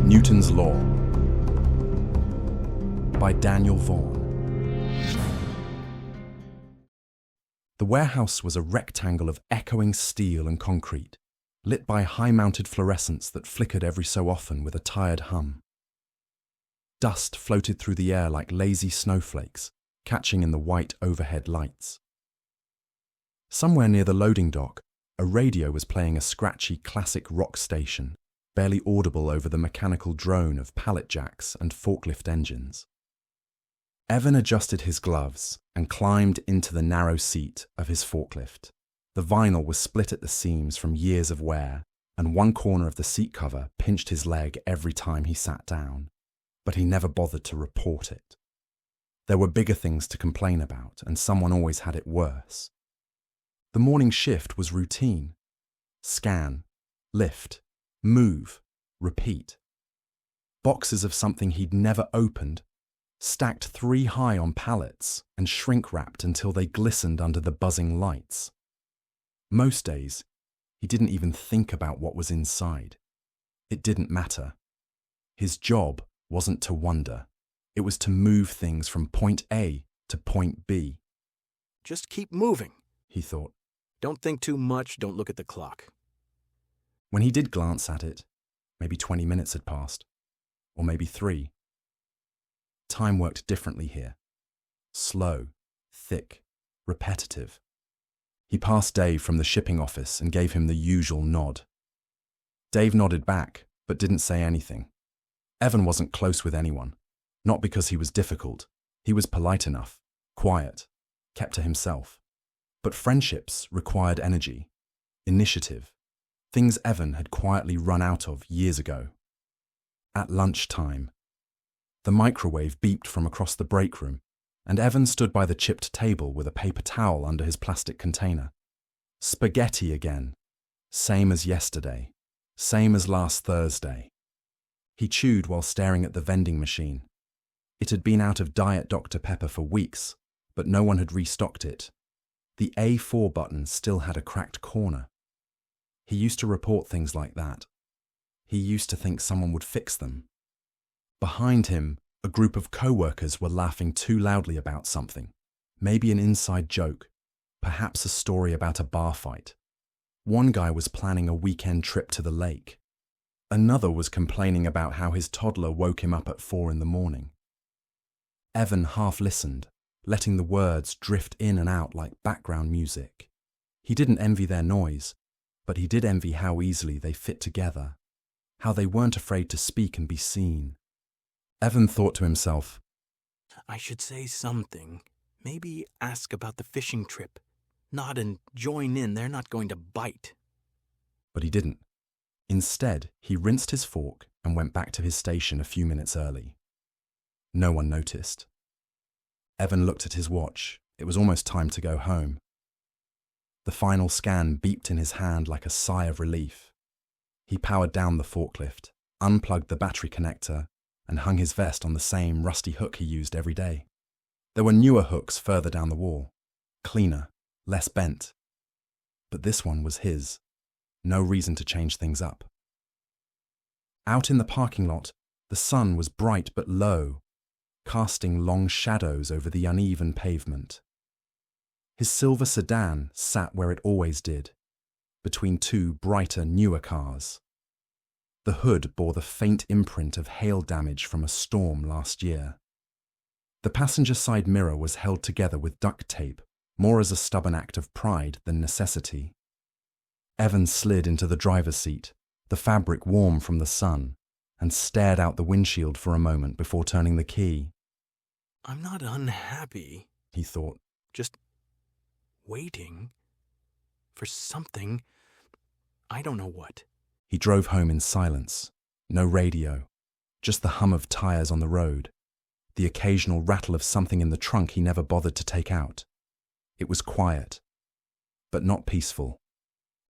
Newton's Law by Daniel Vaughn. The warehouse was a rectangle of echoing steel and concrete, lit by high-mounted fluorescents that flickered every so often with a tired hum. Dust floated through the air like lazy snowflakes, catching in the white overhead lights. Somewhere near the loading dock, a radio was playing a scratchy classic rock station, barely audible over the mechanical drone of pallet jacks and forklift engines. Evan adjusted his gloves and climbed into the narrow seat of his forklift. The vinyl was split at the seams from years of wear, and one corner of the seat cover pinched his leg every time he sat down, but he never bothered to report it. There were bigger things to complain about, and someone always had it worse. The morning shift was routine. Scan, lift, move, repeat. Boxes of something he'd never opened, stacked 3 high on pallets and shrink-wrapped until they glistened under the buzzing lights. Most days, he didn't even think about what was inside. It didn't matter. His job wasn't to wonder. It was to move things from point A to point B. Just keep moving, he thought. Don't think too much, don't look at the clock. When he did glance at it, maybe 20 minutes had passed, or maybe 3. Time worked differently here. Slow, thick, repetitive. He passed Dave from the shipping office and gave him the usual nod. Dave nodded back, but didn't say anything. Evan wasn't close with anyone, not because he was difficult. He was polite enough, quiet, kept to himself. But friendships required energy, initiative, things Evan had quietly run out of years ago. At lunchtime, the microwave beeped from across the break room, and Evan stood by the chipped table with a paper towel under his plastic container. Spaghetti again. Same as yesterday. Same as last Thursday. He chewed while staring at the vending machine. It had been out of Diet Dr. Pepper for weeks, but no one had restocked it. The A4 button still had a cracked corner. He used to report things like that. He used to think someone would fix them. Behind him, a group of co-workers were laughing too loudly about something. Maybe an inside joke, perhaps a story about a bar fight. One guy was planning a weekend trip to the lake. Another was complaining about how his toddler woke him up at 4 a.m. Evan half listened, letting the words drift in and out like background music. He didn't envy their noise, but he did envy how easily they fit together, how they weren't afraid to speak and be seen. Evan thought to himself, I should say something. Maybe ask about the fishing trip. Nod and join in, they're not going to bite. But he didn't. Instead, he rinsed his fork and went back to his station a few minutes early. No one noticed. Evan looked at his watch. It was almost time to go home. The final scan beeped in his hand like a sigh of relief. He powered down the forklift, unplugged the battery connector, and hung his vest on the same rusty hook he used every day. There were newer hooks further down the wall, cleaner, less bent. But this one was his. No reason to change things up. Out in the parking lot, the sun was bright but low, casting long shadows over the uneven pavement. His silver sedan sat where it always did, between 2 brighter, newer cars. The hood bore the faint imprint of hail damage from a storm last year. The passenger side mirror was held together with duct tape, more as a stubborn act of pride than necessity. Evan slid into the driver's seat, the fabric warm from the sun, and stared out the windshield for a moment before turning the key. I'm not unhappy, he thought, just waiting for something. I don't know what. He drove home in silence. No radio, just the hum of tires on the road. the occasional rattle of something in the trunk he never bothered to take out. It was quiet, but not peaceful.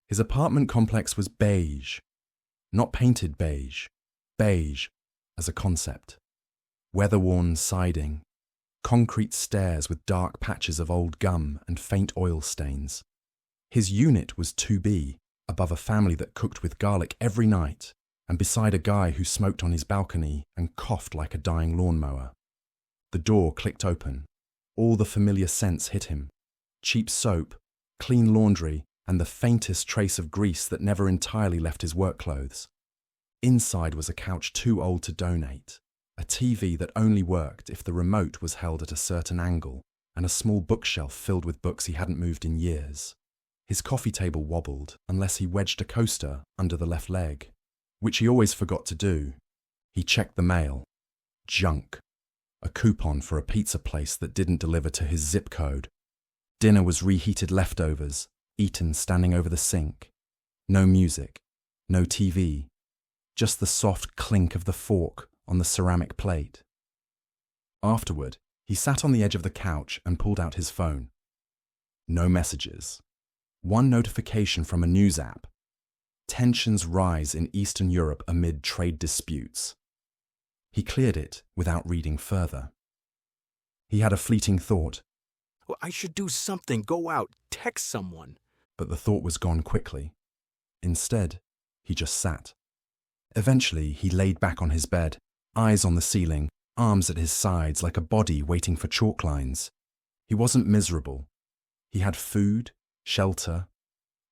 His apartment complex was beige, not painted beige, beige as a concept. Weather-worn siding, concrete stairs with dark patches of old gum and faint oil stains. His unit was 2B, above a family that cooked with garlic every night, and beside a guy who smoked on his balcony and coughed like a dying lawnmower. The door clicked open. All the familiar scents hit him. Cheap soap, clean laundry, and the faintest trace of grease that never entirely left his work clothes. Inside was a couch too old to donate, a TV that only worked if the remote was held at a certain angle, and a small bookshelf filled with books he hadn't moved in years. His coffee table wobbled unless he wedged a coaster under the left leg, which he always forgot to do. He checked the mail. Junk. A coupon for a pizza place that didn't deliver to his zip code. Dinner was reheated leftovers, eaten standing over the sink. No music, no TV, just the soft clink of the fork on the ceramic plate. Afterward, he sat on the edge of the couch and pulled out his phone. No messages. One notification from a news app. Tensions rise in Eastern Europe amid trade disputes. He cleared it without reading further. He had a fleeting thought. Well, I should do something, go out, text someone. But the thought was gone quickly. Instead, he just sat. Eventually, he laid back on his bed, eyes on the ceiling, arms at his sides like a body waiting for chalk lines. He wasn't miserable. He had food, shelter,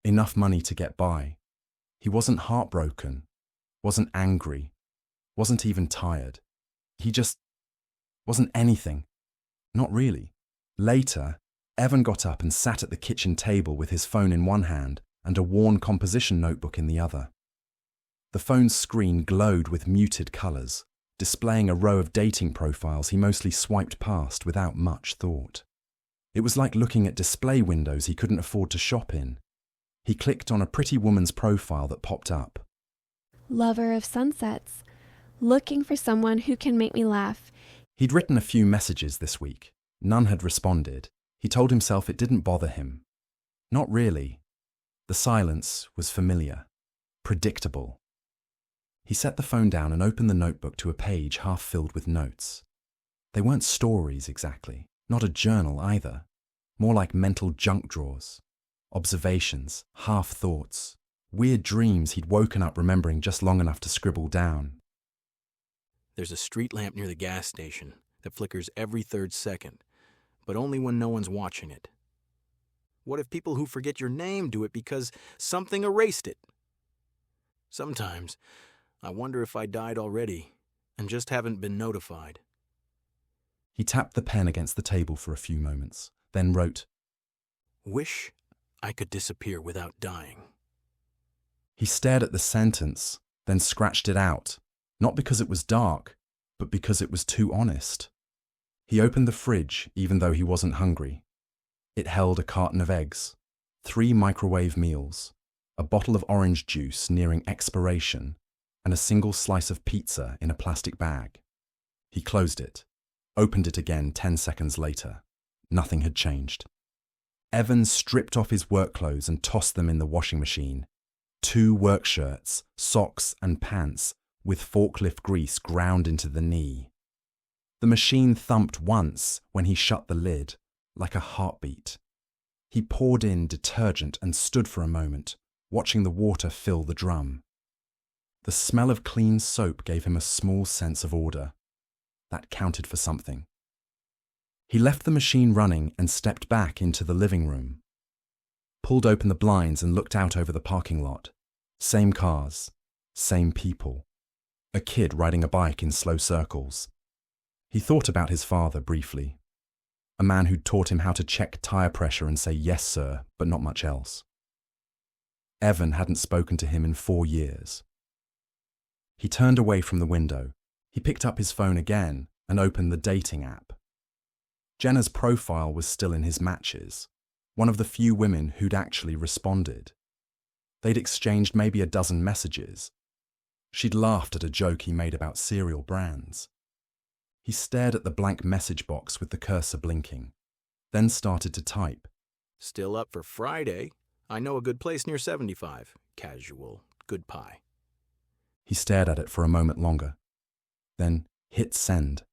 enough money to get by. He wasn't heartbroken, wasn't angry, wasn't even tired. He just wasn't anything. Not really. Later, Evan got up and sat at the kitchen table with his phone in one hand and a worn composition notebook in the other. The phone's screen glowed with muted colours, displaying a row of dating profiles he mostly swiped past without much thought. It was like looking at display windows he couldn't afford to shop in. He clicked on a pretty woman's profile that popped up. Lover of sunsets. Looking for someone who can make me laugh. He'd written a few messages this week. None had responded. He told himself it didn't bother him. Not really. The silence was familiar, predictable. He set the phone down and opened the notebook to a page half filled with notes. They weren't stories exactly, not a journal either. More like mental junk drawers. Observations, half-thoughts, weird dreams he'd woken up remembering just long enough to scribble down. There's a street lamp near the gas station that flickers every 3rd second, but only when no one's watching it. What if people who forget your name do it because something erased it? Sometimes, I wonder if I died already and just haven't been notified. He tapped the pen against the table for a few moments, then wrote, Wish I could disappear without dying. He stared at the sentence, then scratched it out, not because it was dark, but because it was too honest. He opened the fridge even though he wasn't hungry. It held a carton of eggs, 3 microwave meals, a bottle of orange juice nearing expiration, and a single slice of pizza in a plastic bag. He closed it, opened it again 10 seconds later. Nothing had changed. Evan stripped off his work clothes and tossed them in the washing machine. 2 work shirts, socks and pants with forklift grease ground into the knee. The machine thumped once when he shut the lid, like a heartbeat. He poured in detergent and stood for a moment, watching the water fill the drum. The smell of clean soap gave him a small sense of order. That counted for something. He left the machine running and stepped back into the living room. Pulled open the blinds and looked out over the parking lot. Same cars, same people. A kid riding a bike in slow circles. He thought about his father briefly. A man who'd taught him how to check tire pressure and say yes sir, but not much else. Evan hadn't spoken to him in 4 years. He turned away from the window. He picked up his phone again and opened the dating app. Jenna's profile was still in his matches, one of the few women who'd actually responded. They'd exchanged maybe a dozen messages. She'd laughed at a joke he made about cereal brands. He stared at the blank message box with the cursor blinking, then started to type. Still up for Friday. I know a good place near 75. Casual. Good pie. He stared at it for a moment longer, then hit send.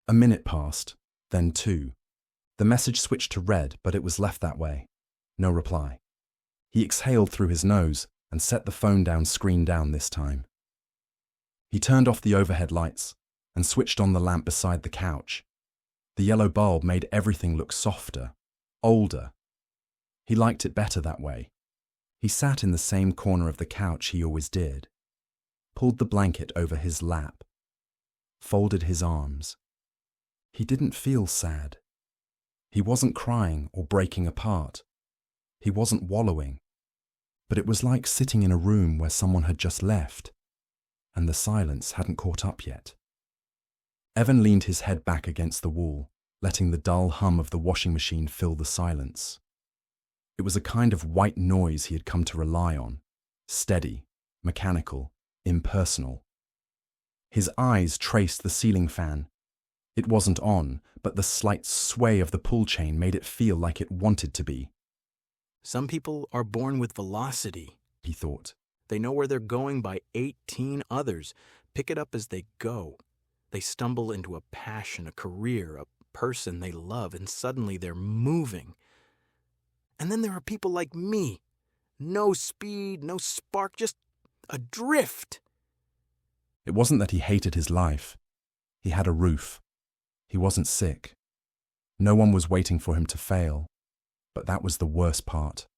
A minute passed, then 2. The message switched to red, but it was left that way. No reply. He exhaled through his nose and set the phone down, screen down this time. He turned off the overhead lights and switched on the lamp beside the couch. The yellow bulb made everything look softer, older. He liked it better that way. He sat in the same corner of the couch he always did, pulled the blanket over his lap, folded his arms. He didn't feel sad. He wasn't crying or breaking apart. He wasn't wallowing. But it was like sitting in a room where someone had just left, and the silence hadn't caught up yet. Evan leaned his head back against the wall, letting the dull hum of the washing machine fill the silence. It was a kind of white noise he had come to rely on, steady, mechanical, impersonal. His eyes traced the ceiling fan. It wasn't on, but the slight sway of the pull chain made it feel like it wanted to be. Some people are born with velocity, he thought. They know where they're going by 18 others. Pick it up as they go. They stumble into a passion, a career, a person they love, and suddenly they're moving. And then there are people like me. No speed, no spark, just adrift. It wasn't that he hated his life. He had a roof. He wasn't sick. No one was waiting for him to fail. But that was the worst part.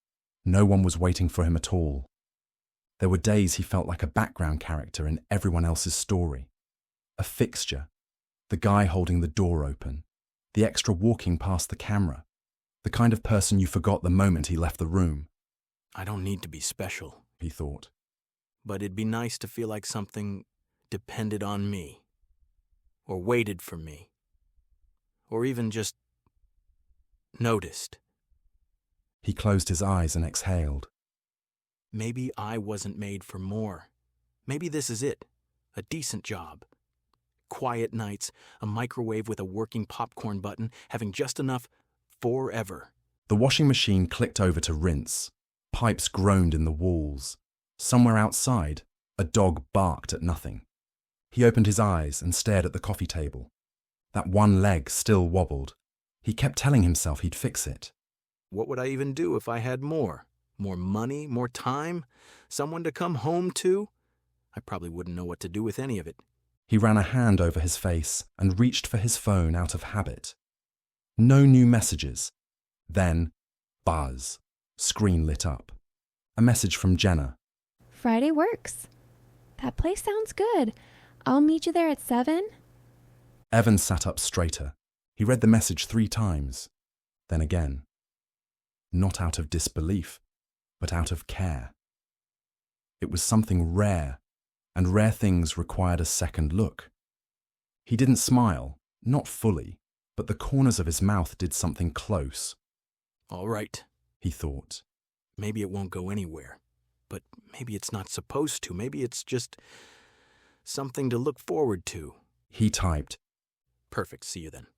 No one was waiting for him at all. There were days he felt like a background character in everyone else's story. A fixture. The guy holding the door open. The extra walking past the camera. The kind of person you forgot the moment he left the room. I don't need to be special, he thought. But it'd be nice to feel like something depended on me. Or waited for me. Or even just noticed. He closed his eyes and exhaled. Maybe I wasn't made for more. Maybe this is it. A decent job. Quiet nights, a microwave with a working popcorn button, having just enough forever. The washing machine clicked over to rinse. Pipes groaned in the walls. Somewhere outside, a dog barked at nothing. He opened his eyes and stared at the coffee table. That one leg still wobbled. He kept telling himself he'd fix it. What would I even do if I had more? More money, more time? Someone to come home to? I probably wouldn't know what to do with any of it. He ran a hand over his face and reached for his phone out of habit. No new messages. Then, buzz. Screen lit up. A message from Jenna. Friday works. That place sounds good. I'll meet you there at 7. Evan sat up straighter. He read the message 3 times. Then again. Not out of disbelief, but out of care. It was something rare, and rare things required a second look. He didn't smile, not fully, but the corners of his mouth did something close. All right, he thought. Maybe it won't go anywhere, but maybe it's not supposed to. Maybe it's just something to look forward to. He typed. Perfect, see you then.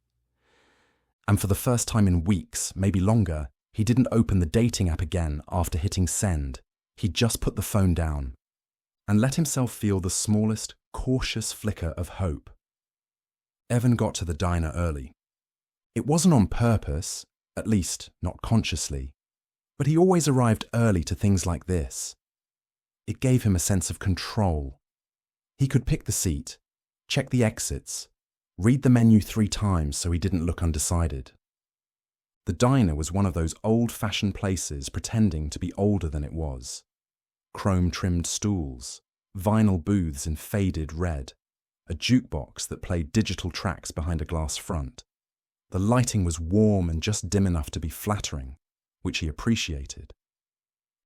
And for the first time in weeks, maybe longer, he didn't open the dating app again after hitting send. He just put the phone down and let himself feel the smallest, cautious flicker of hope. Evan got to the diner early. It wasn't on purpose, at least not consciously, but he always arrived early to things like this. It gave him a sense of control. He could pick the seat, check the exits, read the menu 3 times so he didn't look undecided. The diner was one of those old-fashioned places pretending to be older than it was. Chrome-trimmed stools, vinyl booths in faded red, a jukebox that played digital tracks behind a glass front. The lighting was warm and just dim enough to be flattering, which he appreciated.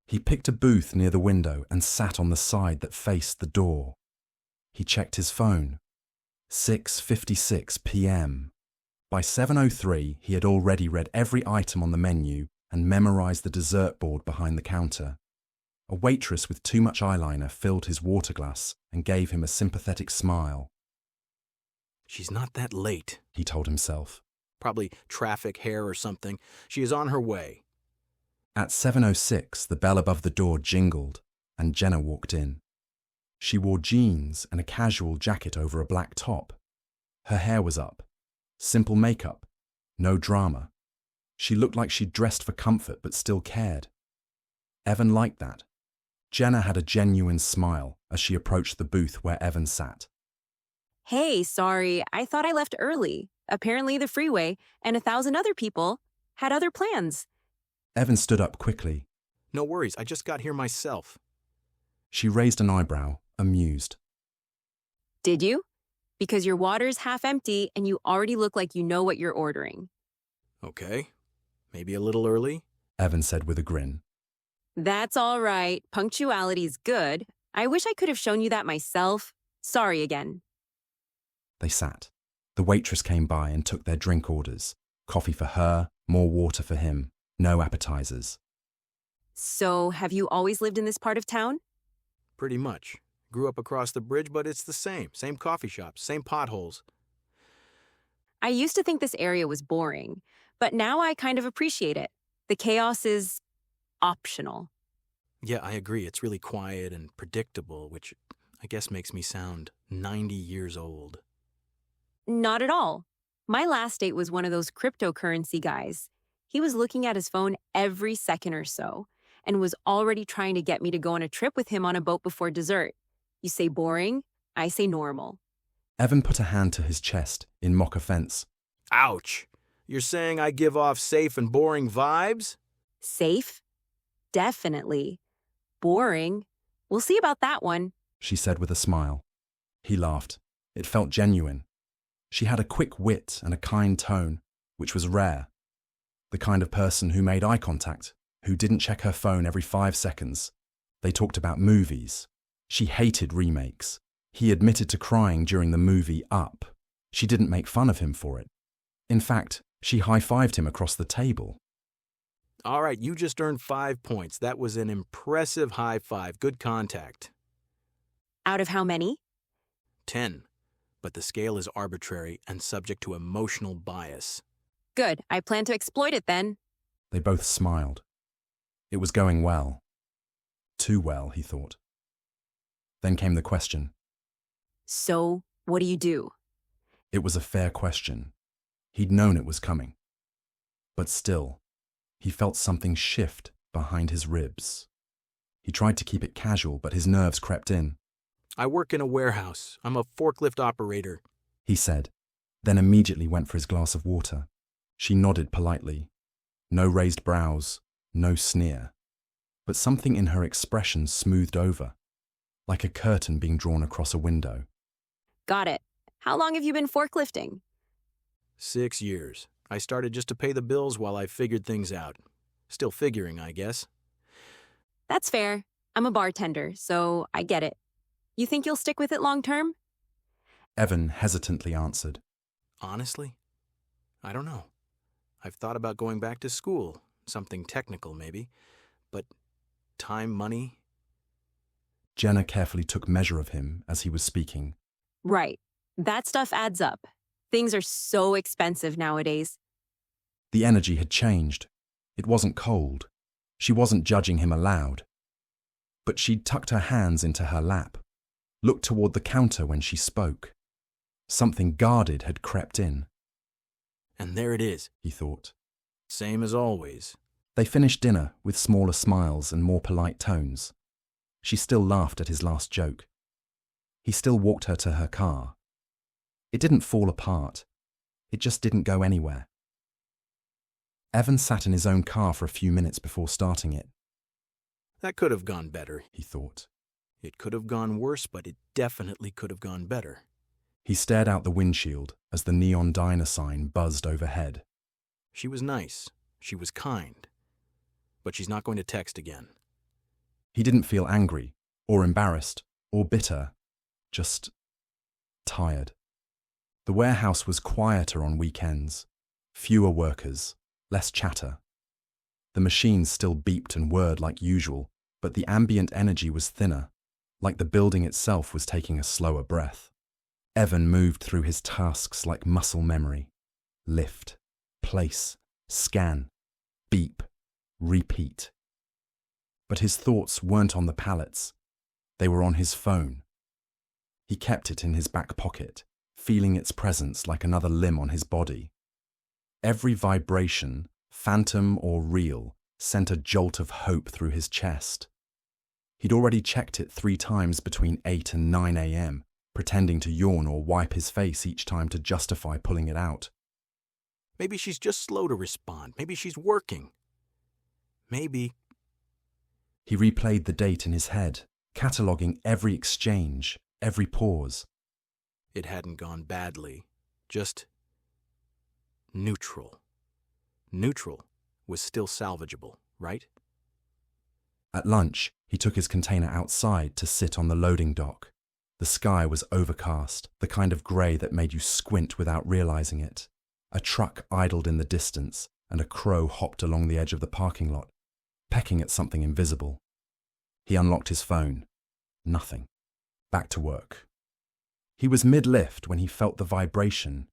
He picked a booth near the window and sat on the side that faced the door. He checked his phone. 6:56 p.m. By 7:03, he had already read every item on the menu and memorized the dessert board behind the counter. A waitress with too much eyeliner filled his water glass and gave him a sympathetic smile. She's not that late. he told himself. Probably traffic, hair, or something. She is on her way. At 7:06, the bell above the door jingled, and Jenna walked in. She wore jeans and a casual jacket over a black top. Her hair was up. Simple makeup. No drama. She looked like she'd dressed for comfort but still cared. Evan liked that. Jenna had a genuine smile as she approached the booth where Evan sat. Hey, sorry, I thought I left early. Apparently the freeway and 1,000 other people had other plans. Evan stood up quickly. No worries, I just got here myself. She raised an eyebrow, amused. Did you? Because your water's half empty and you already look like you know what you're ordering. Okay, maybe a little early. Evan said with a grin. That's all right. Punctuality's good. I wish I could have shown you that myself. Sorry again. They sat. The waitress came by and took their drink orders. Coffee for her, more water for him, no appetizers. So, have you always lived in this part of town? Pretty much. Grew up across the bridge, but it's the same. Same coffee shops, same potholes. I used to think this area was boring, but now I kind of appreciate it. The chaos is optional. Yeah, I agree. It's really quiet and predictable, which I guess makes me sound 90 years old. Not at all. My last date was one of those cryptocurrency guys. He was looking at his phone every second or so and was already trying to get me to go on a trip with him on a boat before dessert. You say boring, I say normal. Evan put a hand to his chest in mock offense. Ouch! You're saying I give off safe and boring vibes? Safe? Definitely. Boring? We'll see about that one. She said with a smile. He laughed. It felt genuine. She had a quick wit and a kind tone, which was rare. The kind of person who made eye contact, who didn't check her phone every 5 seconds. They talked about movies. She hated remakes. He admitted to crying during the movie Up. She didn't make fun of him for it. In fact, she high-fived him across the table. All right, you just earned 5 points. That was an impressive high five. Good contact. Out of how many? 10. But the scale is arbitrary and subject to emotional bias. Good. I plan to exploit it then. They both smiled. It was going well. Too well, he thought. Then came the question. So, what do you do? It was a fair question. He'd known it was coming. But still, he felt something shift behind his ribs. He tried to keep it casual, but his nerves crept in. I work in a warehouse. I'm a forklift operator, He said, then immediately went for his glass of water. She nodded politely. No raised brows, no sneer. But something in her expression smoothed over, like a curtain being drawn across a window. Got it. How long have you been forklifting? 6 years. I started just to pay the bills while I figured things out. Still figuring, I guess. That's fair. I'm a bartender, so I get it. You think you'll stick with it long term? Evan hesitantly answered. Honestly, I don't know. I've thought about going back to school, something technical maybe, but time, money. Jenna carefully took measure of him as he was speaking. Right. That stuff adds up. Things are so expensive nowadays. The energy had changed. It wasn't cold. She wasn't judging him aloud. But she'd tucked her hands into her lap, looked toward the counter when she spoke. Something guarded had crept in, And there it is, he thought. same as always. They finished dinner with smaller smiles and more polite tones. She still laughed at his last joke. He still walked her to her car. It didn't fall apart. It just didn't go anywhere. Evan sat in his own car for a few minutes before starting it, That could have gone better. he thought. It could have gone worse, but it definitely could have gone better. He stared out the windshield as the neon diner sign buzzed overhead. She was nice. She was kind. But she's not going to text again. He didn't feel angry, or embarrassed, or bitter, just tired. The warehouse was quieter on weekends, fewer workers, less chatter. The machines still beeped and whirred like usual, but the ambient energy was thinner, like the building itself was taking a slower breath. Evan moved through his tasks like muscle memory. Lift, place, scan, beep, repeat. But his thoughts weren't on the pallets. They were on his phone. He kept it in his back pocket, feeling its presence like another limb on his body. Every vibration, phantom or real, sent a jolt of hope through his chest. He'd already checked it 3 times between 8 and 9 a.m., pretending to yawn or wipe his face each time to justify pulling it out. Maybe she's just slow to respond. Maybe she's working. Maybe. He replayed the date in his head, cataloguing every exchange, every pause. It hadn't gone badly. Just neutral. Neutral was still salvageable, right? At lunch, he took his container outside to sit on the loading dock. The sky was overcast, the kind of grey that made you squint without realizing it. A truck idled in the distance, and a crow hopped along the edge of the parking lot, pecking at something invisible. He unlocked his phone. Nothing. Back to work. He was mid-lift when he felt the vibration.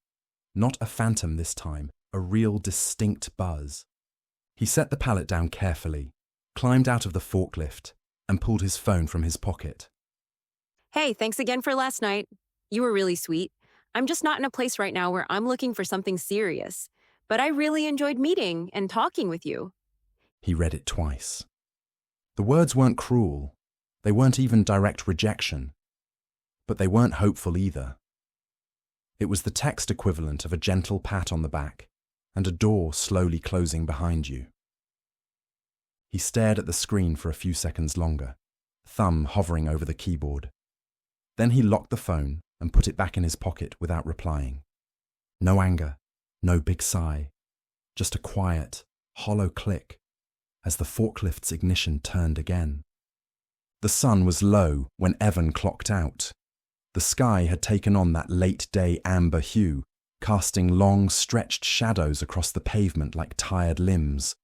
Not a phantom this time, a real distinct buzz. He set the pallet down carefully, climbed out of the forklift, and pulled his phone from his pocket. Hey, thanks again for last night. You were really sweet. I'm just not in a place right now where I'm looking for something serious, but I really enjoyed meeting and talking with you. He read it twice. The words weren't cruel. They weren't even direct rejection. But they weren't hopeful either. It was the text equivalent of a gentle pat on the back and a door slowly closing behind you. He stared at the screen for a few seconds longer, thumb hovering over the keyboard. Then he locked the phone and put it back in his pocket without replying. No anger, no big sigh, just a quiet, hollow click as the forklift's ignition turned again. The sun was low when Evan clocked out. The sky had taken on that late-day amber hue, casting long, stretched shadows across the pavement like tired limbs.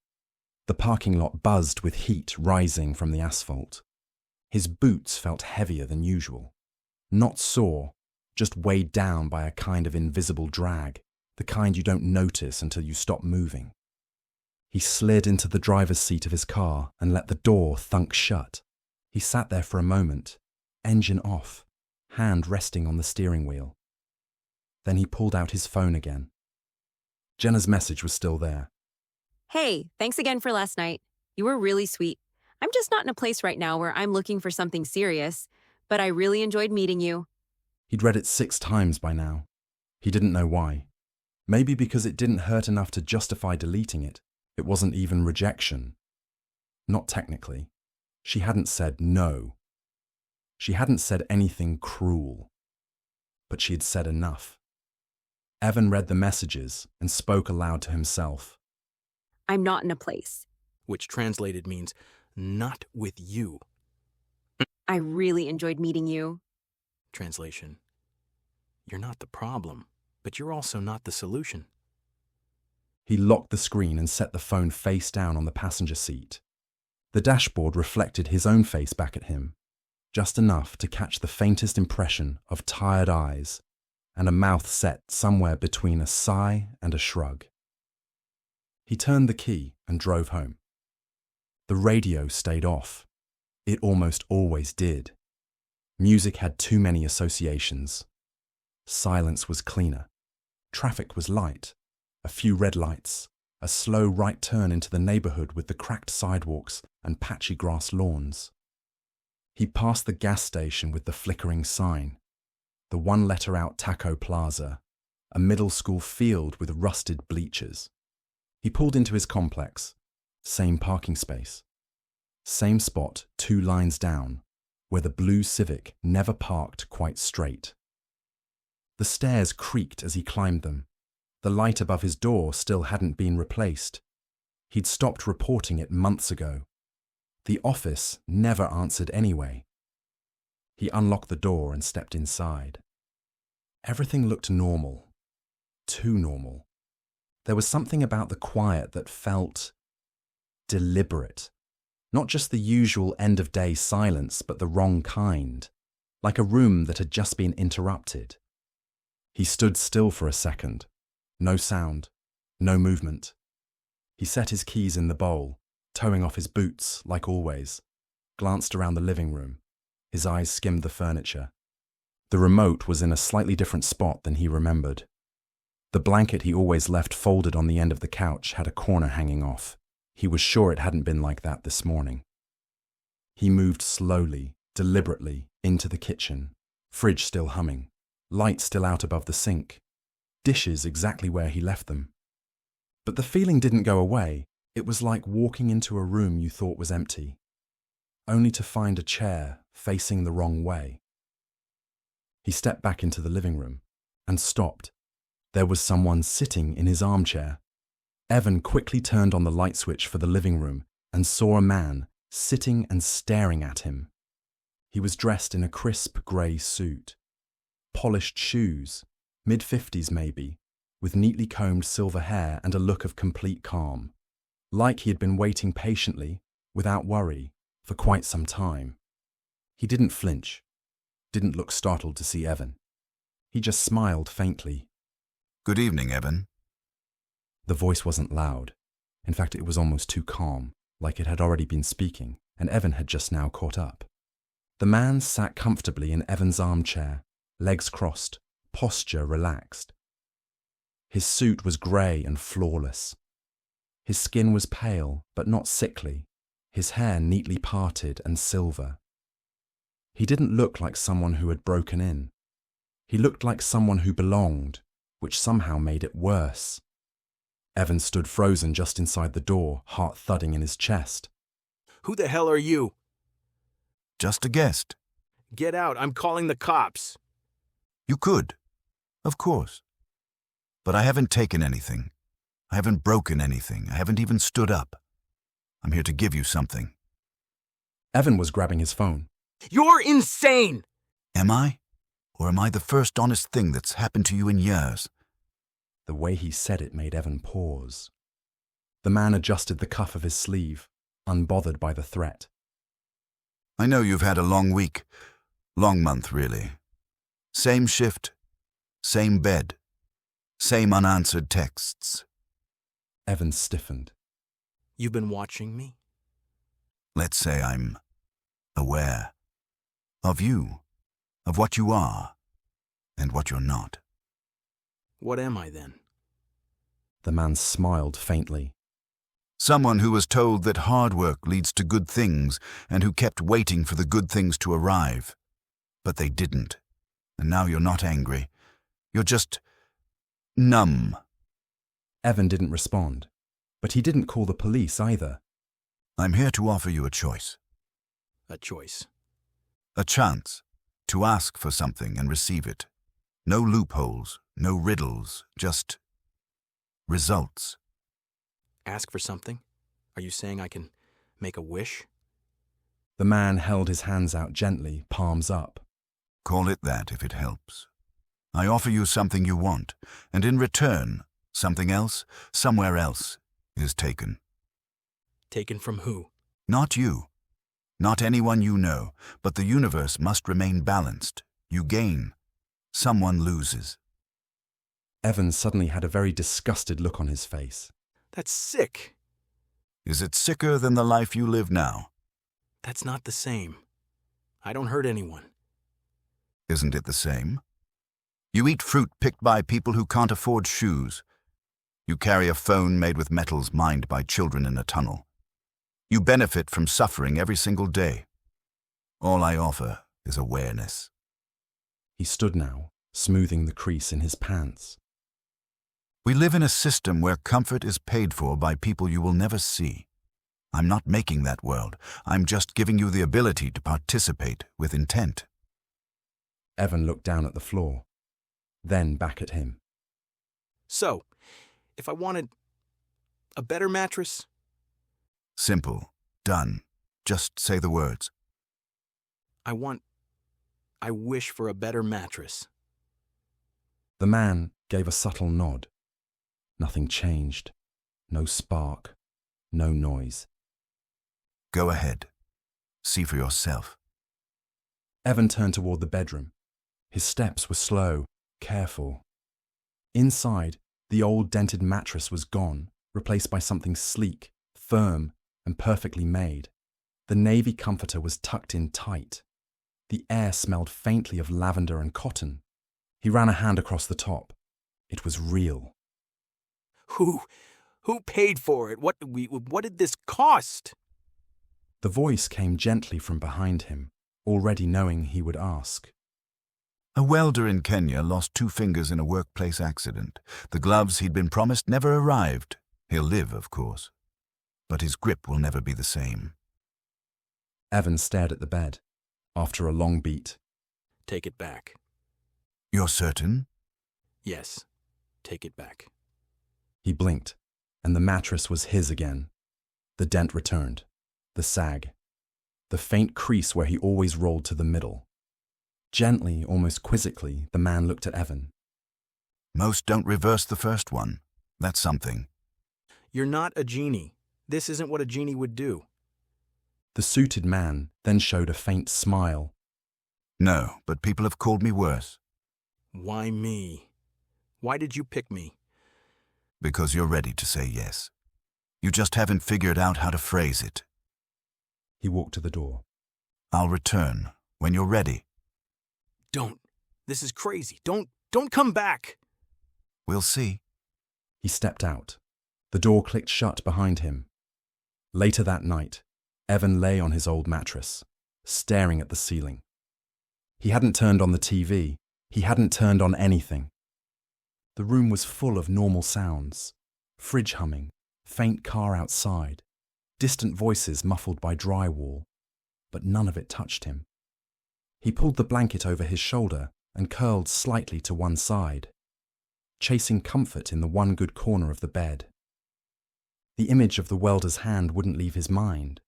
The parking lot buzzed with heat rising from the asphalt. His boots felt heavier than usual. Not sore, just weighed down by a kind of invisible drag, the kind you don't notice until you stop moving. He slid into the driver's seat of his car and let the door thunk shut. He sat there for a moment, engine off, hand resting on the steering wheel. Then he pulled out his phone again. Jenna's message was still there. Hey, thanks again for last night. You were really sweet. I'm just not in a place right now where I'm looking for something serious, but I really enjoyed meeting you. He'd read it 6 times by now. He didn't know why. Maybe because it didn't hurt enough to justify deleting it. It wasn't even rejection. Not technically. She hadn't said no. She hadn't said anything cruel. But she had said enough. Evan read the messages and spoke aloud to himself. I'm not in a place. Which translated means, not with you. I really enjoyed meeting you. Translation. You're not the problem, but you're also not the solution. He locked the screen and set the phone face down on the passenger seat. The dashboard reflected his own face back at him, just enough to catch the faintest impression of tired eyes and a mouth set somewhere between a sigh and a shrug. He turned the key and drove home. The radio stayed off. It almost always did. Music had too many associations. Silence was cleaner. Traffic was light. A few red lights, a slow right turn into the neighborhood with the cracked sidewalks and patchy grass lawns. He passed the gas station with the flickering sign, the one-letter-out Taco Plaza, a middle school field with rusted bleachers. He pulled into his complex, same parking space. Same spot 2 lines down, where the blue Civic never parked quite straight. The stairs creaked as he climbed them. The light above his door still hadn't been replaced. He'd stopped reporting it months ago. The office never answered anyway. He unlocked the door and stepped inside. Everything looked normal. Too normal. There was something about the quiet that felt deliberate. Not just the usual end-of-day silence, but the wrong kind. Like a room that had just been interrupted. He stood still for a second. No sound, no movement. He set his keys in the bowl, towing off his boots, like always, glanced around the living room. His eyes skimmed the furniture. The remote was in a slightly different spot than he remembered. The blanket he always left folded on the end of the couch had a corner hanging off. He was sure it hadn't been like that this morning. He moved slowly, deliberately, into the kitchen, fridge still humming, light still out above the sink, dishes exactly where he left them. But the feeling didn't go away. It was like walking into a room you thought was empty, only to find a chair facing the wrong way. He stepped back into the living room and stopped. There was someone sitting in his armchair. Evan quickly turned on the light switch for the living room and saw a man sitting and staring at him. He was dressed in a crisp grey suit, polished shoes, mid-50s maybe, with neatly combed silver hair and a look of complete calm, like he had been waiting patiently, without worry, for quite some time. He didn't flinch, didn't look startled to see Evan. He just smiled faintly. "Good evening, Evan." The voice wasn't loud. In fact, it was almost too calm, like it had already been speaking, and Evan had just now caught up. The man sat comfortably in Evan's armchair, legs crossed, posture relaxed. His suit was grey and flawless. His skin was pale, but not sickly, his hair neatly parted and silver. He didn't look like someone who had broken in. He looked like someone who belonged, which somehow made it worse. Evan stood frozen just inside the door, heart thudding in his chest. Who the hell are you? "Just a guest." Get out, I'm calling the cops. "You could, of course. But I haven't taken anything. I haven't broken anything. I haven't even stood up. I'm here to give you something." Evan was grabbing his phone. You're insane! Am I? Or am I the first honest thing that's happened to you in years? The way he said it made Evan pause. The man adjusted the cuff of his sleeve, unbothered by the threat. "I know you've had a long week. Long month, really. Same shift, same bed, same unanswered texts." Evan stiffened. You've been watching me? Let's say I'm aware of you, of what you are, and what you're not. What am I then? The man smiled faintly. Someone who was told that hard work leads to good things and who kept waiting for the good things to arrive. But they didn't. And now you're not angry. You're just numb. Evan didn't respond, but he didn't call the police either. I'm here to offer you a choice. A choice. A chance to ask for something and receive it. No loopholes, no riddles, just results. Ask for something? Are you saying I can make a wish? The man held his hands out gently, palms up. Call it that if it helps. I offer you something you want, and in return, something else, somewhere else, is taken. Taken from who? Not you. Not anyone you know, but the universe must remain balanced. You gain. Someone loses. Evan suddenly had a very disgusted look on his face. That's sick. Is it sicker than the life you live now? That's not the same. I don't hurt anyone. Isn't it the same? You eat fruit picked by people who can't afford shoes. You carry a phone made with metals mined by children in a tunnel. You benefit from suffering every single day. All I offer is awareness. He stood now, smoothing the crease in his pants. We live in a system where comfort is paid for by people you will never see. I'm not making that world. I'm just giving you the ability to participate with intent. Evan looked down at the floor, then back at him. So, if I wanted a better mattress? Simple. Done. Just say the words. I wish for a better mattress. The man gave a subtle nod. Nothing changed. No spark. No noise. Go ahead. See for yourself. Evan turned toward the bedroom. His steps were slow, careful, Inside, the old dented mattress was gone, replaced by something sleek, firm, and perfectly made. The navy comforter was tucked in tight. The air smelled faintly of lavender and cotton. He ran a hand across the top. It was real. Who paid for it? What did this cost? The voice came gently from behind him, already knowing he would ask. A welder in Kenya lost 2 fingers in a workplace accident. The gloves he'd been promised never arrived. He'll live, of course. But his grip will never be the same. Evan stared at the bed. After a long beat, Take it back. You're certain? Yes, take it back. he blinked, and the mattress was his again. The dent returned, the sag, the faint crease where he always rolled to the middle. Gently, almost quizzically, the man looked at Evan. Most don't reverse the first one. That's something. You're not a genie. This isn't what a genie would do. The suited man then showed a faint smile. No, but people have called me worse. Why me? Why did you pick me? Because you're ready to say yes. You just haven't figured out how to phrase it. He walked to the door. I'll return when you're ready. Don't. This is crazy. Don't come back. We'll see. He stepped out. The door clicked shut behind him. Later that night, Evan lay on his old mattress, staring at the ceiling. He hadn't turned on the TV. He hadn't turned on anything. The room was full of normal sounds. Fridge humming, faint car outside, distant voices muffled by drywall, but none of it touched him. He pulled the blanket over his shoulder and curled slightly to one side, chasing comfort in the one good corner of the bed. The image of the welder's hand wouldn't leave his mind.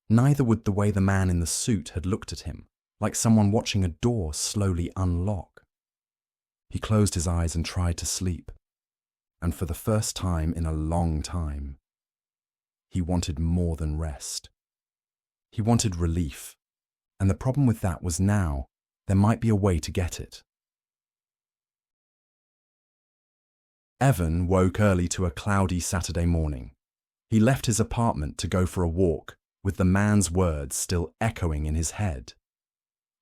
Neither would the way the man in the suit had looked at him, like someone watching a door slowly unlock. He closed his eyes and tried to sleep, and for the first time in a long time, he wanted more than rest. He wanted relief, and the problem with that was now there might be a way to get it. Evan woke early to a cloudy Saturday morning. He left his apartment to go for a walk, with the man's words still echoing in his head.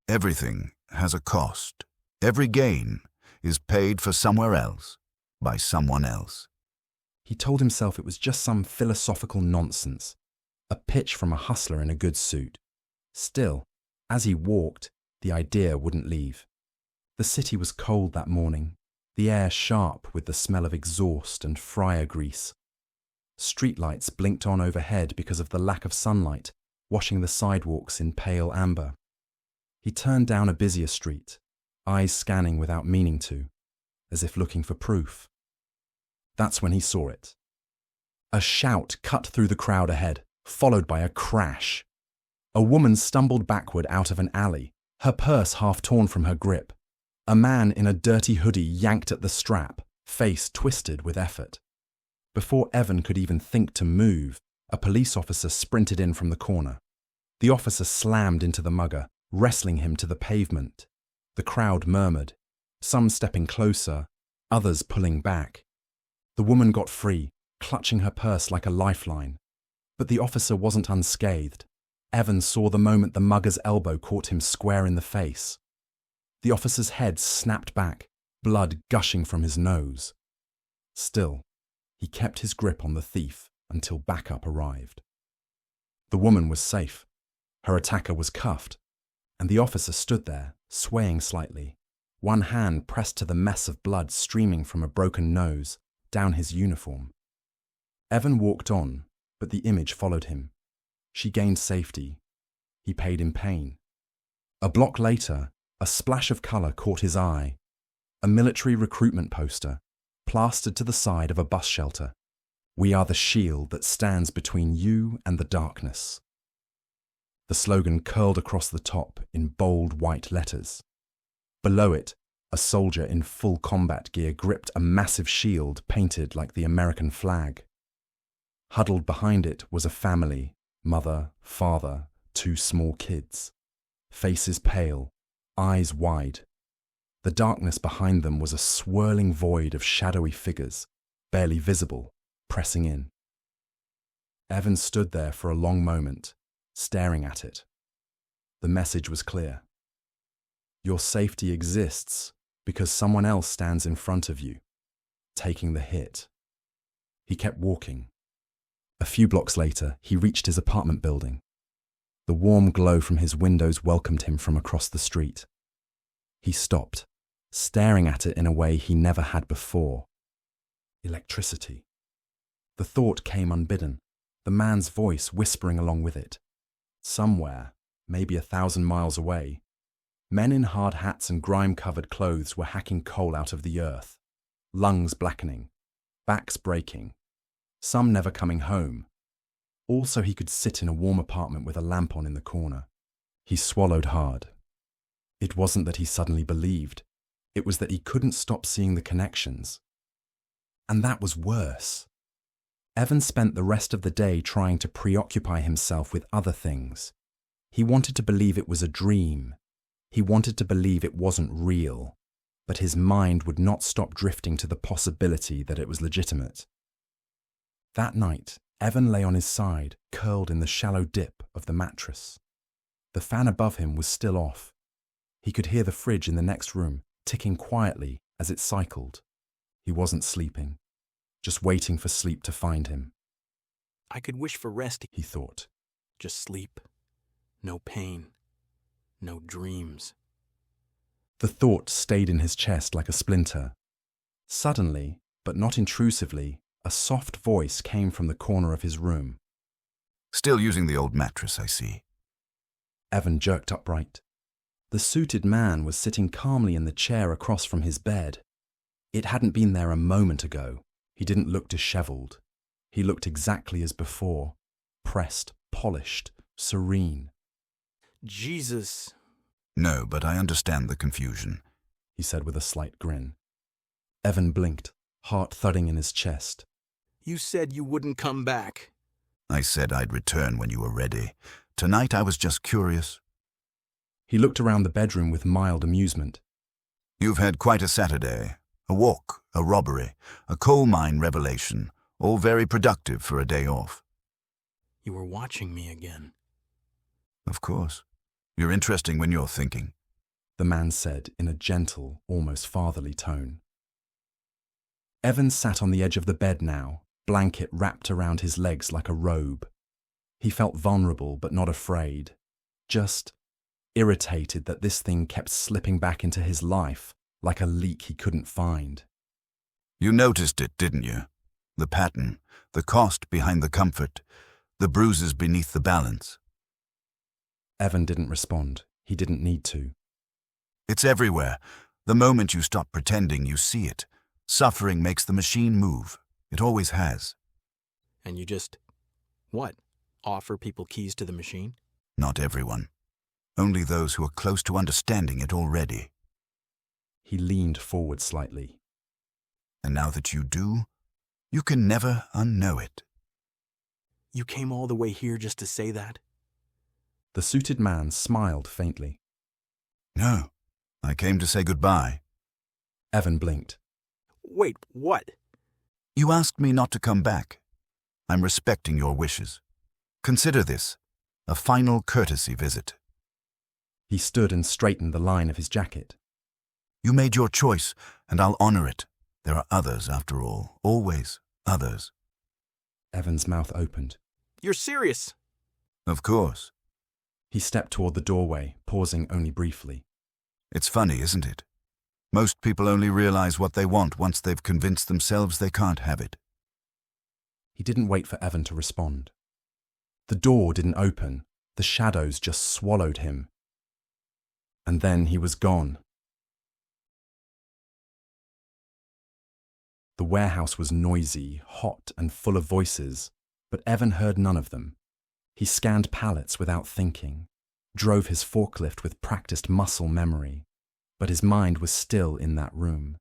Everything has a cost. Every gain is paid for somewhere else, by someone else. He told himself it was just some philosophical nonsense, a pitch from a hustler in a good suit. Still, as he walked, the idea wouldn't leave. The city was cold that morning, the air sharp with the smell of exhaust and fryer grease. Streetlights blinked on overhead because of the lack of sunlight, washing the sidewalks in pale amber. He turned down a busier street, eyes scanning without meaning to, as if looking for proof. That's when he saw it. A shout cut through the crowd ahead, followed by a crash. A woman stumbled backward out of an alley, her purse half torn from her grip. A man in a dirty hoodie yanked at the strap, face twisted with effort. Before Evan could even think to move, a police officer sprinted in from the corner. The officer slammed into the mugger, wrestling him to the pavement. The crowd murmured, some stepping closer, others pulling back. The woman got free, clutching her purse like a lifeline. But the officer wasn't unscathed. Evan saw the moment the mugger's elbow caught him square in the face. The officer's head snapped back, blood gushing from his nose. Still, he kept his grip on the thief until backup arrived. The woman was safe. Her attacker was cuffed, and the officer stood there, swaying slightly, one hand pressed to the mess of blood streaming from a broken nose, down his uniform. Evan walked on, but the image followed him. She gained safety. He paid in pain. A block later, a splash of colour caught his eye. A military recruitment poster, plastered to the side of a bus shelter. We are the shield that stands between you and the darkness. The slogan curled across the top in bold white letters. Below it, a soldier in full combat gear gripped a massive shield painted like the American flag. Huddled behind it was a family, mother, father, 2 small kids. Faces pale, eyes wide. The darkness behind them was a swirling void of shadowy figures, barely visible, pressing in. Evan stood there for a long moment, staring at it. The message was clear. Your safety exists because someone else stands in front of you, taking the hit. He kept walking. A few blocks later, he reached his apartment building. The warm glow from his windows welcomed him from across the street. He stopped, staring at it in a way he never had before. Electricity. The thought came unbidden, the man's voice whispering along with it. Somewhere, maybe 1,000 miles away, men in hard hats and grime-covered clothes were hacking coal out of the earth, lungs blackening, backs breaking, some never coming home. Also, he could sit in a warm apartment with a lamp on in the corner. He swallowed hard. It wasn't that he suddenly believed. It was that he couldn't stop seeing the connections. And that was worse. Evan spent the rest of the day trying to preoccupy himself with other things. He wanted to believe it was a dream. He wanted to believe it wasn't real. But his mind would not stop drifting to the possibility that it was legitimate. That night, Evan lay on his side, curled in the shallow dip of the mattress. The fan above him was still off. He could hear the fridge in the next room ticking quietly as it cycled. He wasn't sleeping, just waiting for sleep to find him. I could wish for rest, He thought. just sleep. No pain. No dreams. The thought stayed in his chest like a splinter. Suddenly, but not intrusively, a soft voice came from the corner of his room. Still using the old mattress, I see. Evan jerked upright. The suited man was sitting calmly in the chair across from his bed. It hadn't been there a moment ago. He didn't look disheveled. He looked exactly as before, pressed, polished, serene. Jesus. No, but I understand the confusion. He said with a slight grin. Evan blinked, heart thudding in his chest. You said you wouldn't come back. I said I'd return when you were ready. Tonight I was just curious. He looked around the bedroom with mild amusement. You've had quite a Saturday. A walk, a robbery, a coal mine revelation, all very productive for a day off. You were watching me again. Of course. You're interesting when you're thinking. The man said in a gentle, almost fatherly tone. Evan sat on the edge of the bed now, blanket wrapped around his legs like a robe. He felt vulnerable but not afraid, just irritated that this thing kept slipping back into his life like a leak he couldn't find. You noticed it, didn't you? The pattern, the cost behind the comfort, the bruises beneath the balance. Evan didn't respond. He didn't need to. It's everywhere. The moment you stop pretending, you see it. Suffering makes the machine move. It always has. And you just, what, offer people keys to the machine? Not everyone. Only those who are close to understanding it already. He leaned forward slightly. And now that you do, you can never unknow it. You came all the way here just to say that? The suited man smiled faintly. No, I came to say goodbye. Evan blinked. Wait, what? You asked me not to come back. I'm respecting your wishes. Consider this a final courtesy visit. He stood and straightened the line of his jacket. You made your choice, and I'll honor it. There are others, after all. Always others. Evan's mouth opened. You're serious? Of course. He stepped toward the doorway, pausing only briefly. It's funny, isn't it? Most people only realize what they want once they've convinced themselves they can't have it. He didn't wait for Evan to respond. The door didn't open. The shadows just swallowed him. And then he was gone. The warehouse was noisy, hot, and full of voices, but Evan heard none of them. He scanned pallets without thinking, drove his forklift with practiced muscle memory, but his mind was still in that room,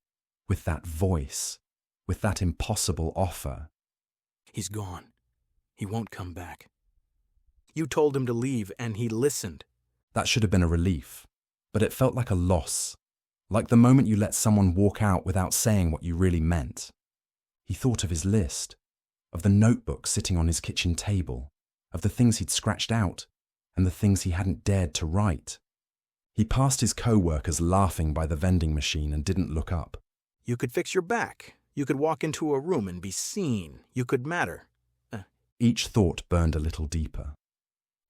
with that voice, with that impossible offer. He's gone. He won't come back. You told him to leave, and he listened. That should have been a relief, but it felt like a loss. like the moment you let someone walk out without saying what you really meant. He thought of his list, of the notebook sitting on his kitchen table, of the things he'd scratched out and the things he hadn't dared to write. He passed his co-workers laughing by the vending machine and didn't look up. You could fix your back. You could walk into a room and be seen. You could matter. Each thought burned a little deeper.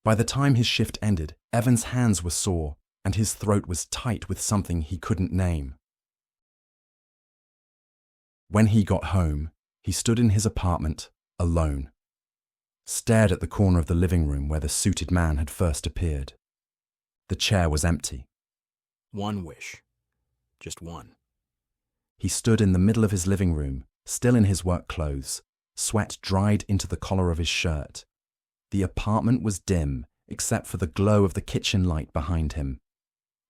By the time his shift ended, Evan's hands were sore and his throat was tight with something he couldn't name. When he got home, he stood in his apartment, alone, stared at the corner of the living room where the suited man had first appeared. The chair was empty. One wish. Just one. He stood in the middle of his living room, still in his work clothes, sweat dried into the collar of his shirt. The apartment was dim, except for the glow of the kitchen light behind him.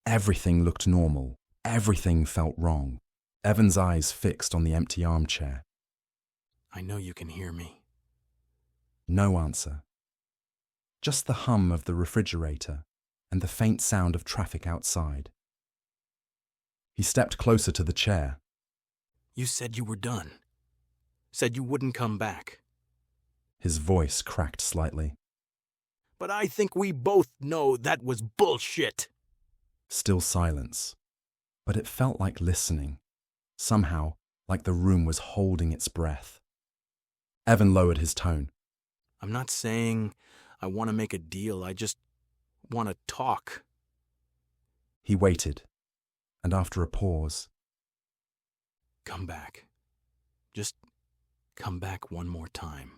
Everything looked normal. Everything felt wrong. Evan's eyes fixed on the empty armchair. I know you can hear me. No answer. Just the hum of the refrigerator and the faint sound of traffic outside. He stepped closer to the chair. You said you were done. Said you wouldn't come back. His voice cracked slightly. But I think we both know that was bullshit. Still silence. But it felt like listening. Somehow, like the room was holding its breath. Evan lowered his tone. I'm not saying I want to make a deal. I just want to talk. He waited, and after a pause, Come back. Just come back one more time.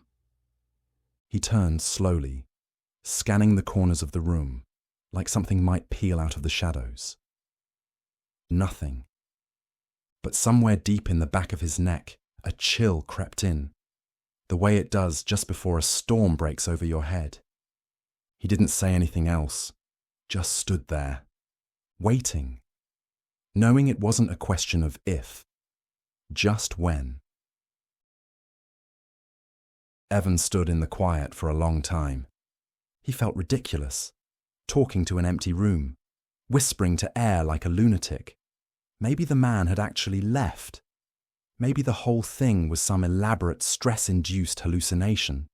he turned slowly, scanning the corners of the room, like something might peel out of the shadows. Nothing. But somewhere deep in the back of his neck, a chill crept in, the way it does just before a storm breaks over your head. He didn't say anything else, just stood there, waiting, knowing it wasn't a question of if, just when. Evan stood in the quiet for a long time. He felt ridiculous, talking to an empty room, whispering to air like a lunatic. Maybe the man had actually left. Maybe the whole thing was some elaborate stress-induced hallucination.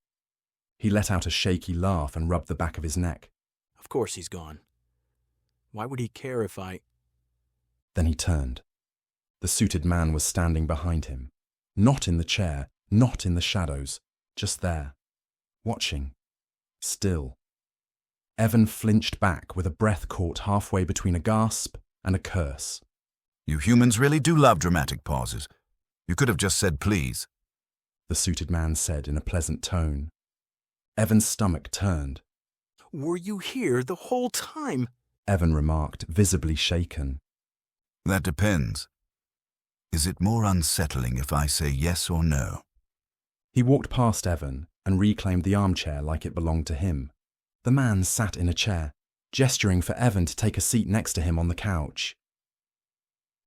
He let out a shaky laugh and rubbed the back of his neck. Of course he's gone. Why would he care if I... Then he turned. The suited man was standing behind him, not in the chair, not in the shadows, just there, watching, still. Evan flinched back with a breath caught halfway between a gasp and a curse. You humans really do love dramatic pauses. You could have just said please. The suited man said in a pleasant tone. Evan's stomach turned. Were you here the whole time? Evan remarked, visibly shaken. That depends. Is it more unsettling if I say yes or no? He walked past Evan and reclaimed the armchair like it belonged to him. The man sat in a chair, gesturing for Evan to take a seat next to him on the couch.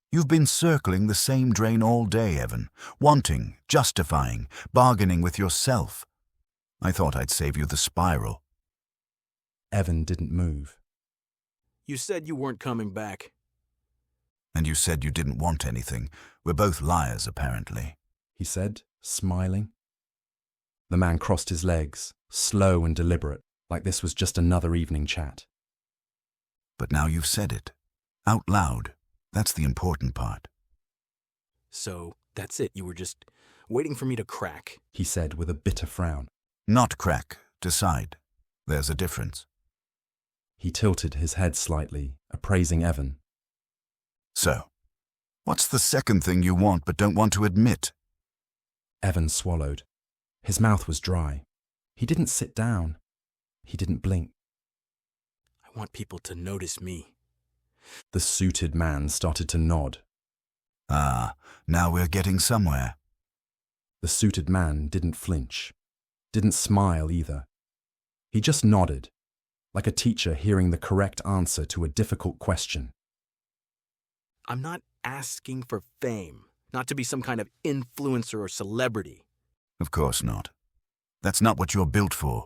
You've been circling the same drain all day, Evan, wanting, justifying, bargaining with yourself. I thought I'd save you the spiral. Evan didn't move. You said you weren't coming back. And you said you didn't want anything. We're both liars, apparently. He said, smiling. The man crossed his legs, slow and deliberate, like this was just another evening chat. But now you've said it. Out loud. That's the important part. So, that's it. You were just waiting for me to crack. He said with a bitter frown. Not crack. Decide. There's a difference. He tilted his head slightly, appraising Evan. So, what's the second thing you want but don't want to admit? Evan swallowed. His mouth was dry. He didn't sit down. He didn't blink. I want people to notice me. The suited man started to nod. Ah, now we're getting somewhere. The suited man didn't flinch, didn't smile either. He just nodded, like a teacher hearing the correct answer to a difficult question. I'm not asking for fame, not to be some kind of influencer or celebrity. Of course not. That's not what you're built for.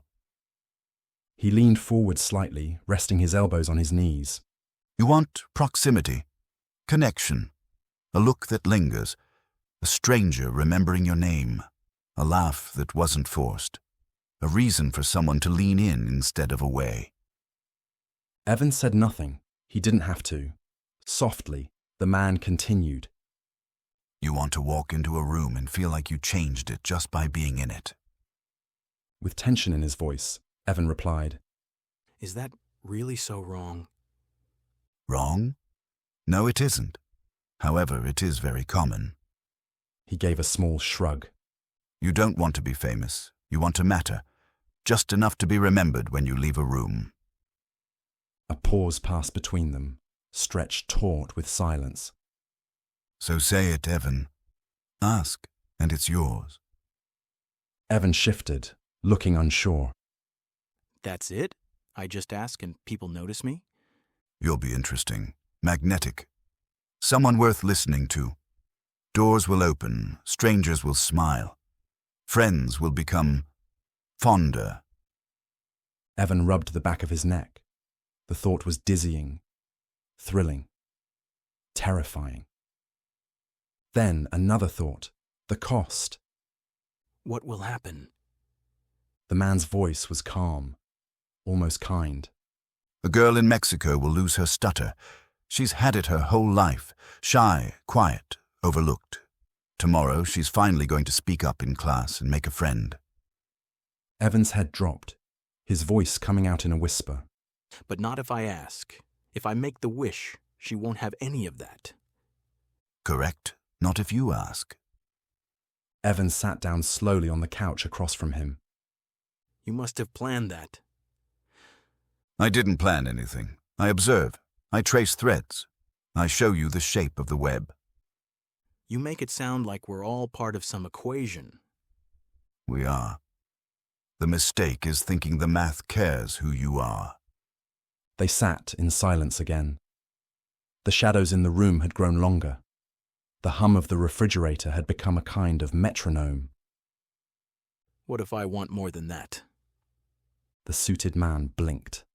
He leaned forward slightly, resting his elbows on his knees. You want proximity, Connection. A look that lingers. A stranger remembering your name. A laugh that wasn't forced. A reason for someone to lean in instead of away. Evan said nothing. He didn't have to. Softly, the man continued. You want to walk into a room and feel like you changed it just by being in it. With tension in his voice, Evan replied, Is that really so wrong? Wrong? No, it isn't. However, it is very common. He gave a small shrug. You don't want to be famous. You want to matter. Just enough to be remembered when you leave a room. A pause passed between them, stretched taut with silence. So say it, Evan. Ask, and it's yours. Evan shifted, looking unsure. That's it? I just ask and people notice me? You'll be interesting. Magnetic. Someone worth listening to. Doors will open, strangers will smile. Friends will become fonder. Evan rubbed the back of his neck. The thought was dizzying, thrilling, terrifying. Then another thought, the cost. What will happen? The man's voice was calm, almost kind. The girl in Mexico will lose her stutter. She's had it her whole life, shy, quiet, overlooked. Tomorrow she's finally going to speak up in class and make a friend. Evan's head dropped, his voice coming out in a whisper. But not if I ask. If I make the wish, she won't have any of that. Correct? Not if you ask. Evan sat down slowly on the couch across from him. You must have planned that. I didn't plan anything. I observe. I trace threads. I show you the shape of the web. You make it sound like we're all part of some equation. We are. The mistake is thinking the math cares who you are. They sat in silence again. The shadows in the room had grown longer. The hum of the refrigerator had become a kind of metronome. What if I want more than that? The suited man blinked.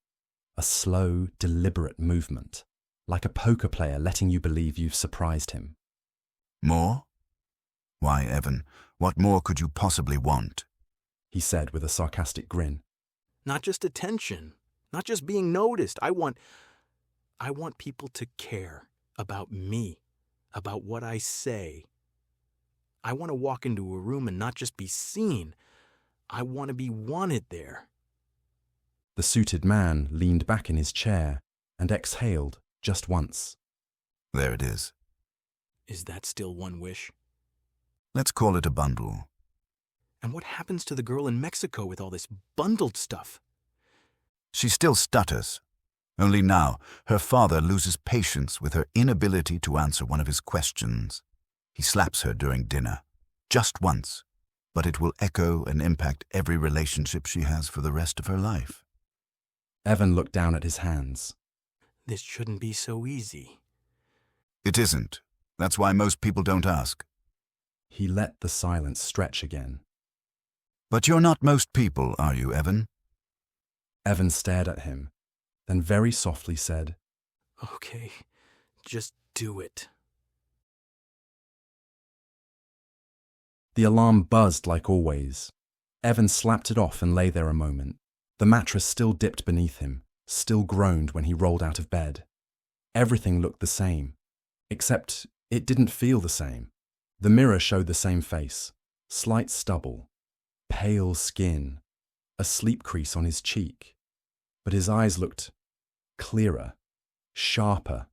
A slow, deliberate movement, like a poker player letting you believe you've surprised him. More? Why, Evan, what more could you possibly want? He said with a sarcastic grin. Not just attention, not just being noticed. I want people to care about me, about what I say. I want to walk into a room and not just be seen. I want to be wanted there. The suited man leaned back in his chair and exhaled just once. There it is. Is that still one wish? Let's call it a bundle. And what happens to the girl in Mexico with all this bundled stuff? She still stutters. Only now, her father loses patience with her inability to answer one of his questions. He slaps her during dinner. Just once. But it will echo and impact every relationship she has for the rest of her life. Evan looked down at his hands. This shouldn't be so easy. It isn't. That's why most people don't ask. He let the silence stretch again. But you're not most people, are you, Evan? Evan stared at him, then very softly said, Okay, just do it. The alarm buzzed like always. Evan slapped it off and lay there a moment. The mattress still dipped beneath him, still groaned when he rolled out of bed. Everything looked the same, except it didn't feel the same. The mirror showed the same face, slight stubble, pale skin, a sleep crease on his cheek. But his eyes looked clearer, sharper,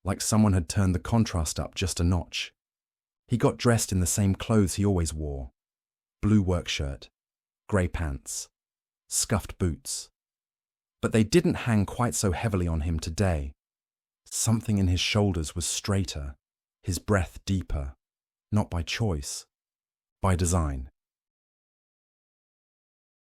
like someone had turned the contrast up just a notch. He got dressed in the same clothes he always wore. Blue work shirt, grey pants, scuffed boots. But they didn't hang quite so heavily on him today. Something in his shoulders was straighter, his breath deeper, not by choice, by design.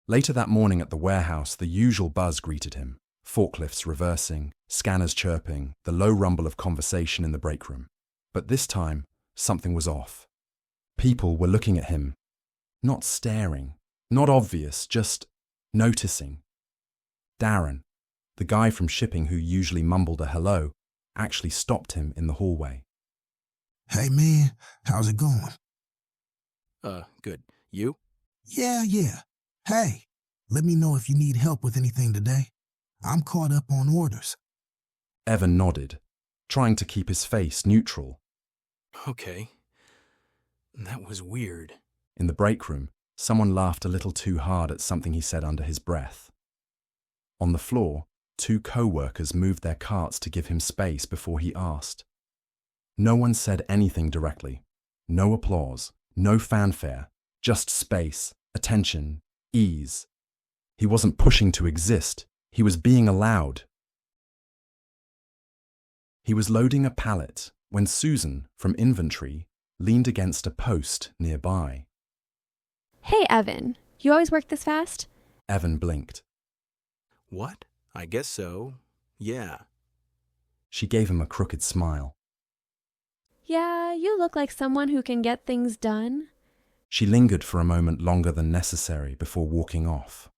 Later that morning at the warehouse, the usual buzz greeted him. Forklifts reversing, scanners chirping, the low rumble of conversation in the break room. But this time, something was off. People were looking at him, not staring, not obvious, just noticing. Darren, the guy from shipping who usually mumbled a hello, actually stopped him in the hallway. Hey man, how's it going? Good. You? Yeah. Hey, let me know if you need help with anything today. I'm caught up on orders. Evan nodded, trying to keep his face neutral. Okay. That was weird. In the break room, someone laughed a little too hard at something he said under his breath. On the floor, 2 co-workers moved their carts to give him space before he asked. No one said anything directly. No applause, no fanfare, just space, attention, ease. He wasn't pushing to exist. He was being allowed. He was loading a pallet when Susan, from inventory, leaned against a post nearby. Hey, Evan, you always work this fast? Evan blinked. What? I guess so. Yeah. She gave him a crooked smile. Yeah, you look like someone who can get things done. She lingered for a moment longer than necessary before walking off.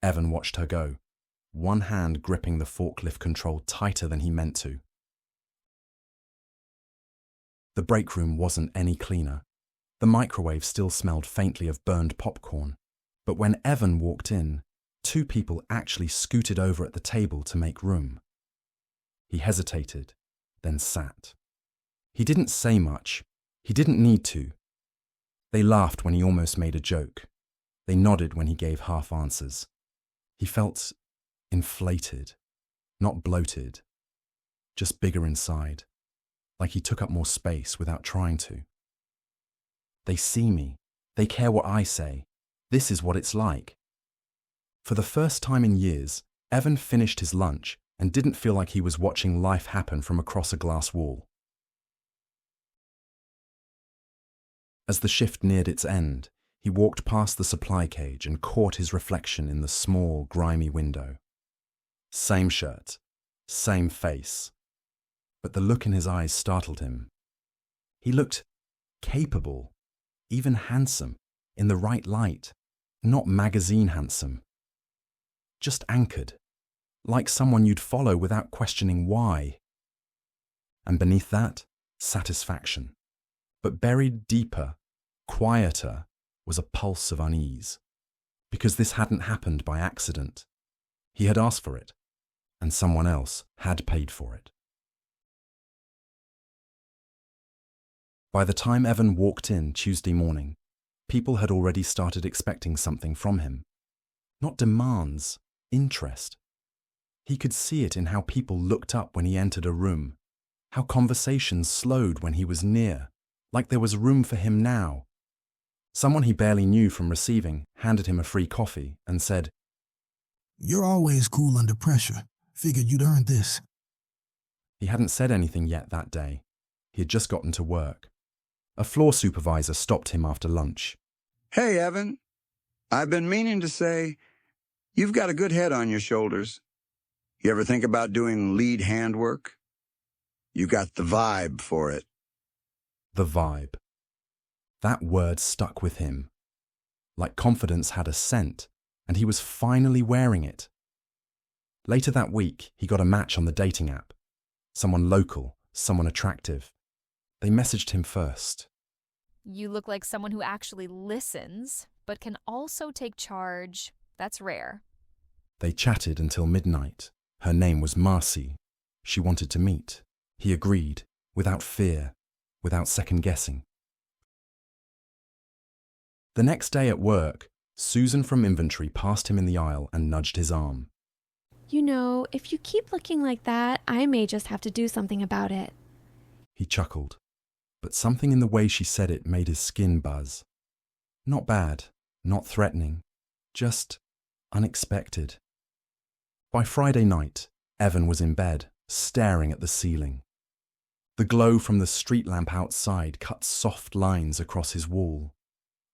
Evan watched her go, one hand gripping the forklift control tighter than he meant to. The break room wasn't any cleaner. The microwave still smelled faintly of burned popcorn, but when Evan walked in, 2 people actually scooted over at the table to make room. He hesitated, then sat. He didn't say much. He didn't need to. They laughed when he almost made a joke. They nodded when he gave half answers. He felt inflated, not bloated, just bigger inside, like he took up more space without trying to. They see me. They care what I say. This is what it's like. For the first time in years, Evan finished his lunch and didn't feel like he was watching life happen from across a glass wall. As the shift neared its end, he walked past the supply cage and caught his reflection in the small, grimy window. Same shirt, same face. But the look in his eyes startled him. He looked capable, even handsome, in the right light, not magazine handsome. Just anchored, like someone you'd follow without questioning why. And beneath that, satisfaction. But buried deeper, quieter, was a pulse of unease. Because this hadn't happened by accident. He had asked for it, and someone else had paid for it. By the time Evan walked in Tuesday morning, people had already started expecting something from him. Not demands, interest. He could see it in how people looked up when he entered a room, how conversations slowed when he was near, like there was room for him now. Someone he barely knew from receiving handed him a free coffee and said, You're always cool under pressure. Figured you'd earned this. He hadn't said anything yet that day. He had just gotten to work. A floor supervisor stopped him after lunch. Hey, Evan. I've been meaning to say, you've got a good head on your shoulders. You ever think about doing lead hand work? You got the vibe for it. The vibe. That word stuck with him. Like confidence had a scent, and he was finally wearing it. Later that week, he got a match on the dating app. Someone local, someone attractive. They messaged him first. You look like someone who actually listens, but can also take charge. That's rare. They chatted until midnight. Her name was Marcy. She wanted to meet. He agreed, without fear, without second-guessing. The next day at work, Susan from inventory passed him in the aisle and nudged his arm. You know, if you keep looking like that, I may just have to do something about it. He chuckled, but something in the way she said it made his skin buzz. Not bad, not threatening, just unexpected. By Friday night, Evan was in bed, staring at the ceiling. The glow from the street lamp outside cut soft lines across his wall.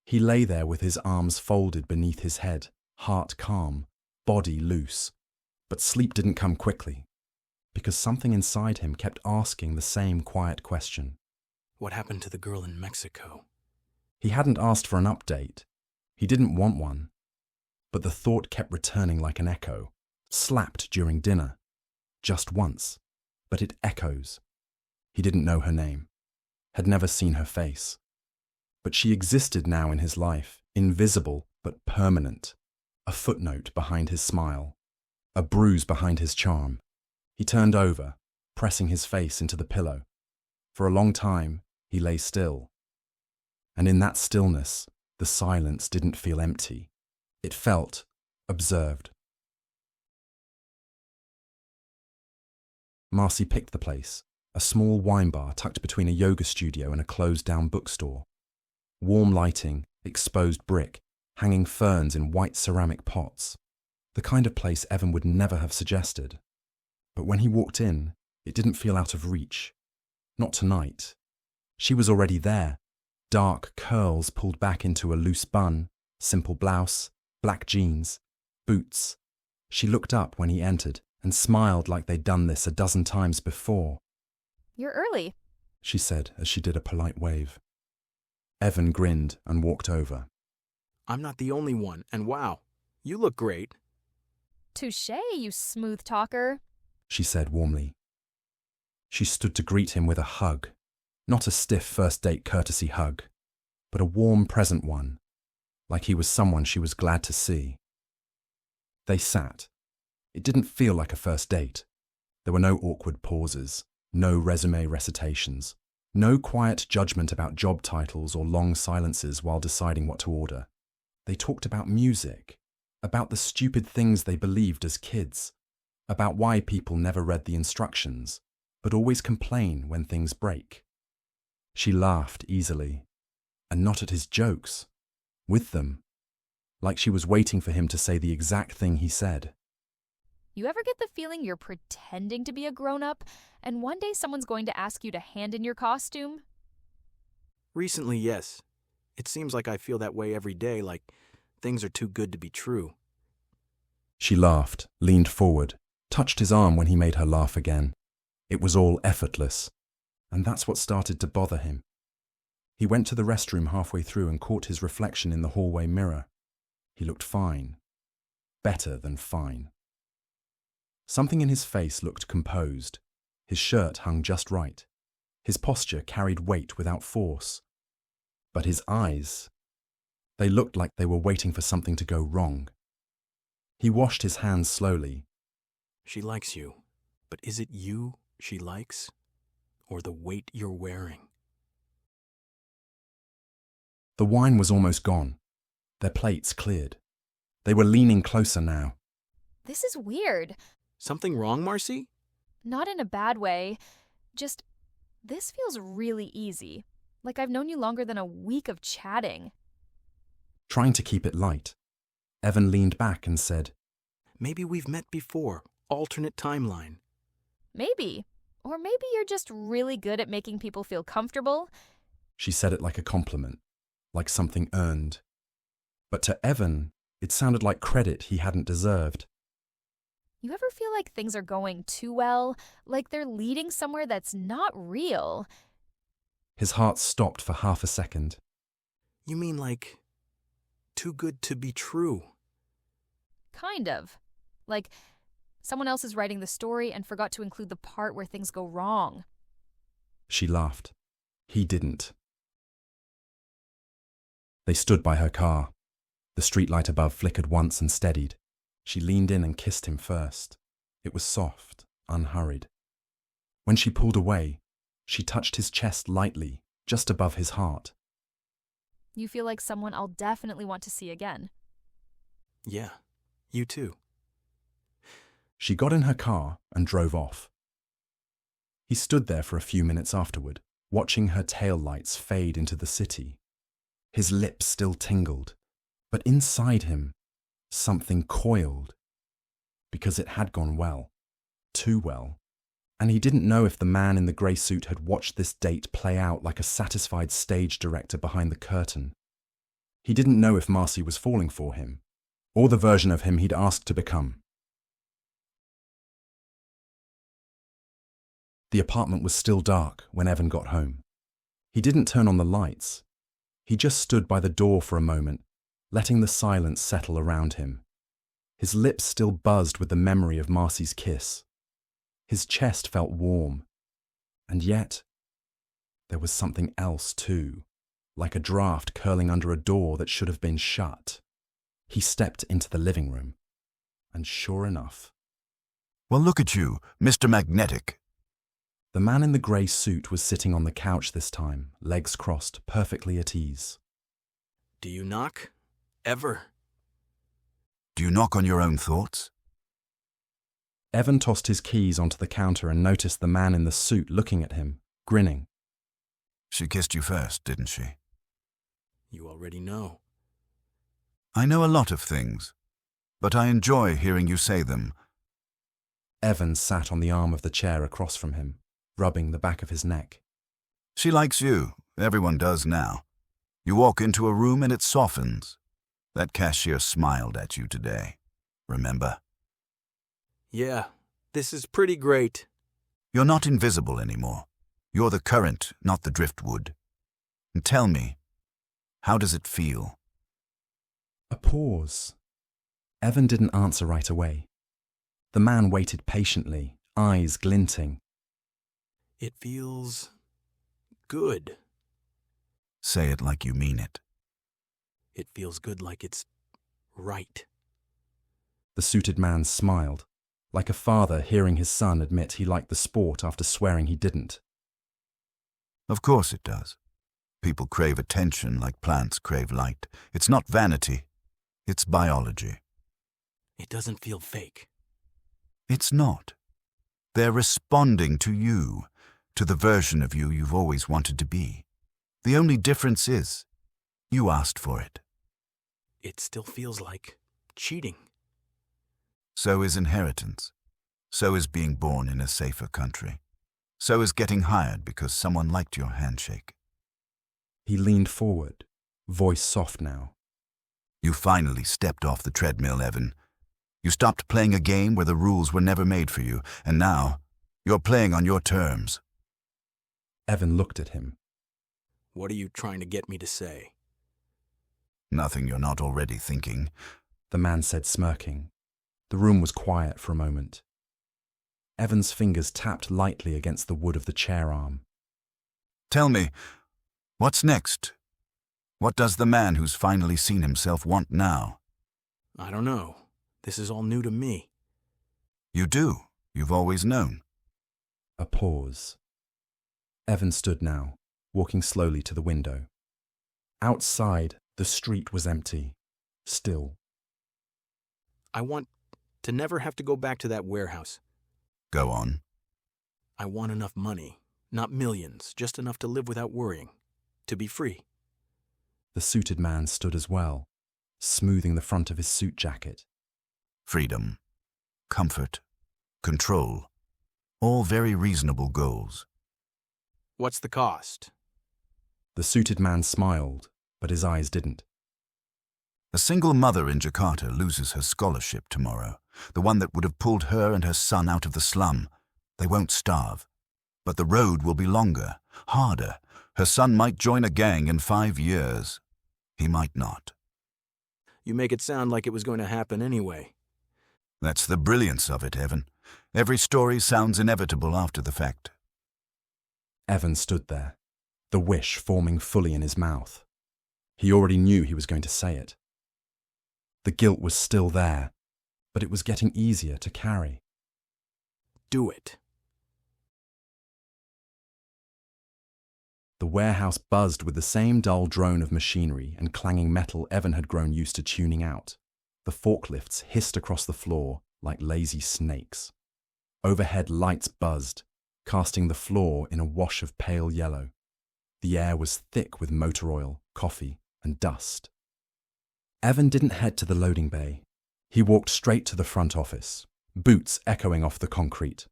He lay there with his arms folded beneath his head, heart calm, body loose. But sleep didn't come quickly, because something inside him kept asking the same quiet question. What happened to the girl in Mexico? He hadn't asked for an update. He didn't want one. But the thought kept returning like an echo, slapped during dinner. Just once. but it echoes. He didn't know her name, had never seen her face. But she existed now in his life, invisible but permanent, a footnote behind his smile, a bruise behind his charm. He turned over, pressing his face into the pillow. For a long time, he lay still. And in that stillness, the silence didn't feel empty. It felt observed. Marcy picked the place, a small wine bar tucked between a yoga studio and a closed-down bookstore. Warm lighting, exposed brick, hanging ferns in white ceramic pots. The kind of place Evan would never have suggested. But when he walked in, it didn't feel out of reach. Not tonight. She was already there. Dark curls pulled back into a loose bun, simple blouse, black jeans, boots. She looked up when he entered and smiled like they'd done this a dozen times before. You're early. She said as she did a polite wave. Evan grinned and walked over. I'm not the only one, and wow, you look great. Touché, you smooth talker. She said warmly. She stood to greet him with a hug, not a stiff first-date courtesy hug, but a warm, present one, like he was someone she was glad to see. They sat. It didn't feel like a first date. There were no awkward pauses, no resume recitations, no quiet judgment about job titles or long silences while deciding what to order. They talked about music, about the stupid things they believed as kids, about why people never read the instructions, but always complain when things break. She laughed easily, and not at his jokes, with them, like she was waiting for him to say the exact thing he said. You ever get the feeling you're pretending to be a grown-up, and one day someone's going to ask you to hand in your costume? Recently, yes. It seems like I feel that way every day, like things are too good to be true. She laughed, leaned forward, touched his arm when he made her laugh again. It was all effortless, and that's what started to bother him. He went to the restroom halfway through and caught his reflection in the hallway mirror. He looked fine. Better than fine. Something in his face looked composed. His shirt hung just right. His posture carried weight without force. But his eyes, they looked like they were waiting for something to go wrong. He washed his hands slowly. She likes you, but is it you she likes, or the weight you're wearing? The wine was almost gone. Their plates cleared. They were leaning closer now. This is weird. Something wrong, Marcy? Not in a bad way. Just, this feels really easy. Like I've known you longer than a week of chatting. Trying to keep it light, Evan leaned back and said, Maybe we've met before. Alternate timeline. Maybe. Or maybe you're just really good at making people feel comfortable. She said it like a compliment, like something earned. But to Evan, it sounded like credit he hadn't deserved. You ever feel like things are going too well? Like they're leading somewhere that's not real? His heart stopped for half a second. You mean like too good to be true? Kind of. Like someone else is writing the story and forgot to include the part where things go wrong. She laughed. He didn't. They stood by her car. The streetlight above flickered once and steadied. She leaned in and kissed him first. It was soft, unhurried. When she pulled away, she touched his chest lightly, just above his heart. You feel like someone I'll definitely want to see again. Yeah, you too. She got in her car and drove off. He stood there for a few minutes afterward, watching her tail lights fade into the city. His lips still tingled, but inside him, something coiled. Because it had gone well. Too well. And he didn't know if the man in the grey suit had watched this date play out like a satisfied stage director behind the curtain. He didn't know if Marcy was falling for him, or the version of him he'd asked to become. The apartment was still dark when Evan got home. He didn't turn on the lights. He just stood by the door for a moment, letting the silence settle around him. His lips still buzzed with the memory of Marcy's kiss. His chest felt warm. And yet, there was something else too, like a draft curling under a door that should have been shut. He stepped into the living room, and sure enough, Well, look at you, Mr. Magnetic. the man in the grey suit was sitting on the couch this time, legs crossed, perfectly at ease. Do you knock? Ever? Do you knock on your own thoughts? Evan tossed his keys onto the counter and noticed the man in the suit looking at him, grinning. She kissed you first, didn't she? You already know. I know a lot of things, but I enjoy hearing you say them. Evan sat on the arm of the chair across from him, rubbing the back of his neck. She likes you. Everyone does now. You walk into a room and it softens. That cashier smiled at you today. Remember? Yeah, this is pretty great. You're not invisible anymore. You're the current, not the driftwood. And tell me, how does it feel? A pause. Evan didn't answer right away. The man waited patiently, eyes glinting. It feels good. Say it like you mean it. It feels good, like it's right. The suited man smiled, like a father hearing his son admit he liked the sport after swearing he didn't. Of course it does. People crave attention like plants crave light. It's not vanity. It's biology. It doesn't feel fake. It's not. They're responding to you, to the version of you you've always wanted to be. The only difference is, you asked for it. It still feels like cheating. So is inheritance. So is being born in a safer country. So is getting hired because someone liked your handshake. He leaned forward, voice soft now. You finally stepped off the treadmill, Evan. You stopped playing a game where the rules were never made for you, and now you're playing on your terms. Evan looked at him. What are you trying to get me to say? Nothing you're not already thinking. The man said, smirking. The room was quiet for a moment. Evan's fingers tapped lightly against the wood of the chair arm. Tell me, what's next? What does the man who's finally seen himself want now? I don't know. This is all new to me. You do. You've always known. A pause. Evan stood now, walking slowly to the window. Outside, the street was empty, still. I want to never have to go back to that warehouse. Go on. I want enough money, not millions, just enough to live without worrying, to be free. The suited man stood as well, smoothing the front of his suit jacket. Freedom, comfort, control, all very reasonable goals. What's the cost? The suited man smiled, but his eyes didn't. A single mother in Jakarta loses her scholarship tomorrow, the one that would have pulled her and her son out of the slum. They won't starve. But the road will be longer, harder. Her son might join a gang in 5 years. He might not. You make it sound like it was going to happen anyway. That's the brilliance of it, Evan. Every story sounds inevitable after the fact. Evan stood there, the wish forming fully in his mouth. He already knew he was going to say it. The guilt was still there, but it was getting easier to carry. Do it. The warehouse buzzed with the same dull drone of machinery and clanging metal Evan had grown used to tuning out. The forklifts hissed across the floor like lazy snakes. Overhead lights buzzed, casting the floor in a wash of pale yellow. The air was thick with motor oil, coffee, and dust. Evan didn't head to the loading bay. He walked straight to the front office, boots echoing off the concrete.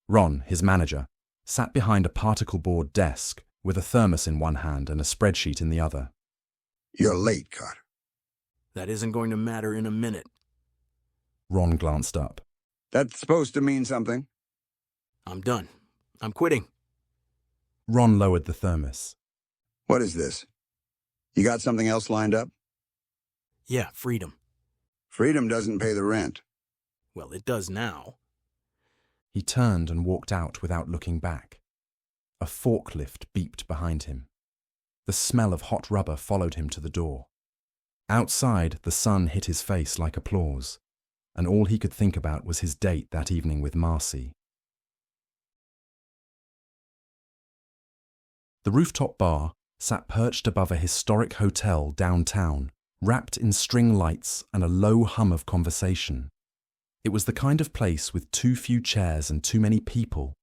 Ron, his manager, sat behind a particle board desk with a thermos in one hand and a spreadsheet in the other. You're late, Carter. That isn't going to matter in a minute. Ron glanced up. That's supposed to mean something. I'm done. I'm quitting. Ron lowered the thermos. What is this? You got something else lined up? Yeah, freedom. Freedom doesn't pay the rent. Well, it does now. He turned and walked out without looking back. A forklift beeped behind him. The smell of hot rubber followed him to the door. Outside, the sun hit his face like applause, and all he could think about was his date that evening with Marcy. The rooftop bar sat perched above a historic hotel downtown, wrapped in string lights and a low hum of conversation. It was the kind of place with too few chairs and too many people,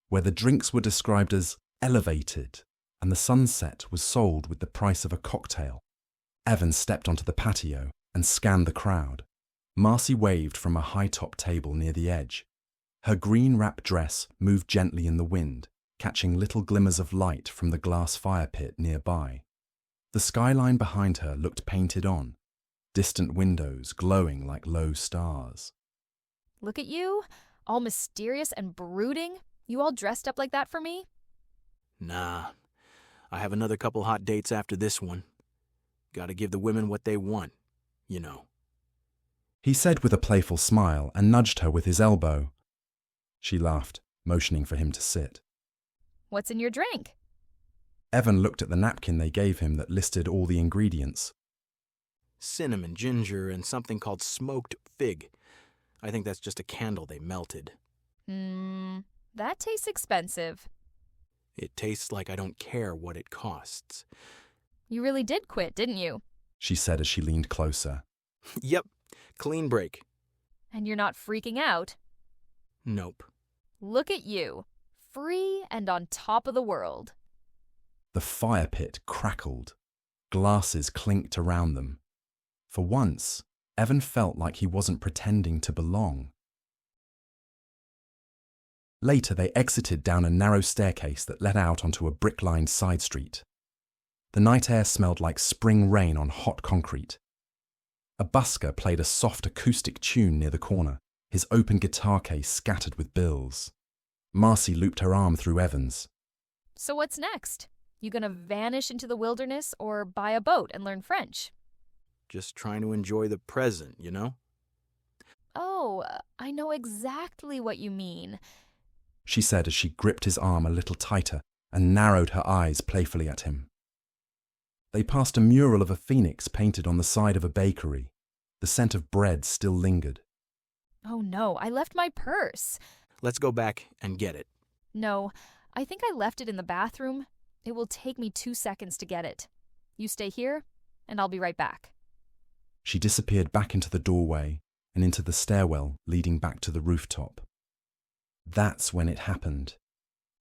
where the drinks were described as elevated and the sunset was sold with the price of a cocktail. Evan stepped onto the patio and scanned the crowd. Marcy waved from a high-top table near the edge. Her green wrap dress moved gently in the wind, catching little glimmers of light from the glass fire pit nearby. The skyline behind her looked painted on, distant windows glowing like low stars. Look at you, all mysterious and brooding. You all dressed up like that for me? Nah, I have another couple hot dates after this one. Gotta give the women what they want, you know. He said with a playful smile and nudged her with his elbow. She laughed, motioning for him to sit. What's in your drink? Evan looked at the napkin they gave him that listed all the ingredients. Cinnamon, ginger, and something called smoked fig. I think that's just a candle they melted. That tastes expensive. It tastes like I don't care what it costs. You really did quit, didn't you? She said as she leaned closer. Yep, clean break. And you're not freaking out? Nope. Look at you, free and on top of the world. The fire pit crackled. Glasses clinked around them. For once, Evan felt like he wasn't pretending to belong. Later, they exited down a narrow staircase that led out onto a brick-lined side street. The night air smelled like spring rain on hot concrete. A busker played a soft acoustic tune near the corner, his open guitar case scattered with bills. Marcy looped her arm through Evan's. So what's next? You gonna vanish into the wilderness or buy a boat and learn French? Just trying to enjoy the present, you know? Oh, I know exactly what you mean. She said as she gripped his arm a little tighter and narrowed her eyes playfully at him. They passed a mural of a phoenix painted on the side of a bakery. The scent of bread still lingered. Oh no, I left my purse. Let's go back and get it. No, I think I left it in the bathroom. It will take me 2 seconds to get it. You stay here, and I'll be right back. She disappeared back into the doorway and into the stairwell leading back to the rooftop. That's when it happened.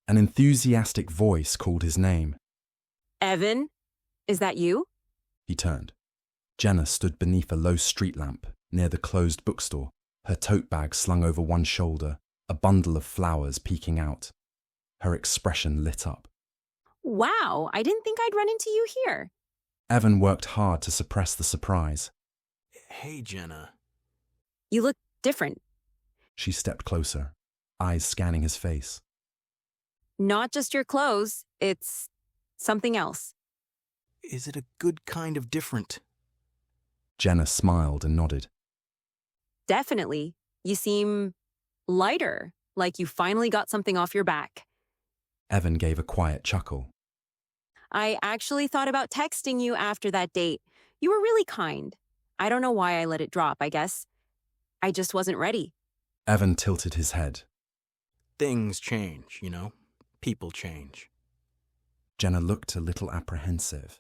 An enthusiastic voice called his name. Evan, is that you? He turned. Jenna stood beneath a low street lamp near the closed bookstore, her tote bag slung over one shoulder, a bundle of flowers peeking out. Her expression lit up. Wow, I didn't think I'd run into you here. Evan worked hard to suppress the surprise. Hey, Jenna. You look different. She stepped closer, eyes scanning his face. Not just your clothes, it's something else. Is it a good kind of different? Jenna smiled and nodded. Definitely. You seem lighter, like you finally got something off your back. Evan gave a quiet chuckle. I actually thought about texting you after that date. You were really kind. I don't know why I let it drop, I guess. I just wasn't ready. Evan tilted his head. Things change, you know? People change. Jenna looked a little apprehensive.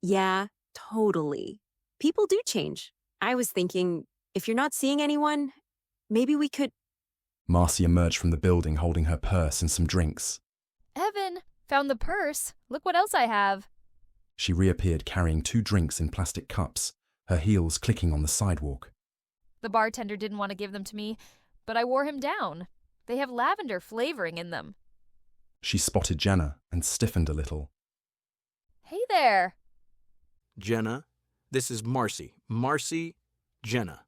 Yeah, totally. People do change. I was thinking, if you're not seeing anyone, maybe we could... Marcy emerged from the building holding her purse and some drinks. Evan, found the purse. Look what else I have. She reappeared carrying 2 drinks in plastic cups, her heels clicking on the sidewalk. The bartender didn't want to give them to me, but I wore him down. They have lavender flavoring in them. She spotted Jenna and stiffened a little. Hey there. Jenna, this is Marcy. Marcy, Jenna.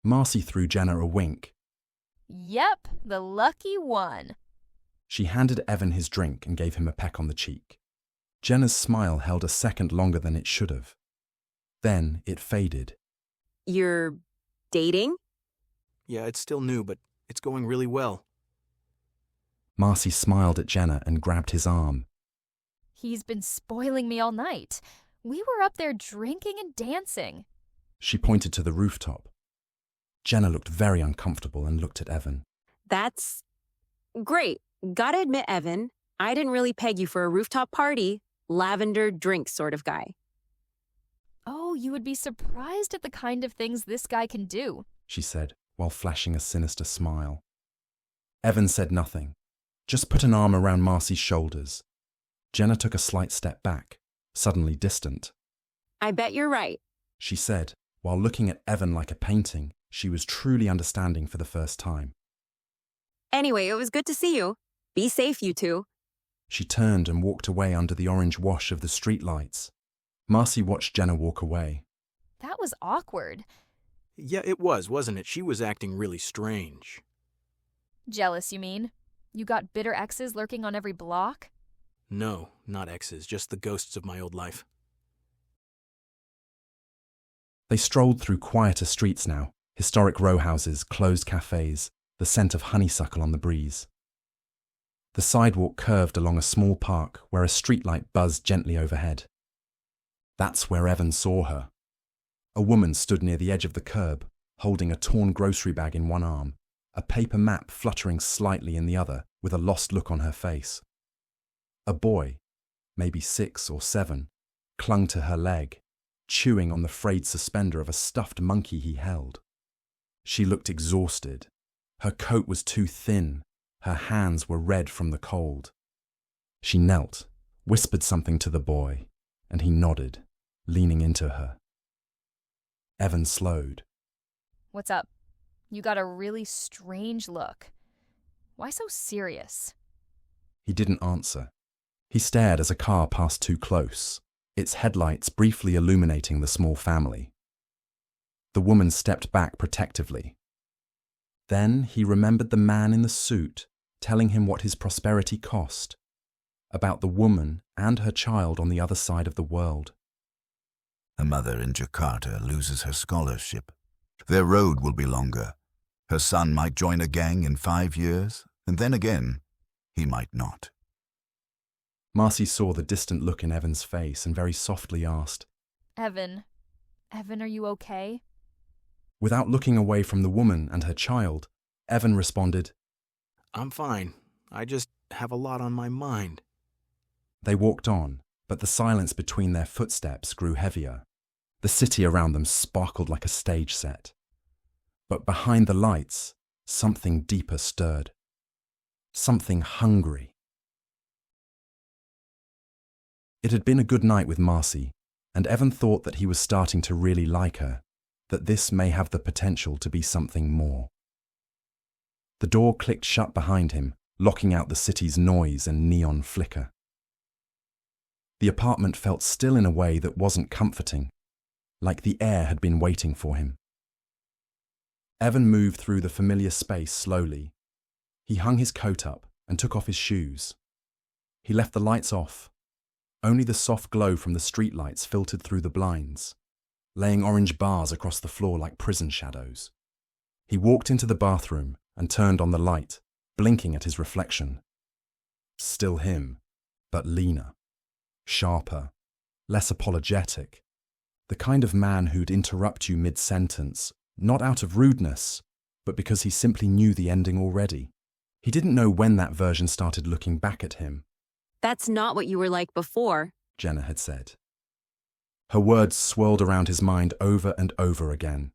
Marcy threw Jenna a wink. Yep, the lucky one. She handed Evan his drink and gave him a peck on the cheek. Jenna's smile held a second longer than it should have. Then it faded. You're dating? Yeah, it's still new, but it's going really well. Marcy smiled at Jenna and grabbed his arm. He's been spoiling me all night. We were up there drinking and dancing. She pointed to the rooftop. Jenna looked very uncomfortable and looked at Evan. That's great. Gotta admit, Evan, I didn't really peg you for a rooftop party, lavender drink sort of guy. Oh, you would be surprised at the kind of things this guy can do, she said, while flashing a sinister smile. Evan said nothing, just put an arm around Marcy's shoulders. Jenna took a slight step back, suddenly distant. I bet you're right, she said, while looking at Evan like a painting she was truly understanding for the first time. Anyway, it was good to see you. Be safe, you two. She turned and walked away under the orange wash of the streetlights. Marcy watched Jenna walk away. That was awkward. Yeah, it was, wasn't it? She was acting really strange. Jealous, you mean? You got bitter exes lurking on every block? No, not exes, just the ghosts of my old life. They strolled through quieter streets now, historic row houses, closed cafes, the scent of honeysuckle on the breeze. The sidewalk curved along a small park where a streetlight buzzed gently overhead. That's where Evan saw her. A woman stood near the edge of the curb, holding a torn grocery bag in one arm, a paper map fluttering slightly in the other, with a lost look on her face. A boy, maybe 6 or 7, clung to her leg, chewing on the frayed suspender of a stuffed monkey he held. She looked exhausted. Her coat was too thin. Her hands were red from the cold. She knelt, whispered something to the boy, and he nodded, leaning into her. Evan slowed. What's up? You got a really strange look. Why so serious? He didn't answer. He stared as a car passed too close, its headlights briefly illuminating the small family. The woman stepped back protectively. Then he remembered the man in the suit telling him what his prosperity cost, about the woman and her child on the other side of the world. A mother in Jakarta loses her scholarship. Their road will be longer. Her son might join a gang in 5 years, and then again, he might not. Marcy saw the distant look in Evan's face and very softly asked, Evan, are you okay? Without looking away from the woman and her child, Evan responded, I'm fine. I just have a lot on my mind. They walked on, but the silence between their footsteps grew heavier. The city around them sparkled like a stage set. But behind the lights, something deeper stirred. Something hungry. It had been a good night with Marcy, and Evan thought that he was starting to really like her, that this may have the potential to be something more. The door clicked shut behind him, locking out the city's noise and neon flicker. The apartment felt still in a way that wasn't comforting, like the air had been waiting for him. Evan moved through the familiar space slowly. He hung his coat up and took off his shoes. He left the lights off. Only the soft glow from the streetlights filtered through the blinds, laying orange bars across the floor like prison shadows. He walked into the bathroom and turned on the light, blinking at his reflection. Still him, but leaner, sharper, less apologetic. The kind of man who'd interrupt you mid-sentence, not out of rudeness, but because he simply knew the ending already. He didn't know when that version started looking back at him. That's not what you were like before, Jenna had said. Her words swirled around his mind over and over again.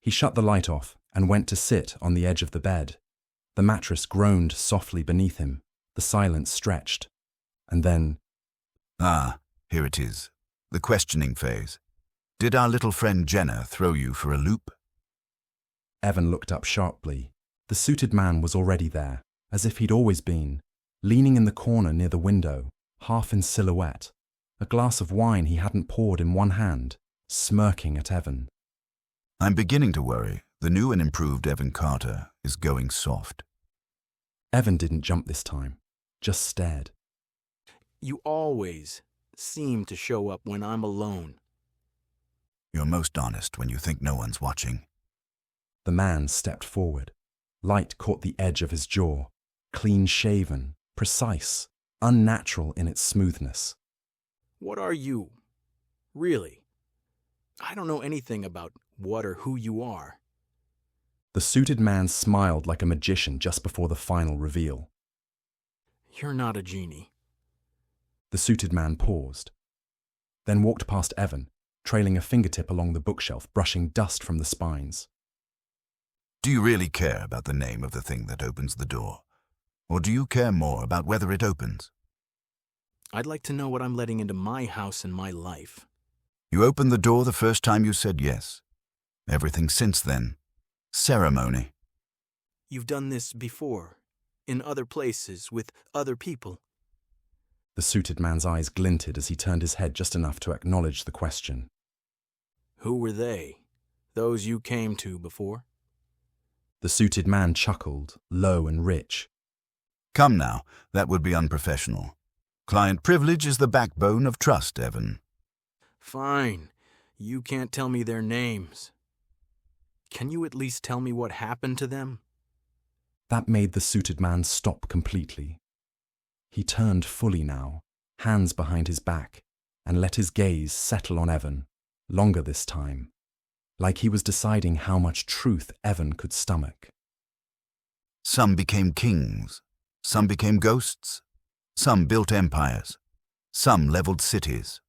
He shut the light off and went to sit on the edge of the bed. The mattress groaned softly beneath him. The silence stretched. And then... Ah, here it is. The questioning phase. Did our little friend Jenna throw you for a loop? Evan looked up sharply. The suited man was already there, as if he'd always been, leaning in the corner near the window, half in silhouette, a glass of wine he hadn't poured in one hand, smirking at Evan. I'm beginning to worry. The new and improved Evan Carter is going soft. Evan didn't jump this time, just stared. You always seem to show up when I'm alone. You're most honest when you think no one's watching. The man stepped forward. Light caught the edge of his jaw, clean-shaven, precise, unnatural in its smoothness. What are you? Really? I don't know anything about what or who you are. The suited man smiled like a magician just before the final reveal. You're not a genie. The suited man paused, then walked past Evan, trailing a fingertip along the bookshelf, brushing dust from the spines. Do you really care about the name of the thing that opens the door? Or do you care more about whether it opens? I'd like to know what I'm letting into my house and my life. You opened the door the first time you said yes. Everything since then. Ceremony. You've done this before, in other places, with other people. The suited man's eyes glinted as he turned his head just enough to acknowledge the question. Who were they? Those you came to before? The suited man chuckled, low and rich. Come now, that would be unprofessional. Client privilege is the backbone of trust, Evan. Fine. You can't tell me their names. Can you at least tell me what happened to them? That made the suited man stop completely. He turned fully now, hands behind his back, and let his gaze settle on Evan, longer this time, like he was deciding how much truth Evan could stomach. Some became kings. Some became ghosts. Some built empires. Some leveled cities.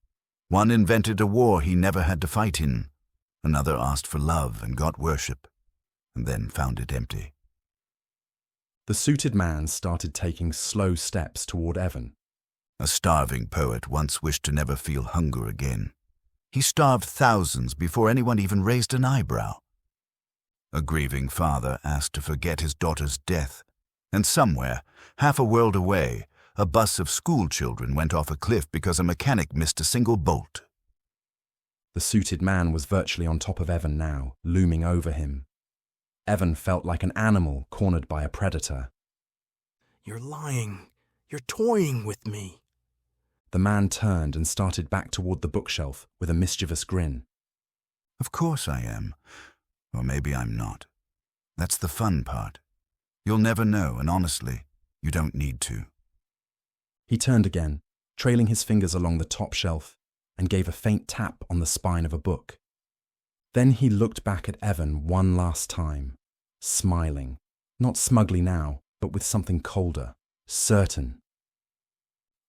One invented a war he never had to fight in. Another asked for love and got worship, and then found it empty. The suited man started taking slow steps toward Evan. A starving poet once wished to never feel hunger again. He starved thousands before anyone even raised an eyebrow. A grieving father asked to forget his daughter's death, and somewhere, half a world away, a bus of school children went off a cliff because a mechanic missed a single bolt. The suited man was virtually on top of Evan now, looming over him. Evan felt like an animal cornered by a predator. You're lying. You're toying with me. The man turned and started back toward the bookshelf with a mischievous grin. Of course I am. Or maybe I'm not. That's the fun part. You'll never know, and honestly, you don't need to. He turned again, trailing his fingers along the top shelf, and gave a faint tap on the spine of a book. Then he looked back at Evan one last time, smiling, not smugly now, but with something colder, certain.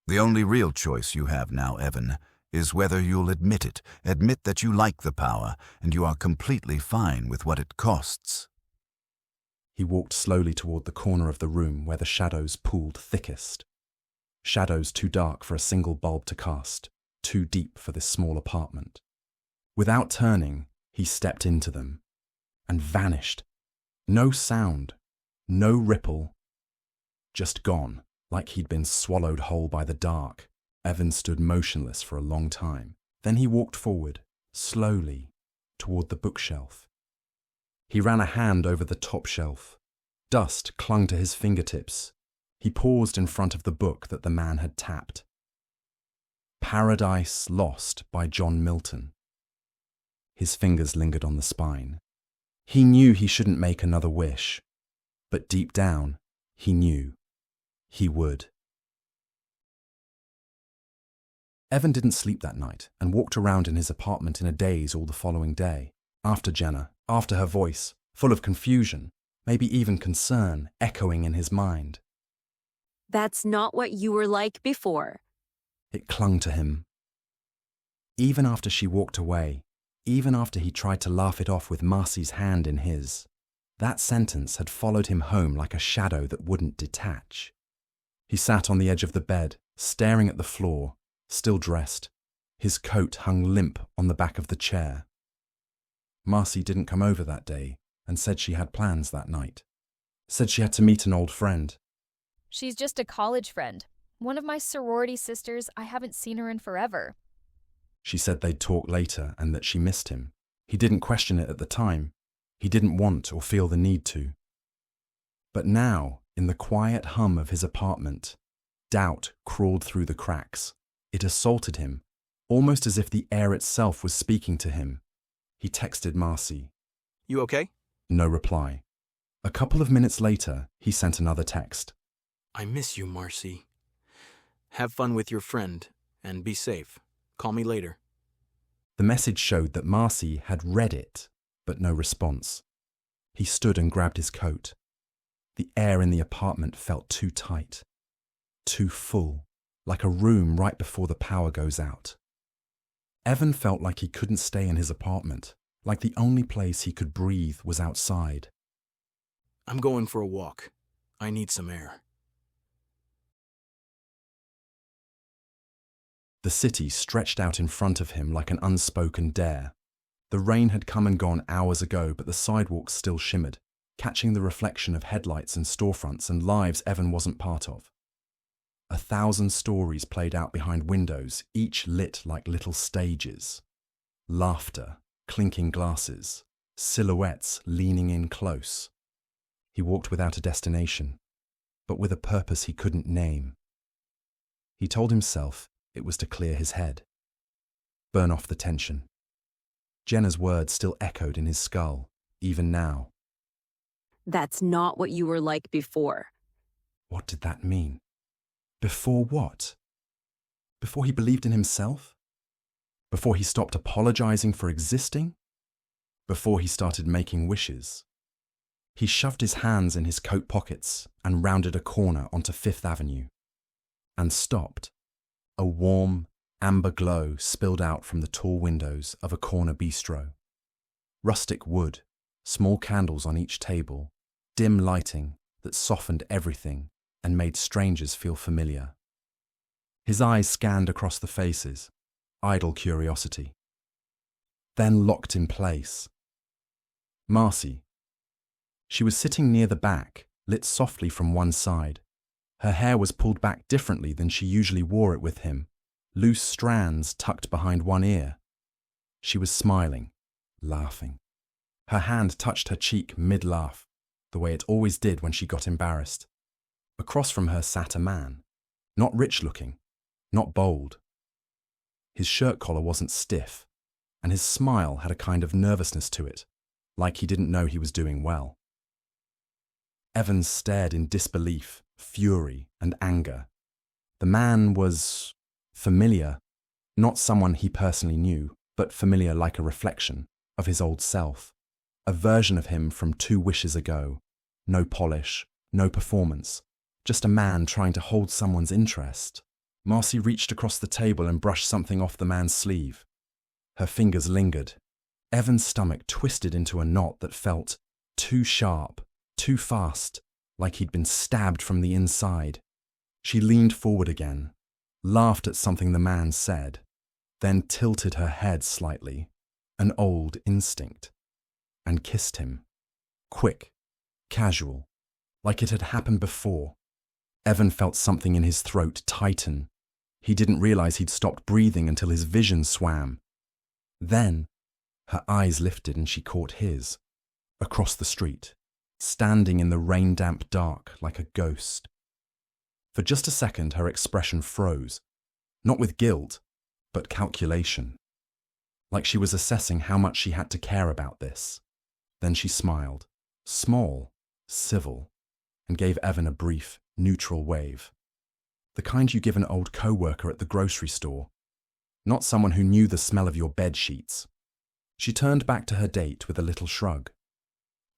The only real choice you have now, Evan, is whether you'll admit it, admit that you like the power, and you are completely fine with what it costs. He walked slowly toward the corner of the room where the shadows pooled thickest. Shadows too dark for a single bulb to cast, too deep for this small apartment. Without turning, he stepped into them and vanished. No sound, no ripple, just gone, like he'd been swallowed whole by the dark. Evan stood motionless for a long time. Then he walked forward, slowly, toward the bookshelf. He ran a hand over the top shelf. Dust clung to his fingertips. He paused in front of the book that the man had tapped. Paradise Lost by John Milton. His fingers lingered on the spine. He knew he shouldn't make another wish, but deep down, he knew he would. Evan didn't sleep that night and walked around in his apartment in a daze all the following day, after Jenna, after her voice, full of confusion, maybe even concern, echoing in his mind. That's not what you were like before. It clung to him. Even after she walked away, even after he tried to laugh it off with Marcy's hand in his, that sentence had followed him home like a shadow that wouldn't detach. He sat on the edge of the bed, staring at the floor, still dressed. His coat hung limp on the back of the chair. Marcy didn't come over that day and said she had plans that night. Said she had to meet an old friend. She's just a college friend. One of my sorority sisters. I haven't seen her in forever. She said they'd talk later and that she missed him. He didn't question it at the time. He didn't want or feel the need to. But now, in the quiet hum of his apartment, doubt crawled through the cracks. It assaulted him, almost as if the air itself was speaking to him. He texted Marcy. You okay? No reply. A couple of minutes later, he sent another text. I miss you, Marcy. Have fun with your friend, and be safe. Call me later. The message showed that Marcy had read it, but no response. He stood and grabbed his coat. The air in the apartment felt too tight, too full, like a room right before the power goes out. Evan felt like he couldn't stay in his apartment, like the only place he could breathe was outside. I'm going for a walk. I need some air. The city stretched out in front of him like an unspoken dare. The rain had come and gone hours ago, but the sidewalks still shimmered, catching the reflection of headlights and storefronts and lives Evan wasn't part of. 1,000 stories played out behind windows, each lit like little stages. Laughter, clinking glasses, silhouettes leaning in close. He walked without a destination, but with a purpose he couldn't name. He told himself it was to clear his head, burn off the tension. Jenna's words still echoed in his skull, even now. That's not what you were like before. What did that mean? Before what? Before he believed in himself? Before he stopped apologizing for existing? Before he started making wishes? He shoved his hands in his coat pockets and rounded a corner onto Fifth Avenue. And stopped. A warm, amber glow spilled out from the tall windows of a corner bistro. Rustic wood, small candles on each table, dim lighting that softened everything and made strangers feel familiar. His eyes scanned across the faces, idle curiosity. Then locked in place. Marcy. She was sitting near the back, lit softly from one side. Her hair was pulled back differently than she usually wore it with him, loose strands tucked behind one ear. She was smiling, laughing. Her hand touched her cheek mid-laugh, the way it always did when she got embarrassed. Across from her sat a man, not rich-looking, not bold. His shirt collar wasn't stiff, and his smile had a kind of nervousness to it, like he didn't know he was doing well. Evans stared in disbelief, fury, and anger. The man was familiar, not someone he personally knew, but familiar like a reflection of his old self, a version of him from 2 wishes ago. No polish, no performance, just a man trying to hold someone's interest. Marcy reached across the table and brushed something off the man's sleeve. Her fingers lingered. Evan's stomach twisted into a knot that felt too sharp, too fast, like he'd been stabbed from the inside. She leaned forward again, laughed at something the man said, then tilted her head slightly, an old instinct, and kissed him. Quick, casual, like it had happened before. Evan felt something in his throat tighten. He didn't realize he'd stopped breathing until his vision swam. Then, her eyes lifted and she caught his, across the street, standing in the rain-damp dark like a ghost. For just a second, her expression froze, not with guilt, but calculation, like she was assessing how much she had to care about this. Then she smiled, small, civil, and gave Evan a brief, neutral wave. The kind you give an old co-worker at the grocery store, not someone who knew the smell of your bed sheets. She turned back to her date with a little shrug.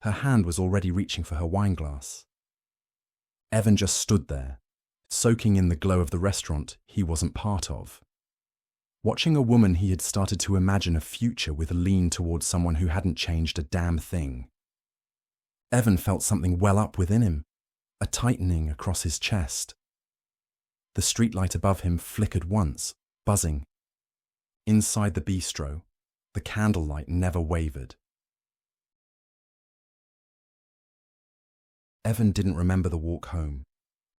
Her hand was already reaching for her wineglass. Evan just stood there, soaking in the glow of the restaurant he wasn't part of. Watching a woman he had started to imagine a future with lean towards someone who hadn't changed a damn thing. Evan felt something well up within him, a tightening across his chest. The streetlight above him flickered once, buzzing. Inside the bistro, the candlelight never wavered. Evan didn't remember the walk home.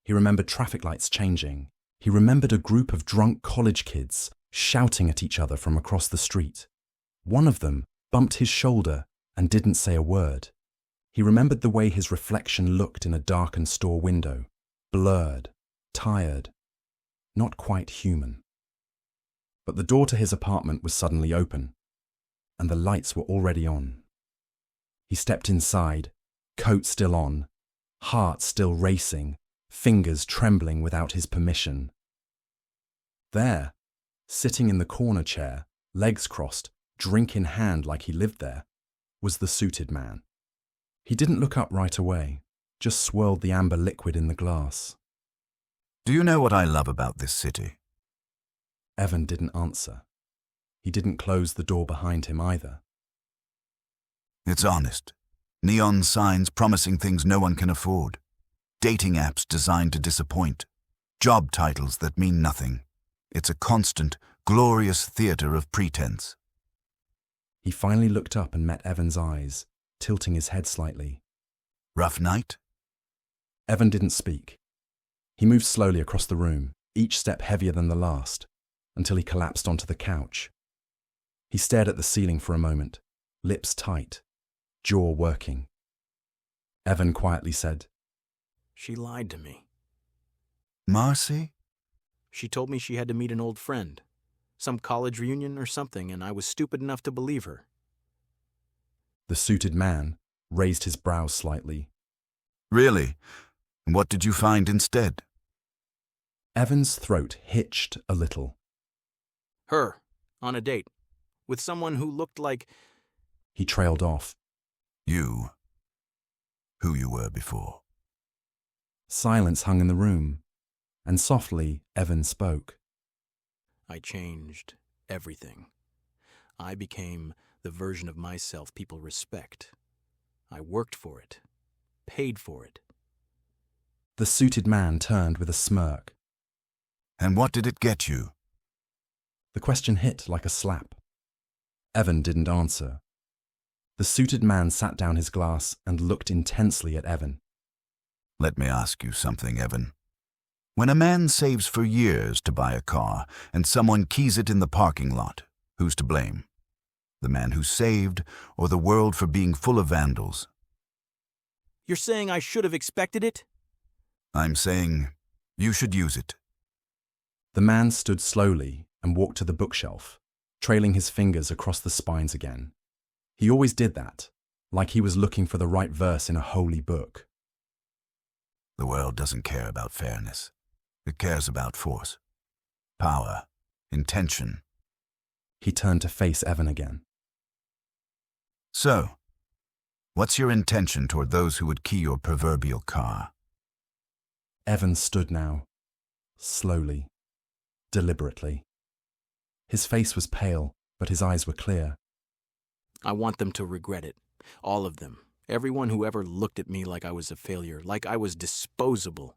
He remembered traffic lights changing. He remembered a group of drunk college kids shouting at each other from across the street. One of them bumped his shoulder and didn't say a word. He remembered the way his reflection looked in a darkened store window, blurred, tired, not quite human. But the door to his apartment was suddenly open, and the lights were already on. He stepped inside, coat still on, heart still racing, fingers trembling without his permission. There, sitting in the corner chair, legs crossed, drink in hand like he lived there, was the suited man. He didn't look up right away, just swirled the amber liquid in the glass. Do you know what I love about this city? Evan didn't answer. He didn't close the door behind him either. It's honest. Neon signs promising things no one can afford. Dating apps designed to disappoint. Job titles that mean nothing. It's a constant, glorious theater of pretense. He finally looked up and met Evan's eyes, tilting his head slightly. Rough night? Evan didn't speak. He moved slowly across the room, each step heavier than the last, until he collapsed onto the couch. He stared at the ceiling for a moment, lips tight, jaw working. Evan quietly said, She lied to me. Marcy? She told me she had to meet an old friend, some college reunion or something, and I was stupid enough to believe her. The suited man raised his brows slightly. Really? And what did you find instead? Evan's throat hitched a little. Her, on a date, with someone who looked like... He trailed off. You. Who you were before. Silence hung in the room, and softly Evan spoke. I changed everything. I became the version of myself people respect. I worked for it, paid for it. The suited man turned with a smirk. And what did it get you? The question hit like a slap. Evan didn't answer. The suited man sat down his glass and looked intensely at Evan. Let me ask you something, Evan. When a man saves for years to buy a car and someone keys it in the parking lot, who's to blame? The man who saved, or the world for being full of vandals? You're saying I should have expected it? I'm saying you should use it. The man stood slowly and walked to the bookshelf, trailing his fingers across the spines again. He always did that, like he was looking for the right verse in a holy book. The world doesn't care about fairness. It cares about force, power, intention. He turned to face Evan again. So, what's your intention toward those who would key your proverbial car? Evan stood now, slowly, deliberately. His face was pale, but his eyes were clear. I want them to regret it. All of them. Everyone who ever looked at me like I was a failure, like I was disposable.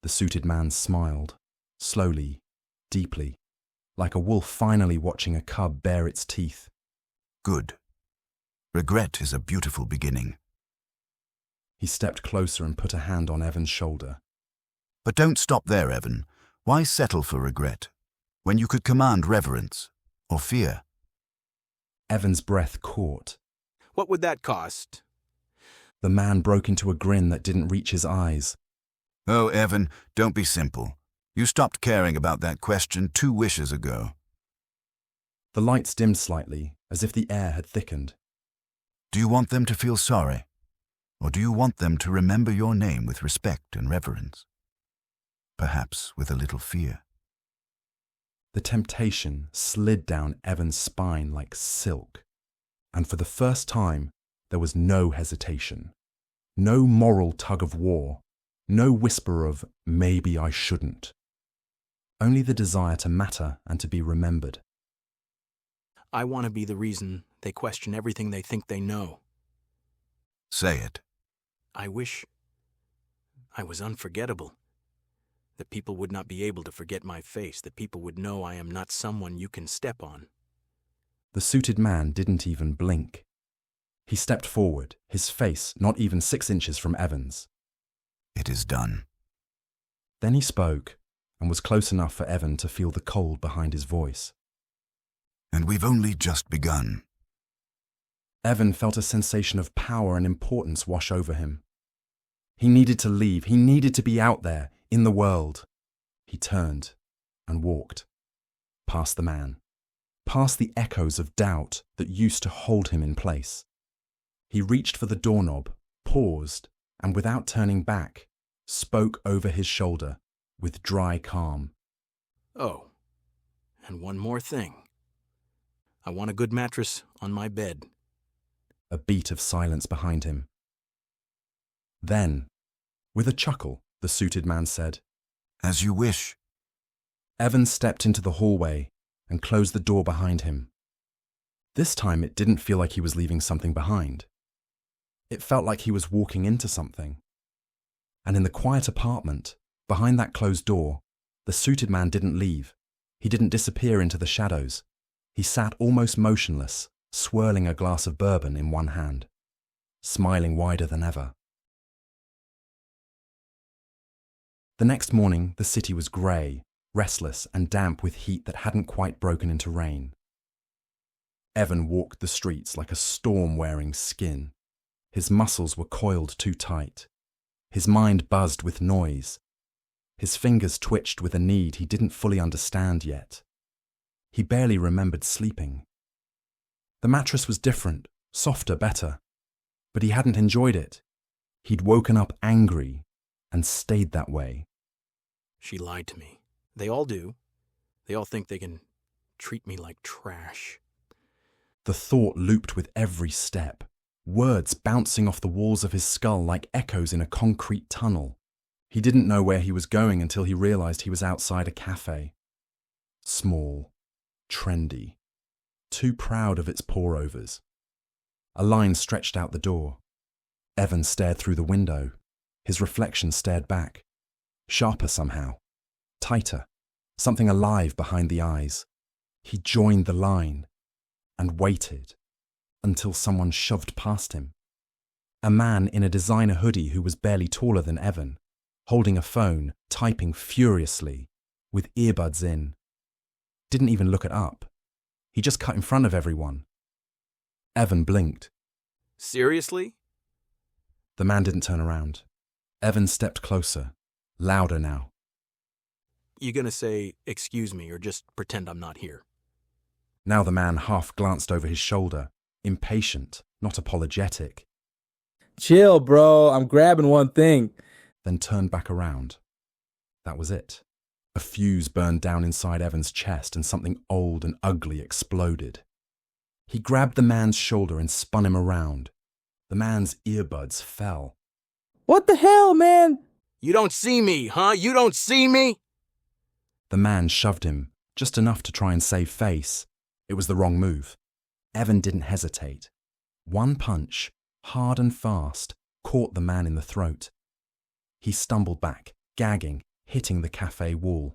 The suited man smiled, slowly, deeply, like a wolf finally watching a cub bare its teeth. Good. Regret is a beautiful beginning. He stepped closer and put a hand on Evan's shoulder. But don't stop there, Evan. Why settle for regret, when you could command reverence or fear? Evan's breath caught. What would that cost? The man broke into a grin that didn't reach his eyes. Oh, Evan, don't be simple. You stopped caring about that question 2 wishes ago. The lights dimmed slightly, as if the air had thickened. Do you want them to feel sorry? Or do you want them to remember your name with respect and reverence? Perhaps with a little fear. The temptation slid down Evan's spine like silk, and for the first time there was no hesitation, no moral tug of war, no whisper of maybe I shouldn't. Only the desire to matter and to be remembered. I want to be the reason they question everything they think they know. Say it. I wish I was unforgettable. That people would not be able to forget my face, that people would know I am not someone you can step on. The suited man didn't even blink. He stepped forward, his face not even 6 inches from Evan's. It is done. Then he spoke, and was close enough for Evan to feel the cold behind his voice. And we've only just begun. Evan felt a sensation of power and importance wash over him. He needed to leave. He needed to be out there, in the world. He turned and walked, past the man, past the echoes of doubt that used to hold him in place. He reached for the doorknob, paused, and without turning back, spoke over his shoulder with dry calm. Oh, and one more thing. I want a good mattress on my bed. A beat of silence behind him. Then, with a chuckle, the suited man said, As you wish. Evan stepped into the hallway and closed the door behind him. This time it didn't feel like he was leaving something behind. It felt like he was walking into something. And in the quiet apartment, behind that closed door, the suited man didn't leave. He didn't disappear into the shadows. He sat almost motionless, swirling a glass of bourbon in one hand, smiling wider than ever. The next morning, the city was grey, restless and damp with heat that hadn't quite broken into rain. Evan walked the streets like a storm wearing skin. His muscles were coiled too tight. His mind buzzed with noise. His fingers twitched with a need he didn't fully understand yet. He barely remembered sleeping. The mattress was different, softer, better, but he hadn't enjoyed it. He'd woken up angry and stayed that way. She lied to me. They all do. They all think they can treat me like trash. The thought looped with every step, words bouncing off the walls of his skull like echoes in a concrete tunnel. He didn't know where he was going until he realized he was outside a cafe. Small, trendy, too proud of its pour-overs. A line stretched out the door. Evan stared through the window. His reflection stared back. Sharper somehow. Tighter. Something alive behind the eyes. He joined the line and waited until someone shoved past him. A man in a designer hoodie who was barely taller than Evan, holding a phone, typing furiously, with earbuds in. Didn't even look it up. He just cut in front of everyone. Evan blinked. Seriously? The man didn't turn around. Evan stepped closer, louder now. You gonna say, excuse me, or just pretend I'm not here? Now the man half glanced over his shoulder, impatient, not apologetic, Chill, bro. I'm grabbing one thing. then turned back around. That was it. A fuse burned down inside Evan's chest and something old and ugly exploded. He grabbed the man's shoulder and spun him around. The man's earbuds fell. What the hell, man? You don't see me, huh? You don't see me? The man shoved him, just enough to try and save face. It was the wrong move. Evan didn't hesitate. One punch, hard and fast, caught the man in the throat. He stumbled back, gagging, hitting the cafe wall.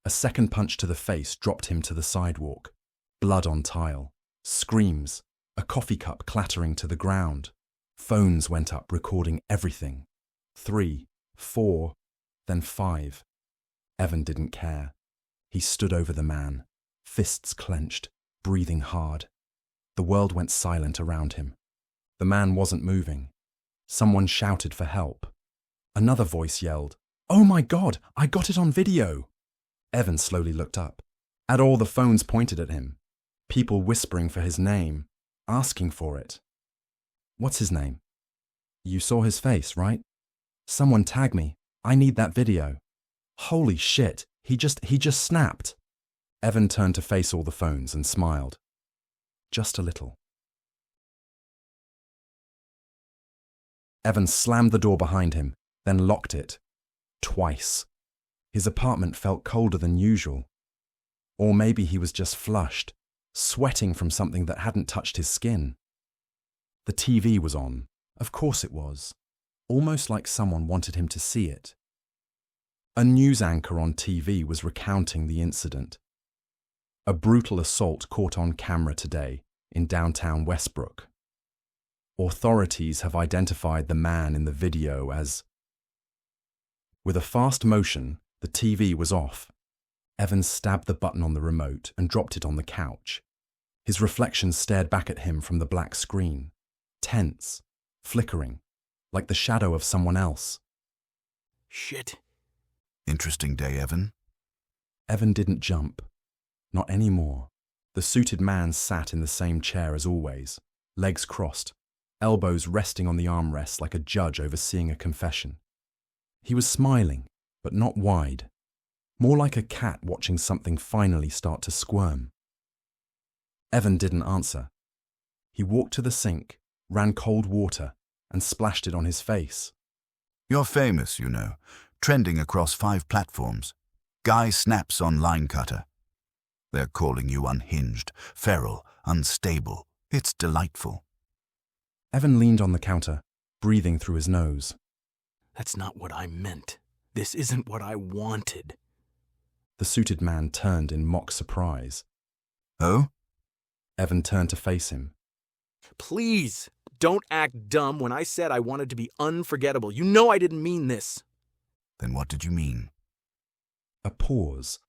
A second punch to the face dropped him to the sidewalk. Blood on tile. Screams. A coffee cup clattering to the ground. Phones went up recording everything. 3, 4, then 5. Evan didn't care. He stood over the man, fists clenched, breathing hard. The world went silent around him. The man wasn't moving. Someone shouted for help. Another voice yelled, "Oh my God, I got it on video!" Evan slowly looked up. At all the phones pointed at him. People whispering for his name, asking for it. What's his name? You saw his face, right? Someone tag me. I need that video. Holy shit, he just snapped. Evan turned to face all the phones and smiled. Just a little. Evan slammed the door behind him, then locked it. Twice. His apartment felt colder than usual. Or maybe he was just flushed, sweating from something that hadn't touched his skin. The TV was on. Of course it was. Almost like someone wanted him to see it. A news anchor on TV was recounting the incident. A brutal assault caught on camera today in downtown Westbrook. Authorities have identified the man in the video as... With a fast motion, the TV was off. Evan stabbed the button on the remote and dropped it on the couch. His reflection stared back at him from the black screen, tense, flickering, like the shadow of someone else. Shit. Interesting day, Evan. Evan didn't jump. Not anymore. The suited man sat in the same chair as always, legs crossed, elbows resting on the armrests like a judge overseeing a confession. He was smiling, but not wide, more like a cat watching something finally start to squirm. Evan didn't answer. He walked to the sink, ran cold water, and splashed it on his face. You're famous, you know, trending across 5 platforms. Guy snaps on line cutter. They're calling you unhinged, feral, unstable. It's delightful. Evan leaned on the counter, breathing through his nose. That's not what I meant. This isn't what I wanted. The suited man turned in mock surprise. Oh? Evan turned to face him. Please, don't act dumb when I said I wanted to be unforgettable. You know I didn't mean this. Then what did you mean? A pause.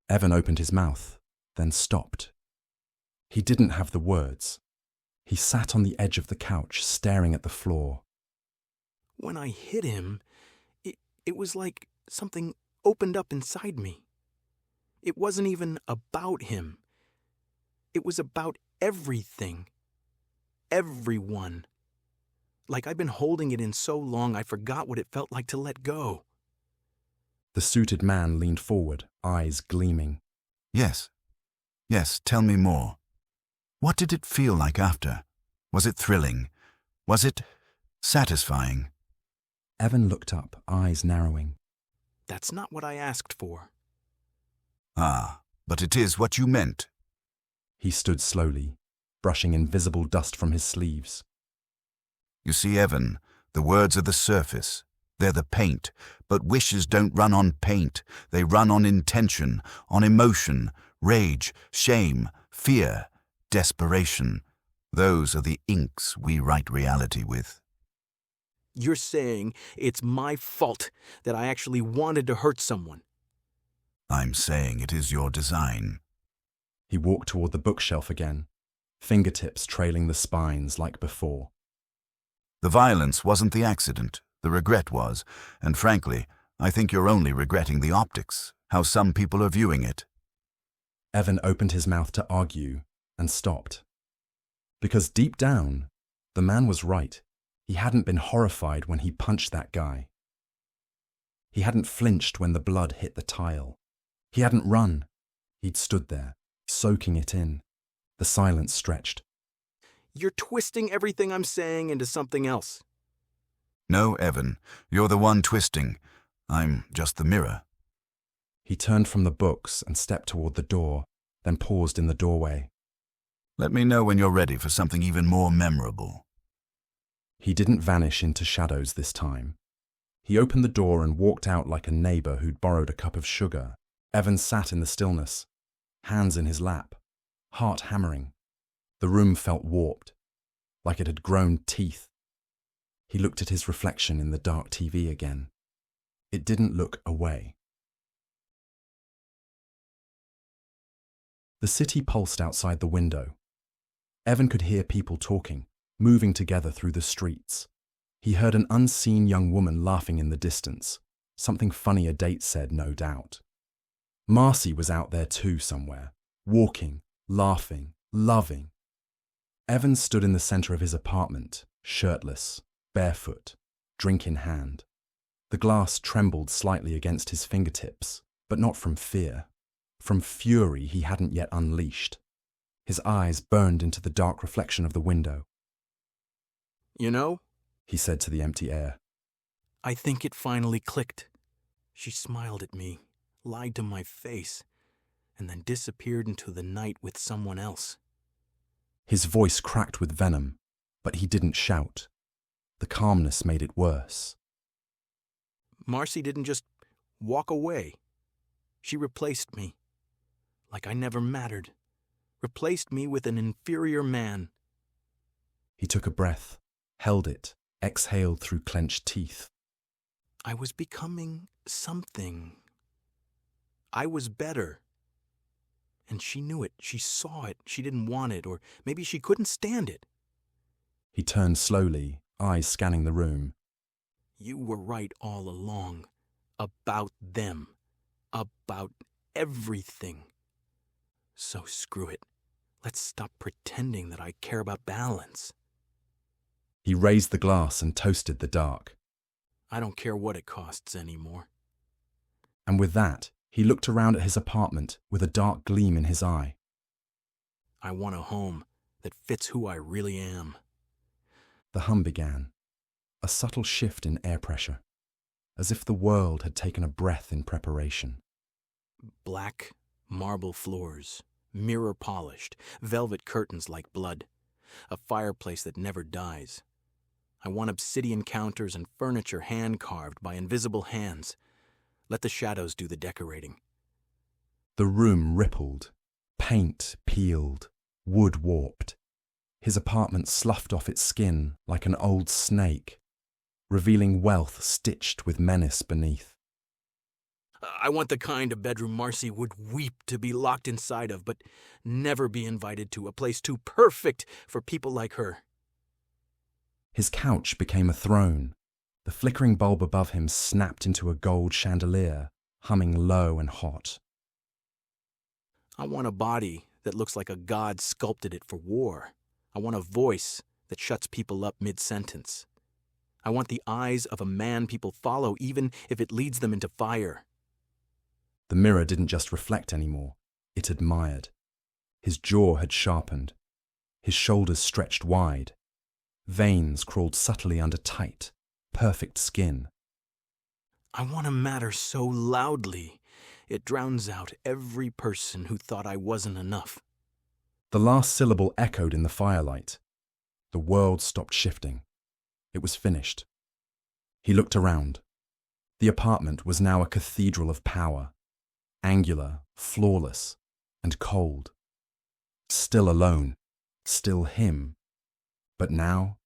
Evan opened his mouth, then stopped. He didn't have the words. He sat on the edge of the couch, staring at the floor. When I hit him, it was like something opened up inside me. It wasn't even about him. It was about everything. Everyone. Like I'd been holding it in so long I forgot what it felt like to let go. The suited man leaned forward, eyes gleaming. Yes. Yes, tell me more. What did it feel like after? Was it thrilling? Was it satisfying? Evan looked up, eyes narrowing. That's not what I asked for. Ah, but it is what you meant. He stood slowly, brushing invisible dust from his sleeves. You see, Evan, the words are the surface. They're the paint, but wishes don't run on paint. They run on intention, on emotion, rage, shame, fear, desperation. Those are the inks we write reality with. You're saying it's my fault that I actually wanted to hurt someone. I'm saying it is your design. He walked toward the bookshelf again, fingertips trailing the spines like before. The violence wasn't the accident, the regret was, and frankly, I think you're only regretting the optics, how some people are viewing it. Evan opened his mouth to argue and stopped. Because deep down, the man was right. He hadn't been horrified when he punched that guy. He hadn't flinched when the blood hit the tile. He hadn't run. He'd stood there, soaking it in. The silence stretched. You're twisting everything I'm saying into something else. No, Evan, you're the one twisting. I'm just the mirror. He turned from the books and stepped toward the door, then paused in the doorway. Let me know when you're ready for something even more memorable. He didn't vanish into shadows this time. He opened the door and walked out like a neighbor who'd borrowed a cup of sugar. Evan sat in the stillness, hands in his lap, heart hammering. The room felt warped, like it had grown teeth. He looked at his reflection in the dark TV again. It didn't look away. The city pulsed outside the window. Evan could hear people talking, moving together through the streets. He heard an unseen young woman laughing in the distance, something funny a date said, no doubt. Marcy was out there too somewhere, walking, laughing, loving. Evan stood in the center of his apartment, shirtless, barefoot, drink in hand. The glass trembled slightly against his fingertips, but not from fear, from fury he hadn't yet unleashed. His eyes burned into the dark reflection of the window. You know, he said to the empty air, I think it finally clicked. She smiled at me, lied to my face, and then disappeared into the night with someone else. His voice cracked with venom, but he didn't shout. The calmness made it worse. Marcy didn't just walk away. She replaced me, like I never mattered. Replaced me with an inferior man. He took a breath, held it, exhaled through clenched teeth. I was becoming something. I was better. And she knew it. She saw it. She didn't want it, or maybe she couldn't stand it. He turned slowly, eyes scanning the room. You were right all along. About them. About everything. So screw it. Let's stop pretending that I care about balance. He raised the glass and toasted the dark. I don't care what it costs anymore. And with that, he looked around at his apartment with a dark gleam in his eye. I want a home that fits who I really am. The hum began, a subtle shift in air pressure, as if the world had taken a breath in preparation. Black marble floors, mirror polished, velvet curtains like blood, a fireplace that never dies. I want obsidian counters and furniture hand-carved by invisible hands. Let the shadows do the decorating. The room rippled, paint peeled, wood warped. His apartment sloughed off its skin like an old snake, revealing wealth stitched with menace beneath. I want the kind of bedroom Marcy would weep to be locked inside of, but never be invited to, a place too perfect for people like her. His couch became a throne. The flickering bulb above him snapped into a gold chandelier, humming low and hot. I want a body that looks like a god sculpted it for war. I want a voice that shuts people up mid-sentence. I want the eyes of a man people follow, even if it leads them into fire. The mirror didn't just reflect anymore, it admired. His jaw had sharpened. His shoulders stretched wide. Veins crawled subtly under tight, perfect skin. I want to matter so loudly, it drowns out every person who thought I wasn't enough. The last syllable echoed in the firelight. The world stopped shifting. It was finished. He looked around. The apartment was now a cathedral of power, angular, flawless, and cold. Still alone, still him. But now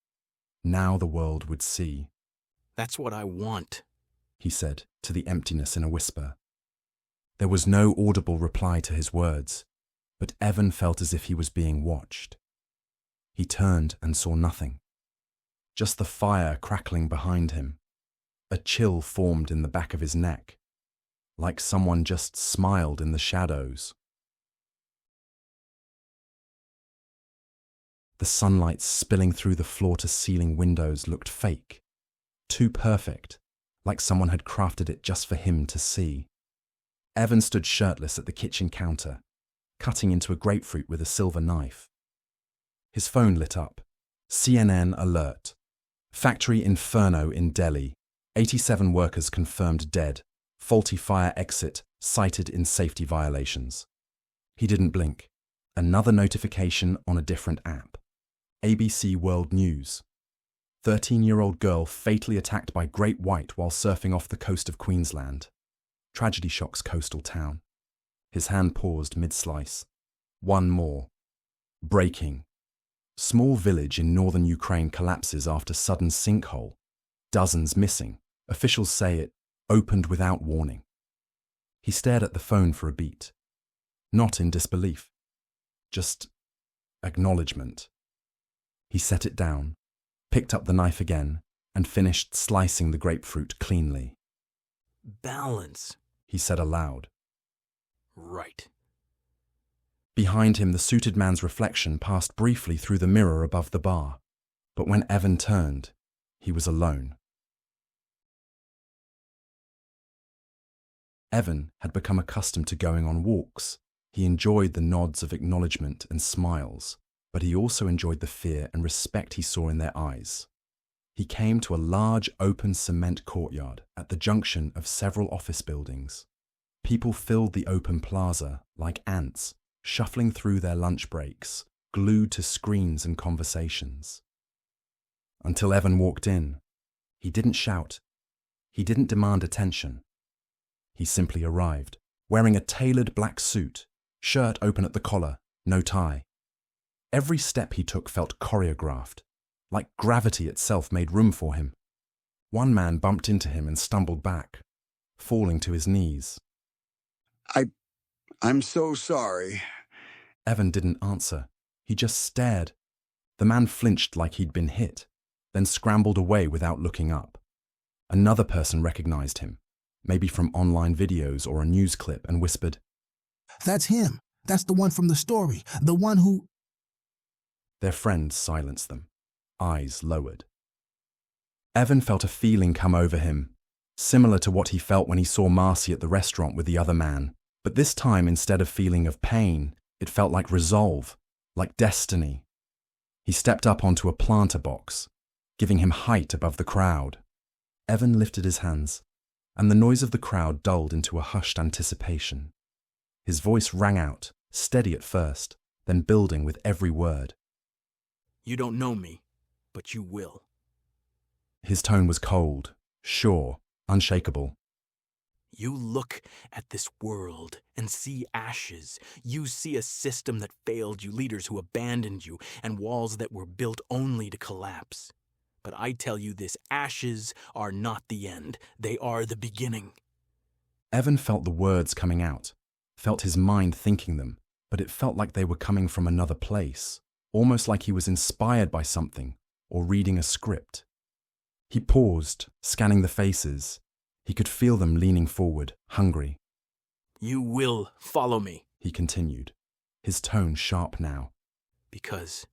the world would see. That's what I want, he said to the emptiness in a whisper. There was no audible reply to his words, but Evan felt as if he was being watched. He turned and saw nothing. Just the fire crackling behind him. A chill formed in the back of his neck, like someone just smiled in the shadows. The sunlight spilling through the floor-to-ceiling windows looked fake, too perfect, like someone had crafted it just for him to see. Evan stood shirtless at the kitchen counter, cutting into a grapefruit with a silver knife. His phone lit up. CNN alert. Factory inferno in Delhi. 87 workers confirmed dead. Faulty fire exit cited in safety violations. He didn't blink. Another notification on a different app. ABC World News. 13-year-old girl fatally attacked by great white while surfing off the coast of Queensland. Tragedy shocks coastal town. His hand paused mid-slice. One more. Breaking. Small village in northern Ukraine collapses after sudden sinkhole. Dozens missing. Officials say it opened without warning. He stared at the phone for a beat. Not in disbelief. Just acknowledgement. He set it down, picked up the knife again, and finished slicing the grapefruit cleanly. Balance, he said aloud. Right. Behind him, the suited man's reflection passed briefly through the mirror above the bar, but when Evan turned, he was alone. Evan had become accustomed to going on walks. He enjoyed the nods of acknowledgement and smiles, but he also enjoyed the fear and respect he saw in their eyes. He came to a large open cement courtyard at the junction of several office buildings. People filled the open plaza like ants, shuffling through their lunch breaks, glued to screens and conversations. Until Evan walked in. He didn't shout. He didn't demand attention. He simply arrived, wearing a tailored black suit, shirt open at the collar, no tie. Every step he took felt choreographed, like gravity itself made room for him. One man bumped into him and stumbled back, falling to his knees. I'm so sorry. Evan didn't answer. He just stared. The man flinched like he'd been hit, then scrambled away without looking up. Another person recognized him, maybe from online videos or a news clip, and whispered, That's him. That's the one from the story. The one who... Their friend silenced them, eyes lowered. Evan felt a feeling come over him, similar to what he felt when he saw Marcy at the restaurant with the other man. But this time, instead of feeling of pain, it felt like resolve, like destiny. He stepped up onto a planter box, giving him height above the crowd. Evan lifted his hands, and the noise of the crowd dulled into a hushed anticipation. His voice rang out, steady at first, then building with every word. You don't know me, but you will. His tone was cold, sure, unshakable. You look at this world and see ashes. You see a system that failed you, leaders who abandoned you, and walls that were built only to collapse. But I tell you this, ashes are not the end. They are the beginning. Evan felt the words coming out, felt his mind thinking them, but it felt like they were coming from another place, almost like he was inspired by something or reading a script. He paused, scanning the faces. He could feel them leaning forward, hungry. You will follow me, he continued, his tone sharp now. because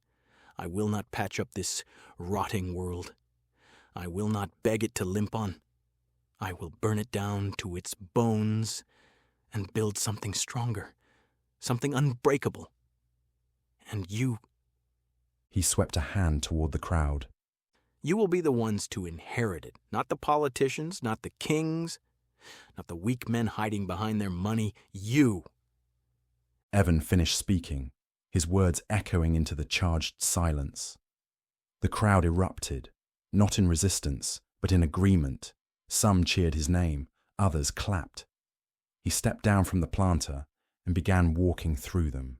I will not patch up this rotting world. I will not beg it to limp on. I will burn it down to its bones and build something stronger, something unbreakable. And you... He swept a hand toward the crowd. You will be the ones to inherit it, not the politicians, not the kings, not the weak men hiding behind their money. You. Evan finished speaking, his words echoing into the charged silence. The crowd erupted, not in resistance, but in agreement. Some cheered his name, others clapped. He stepped down from the planter and began walking through them.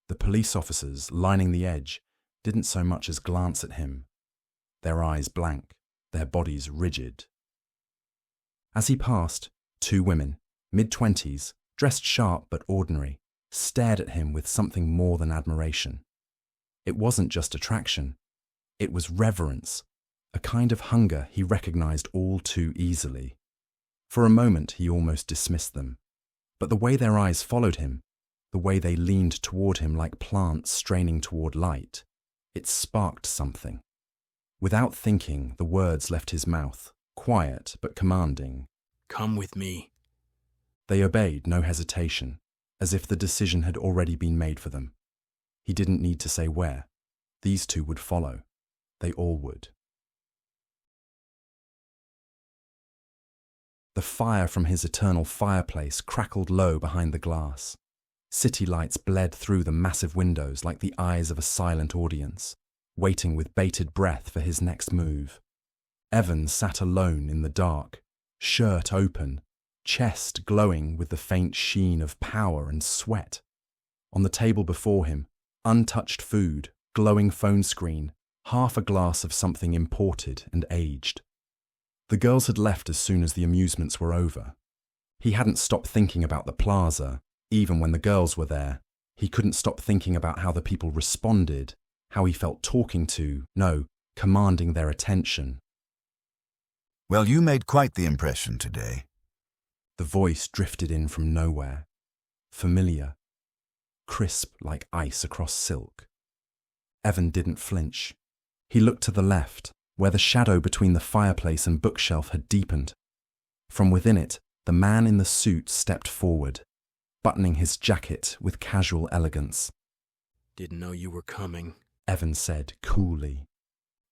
The police officers, lining the edge, didn't so much as glance at him, their eyes blank, their bodies rigid. As he passed, two women, mid-20s, dressed sharp but ordinary, stared at him with something more than admiration. It wasn't just attraction, it was reverence, a kind of hunger he recognized all too easily. For a moment he almost dismissed them, but the way their eyes followed him, the way they leaned toward him like plants straining toward light, it sparked something. Without thinking, the words left his mouth, quiet but commanding. Come with me. They obeyed, no hesitation, as if the decision had already been made for them. He didn't need to say where. These two would follow. They all would. The fire from his eternal fireplace crackled low behind the glass. City lights bled through the massive windows like the eyes of a silent audience, waiting with bated breath for his next move. Evan sat alone in the dark, shirt open, chest glowing with the faint sheen of power and sweat. On the table before him, untouched food, glowing phone screen, half a glass of something imported and aged. The girls had left as soon as the amusements were over. He hadn't stopped thinking about the plaza, even when the girls were there. He couldn't stop thinking about how the people responded, how he felt talking to, no, commanding their attention. Well, you made quite the impression today. The voice drifted in from nowhere, familiar, crisp like ice across silk. Evan didn't flinch. He looked to the left, where the shadow between the fireplace and bookshelf had deepened. From within it, the man in the suit stepped forward, buttoning his jacket with casual elegance. Didn't know you were coming, Evan said coolly.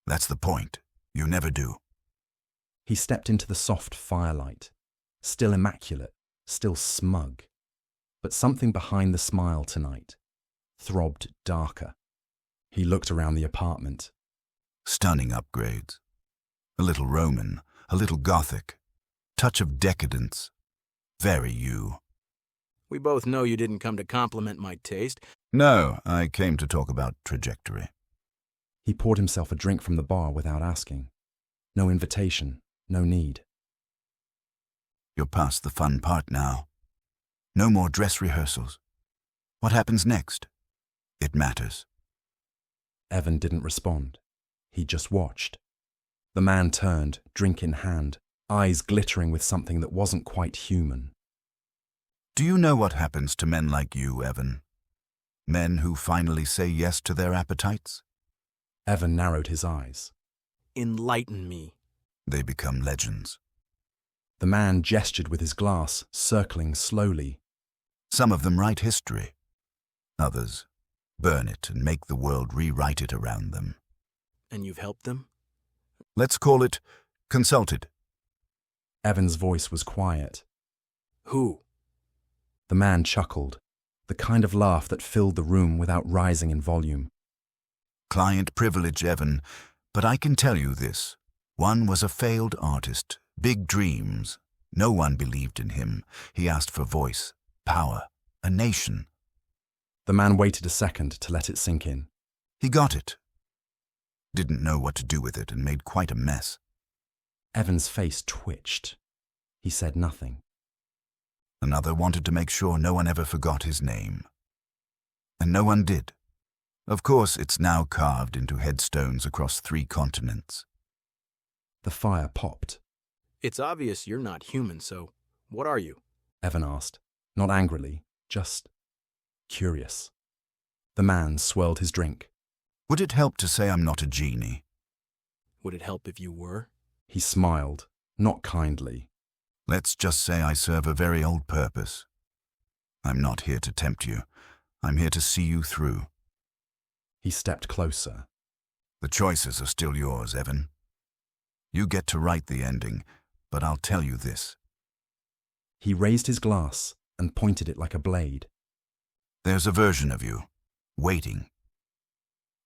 That's the point. You never do. He stepped into the soft firelight, still immaculate, still smug. But something behind the smile tonight throbbed darker. He looked around the apartment. Stunning upgrades. A little Roman, a little Gothic. Touch of decadence. Very you. We both know you didn't come to compliment my taste. No, I came to talk about trajectory. He poured himself a drink from the bar without asking. No invitation, no need. You're past the fun part now. No more dress rehearsals. What happens next? It matters. Evan didn't respond. He just watched. The man turned, drink in hand, eyes glittering with something that wasn't quite human. Do you know what happens to men like you, Evan? Men who finally say yes to their appetites? Evan narrowed his eyes. Enlighten me. They become legends. The man gestured with his glass, circling slowly. Some of them write history. Others burn it and make the world rewrite it around them. And you've helped them? Let's call it consulted. Evan's voice was quiet. Who? The man chuckled, the kind of laugh that filled the room without rising in volume. Client privilege, Evan, but I can tell you this. One was a failed artist, big dreams. No one believed in him. He asked for voice, power, a nation. The man waited a second to let it sink in. He got it. Didn't know what to do with it and made quite a mess. Evan's face twitched. He said nothing. Another wanted to make sure no one ever forgot his name. And no one did. Of course, it's now carved into headstones across 3 continents. The fire popped. It's obvious you're not human, so what are you? Evan asked, not angrily, just curious. The man swirled his drink. Would it help to say I'm not a genie? Would it help if you were? He smiled, not kindly. Let's just say I serve a very old purpose. I'm not here to tempt you. I'm here to see you through. He stepped closer. The choices are still yours, Evan. You get to write the ending, but I'll tell you this. He raised his glass and pointed it like a blade. There's a version of you, waiting.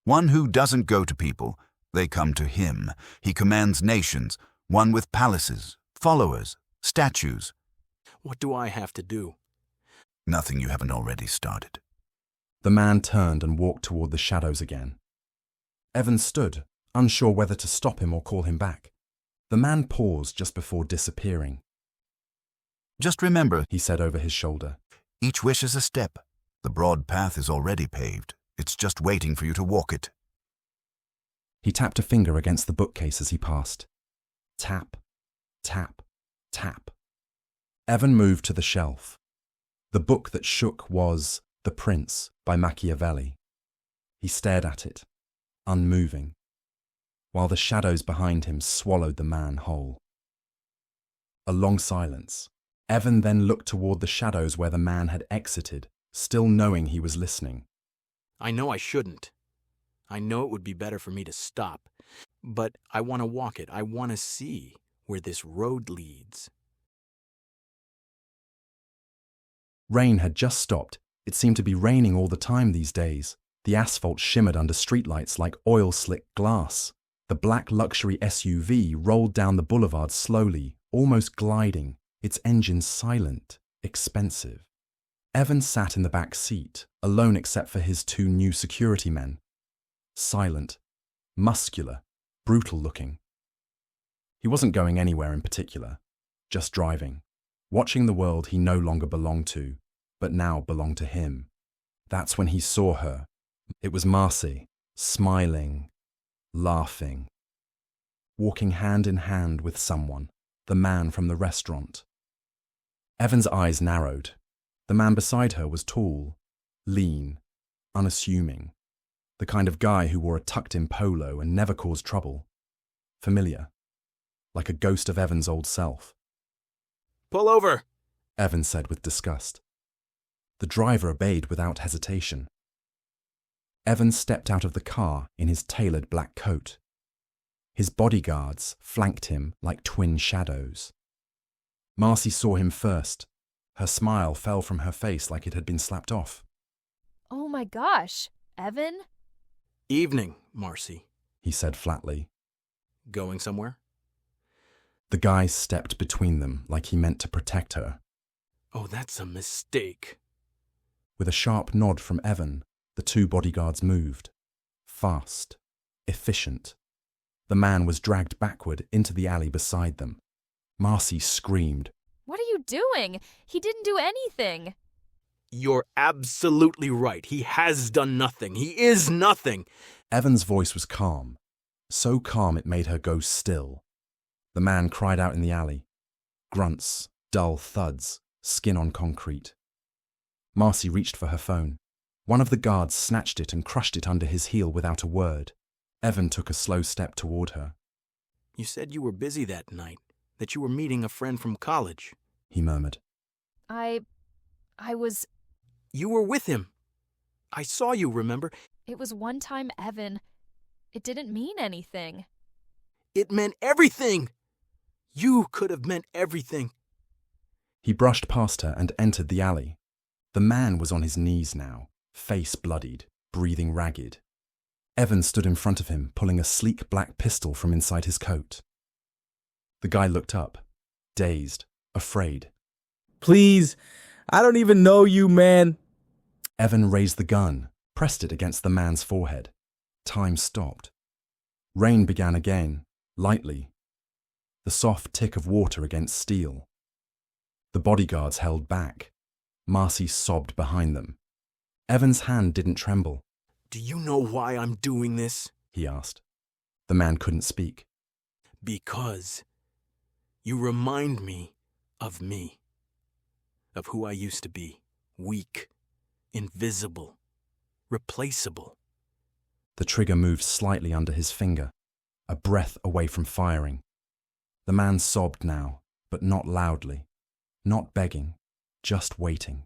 One who doesn't go to people, they come to him. He commands nations, one with palaces, followers, statues. What do I have to do? Nothing you haven't already started. The man turned and walked toward the shadows again. Evan stood, unsure whether to stop him or call him back. The man paused just before disappearing. Just remember, He said over his shoulder. each wish is a step. The broad path is already paved. It's just waiting for you to walk it. He tapped a finger against the bookcase as he passed. Tap, tap, tap. Evan moved to the shelf. The book that shook was The Prince by Machiavelli. He stared at it, unmoving, while the shadows behind him swallowed the man whole. A long silence. Evan then looked toward the shadows where the man had exited, still knowing he was listening. I know I shouldn't. I know it would be better for me to stop. But I want to walk it. I want to see where this road leads. Rain had just stopped. It seemed to be raining all the time these days. The asphalt shimmered under streetlights like oil-slick glass. The black luxury SUV rolled down the boulevard slowly, almost gliding, its engine silent, expensive. Evan sat in the back seat, alone except for his 2 new security men. Silent, muscular, brutal-looking. He wasn't going anywhere in particular, just driving, watching the world he no longer belonged to, but now belonged to him. That's when he saw her. It was Marcy, smiling, laughing, walking hand in hand with someone, the man from the restaurant. Evan's eyes narrowed. The man beside her was tall, lean, unassuming, the kind of guy who wore a tucked-in polo and never caused trouble. Familiar, like a ghost of Evan's old self. Pull over! Evan said with disgust. The driver obeyed without hesitation. Evan stepped out of the car in his tailored black coat. His bodyguards flanked him like twin shadows. Marcy saw him first. Her smile fell from her face like it had been slapped off. Oh my gosh, Evan? Evening, Marcy. He said flatly. Going somewhere? The guy stepped between them like he meant to protect her. Oh, that's a mistake. With a sharp nod from Evan, the 2 bodyguards moved. Fast, efficient. The man was dragged backward into the alley beside them. Marcy screamed. What are you doing? He didn't do anything. You're absolutely right. He has done nothing. He is nothing. Evan's voice was calm, so calm it made her go still. The man cried out in the alley. Grunts, dull thuds, skin on concrete. Marcy reached for her phone. One of the guards snatched it and crushed it under his heel without a word. Evan took a slow step toward her. You said you were busy that night, that you were meeting a friend from college. He murmured. I was. You were with him. I saw you, remember? It was one time, Evan. It didn't mean anything. It meant everything. You could have meant everything. He brushed past her and entered the alley. The man was on his knees now, face bloodied, breathing ragged. Evan stood in front of him, pulling a sleek black pistol from inside his coat. The guy looked up, dazed, afraid. Please, I don't even know you, man. Evan raised the gun, pressed it against the man's forehead. Time stopped. Rain began again, lightly. The soft tick of water against steel. The bodyguards held back. Marcy sobbed behind them. Evan's hand didn't tremble. Do you know why I'm doing this? He asked. The man couldn't speak. Because you remind me, of who I used to be, weak, invisible, replaceable. The trigger moved slightly under his finger, a breath away from firing. The man sobbed now, but not loudly, not begging, just waiting.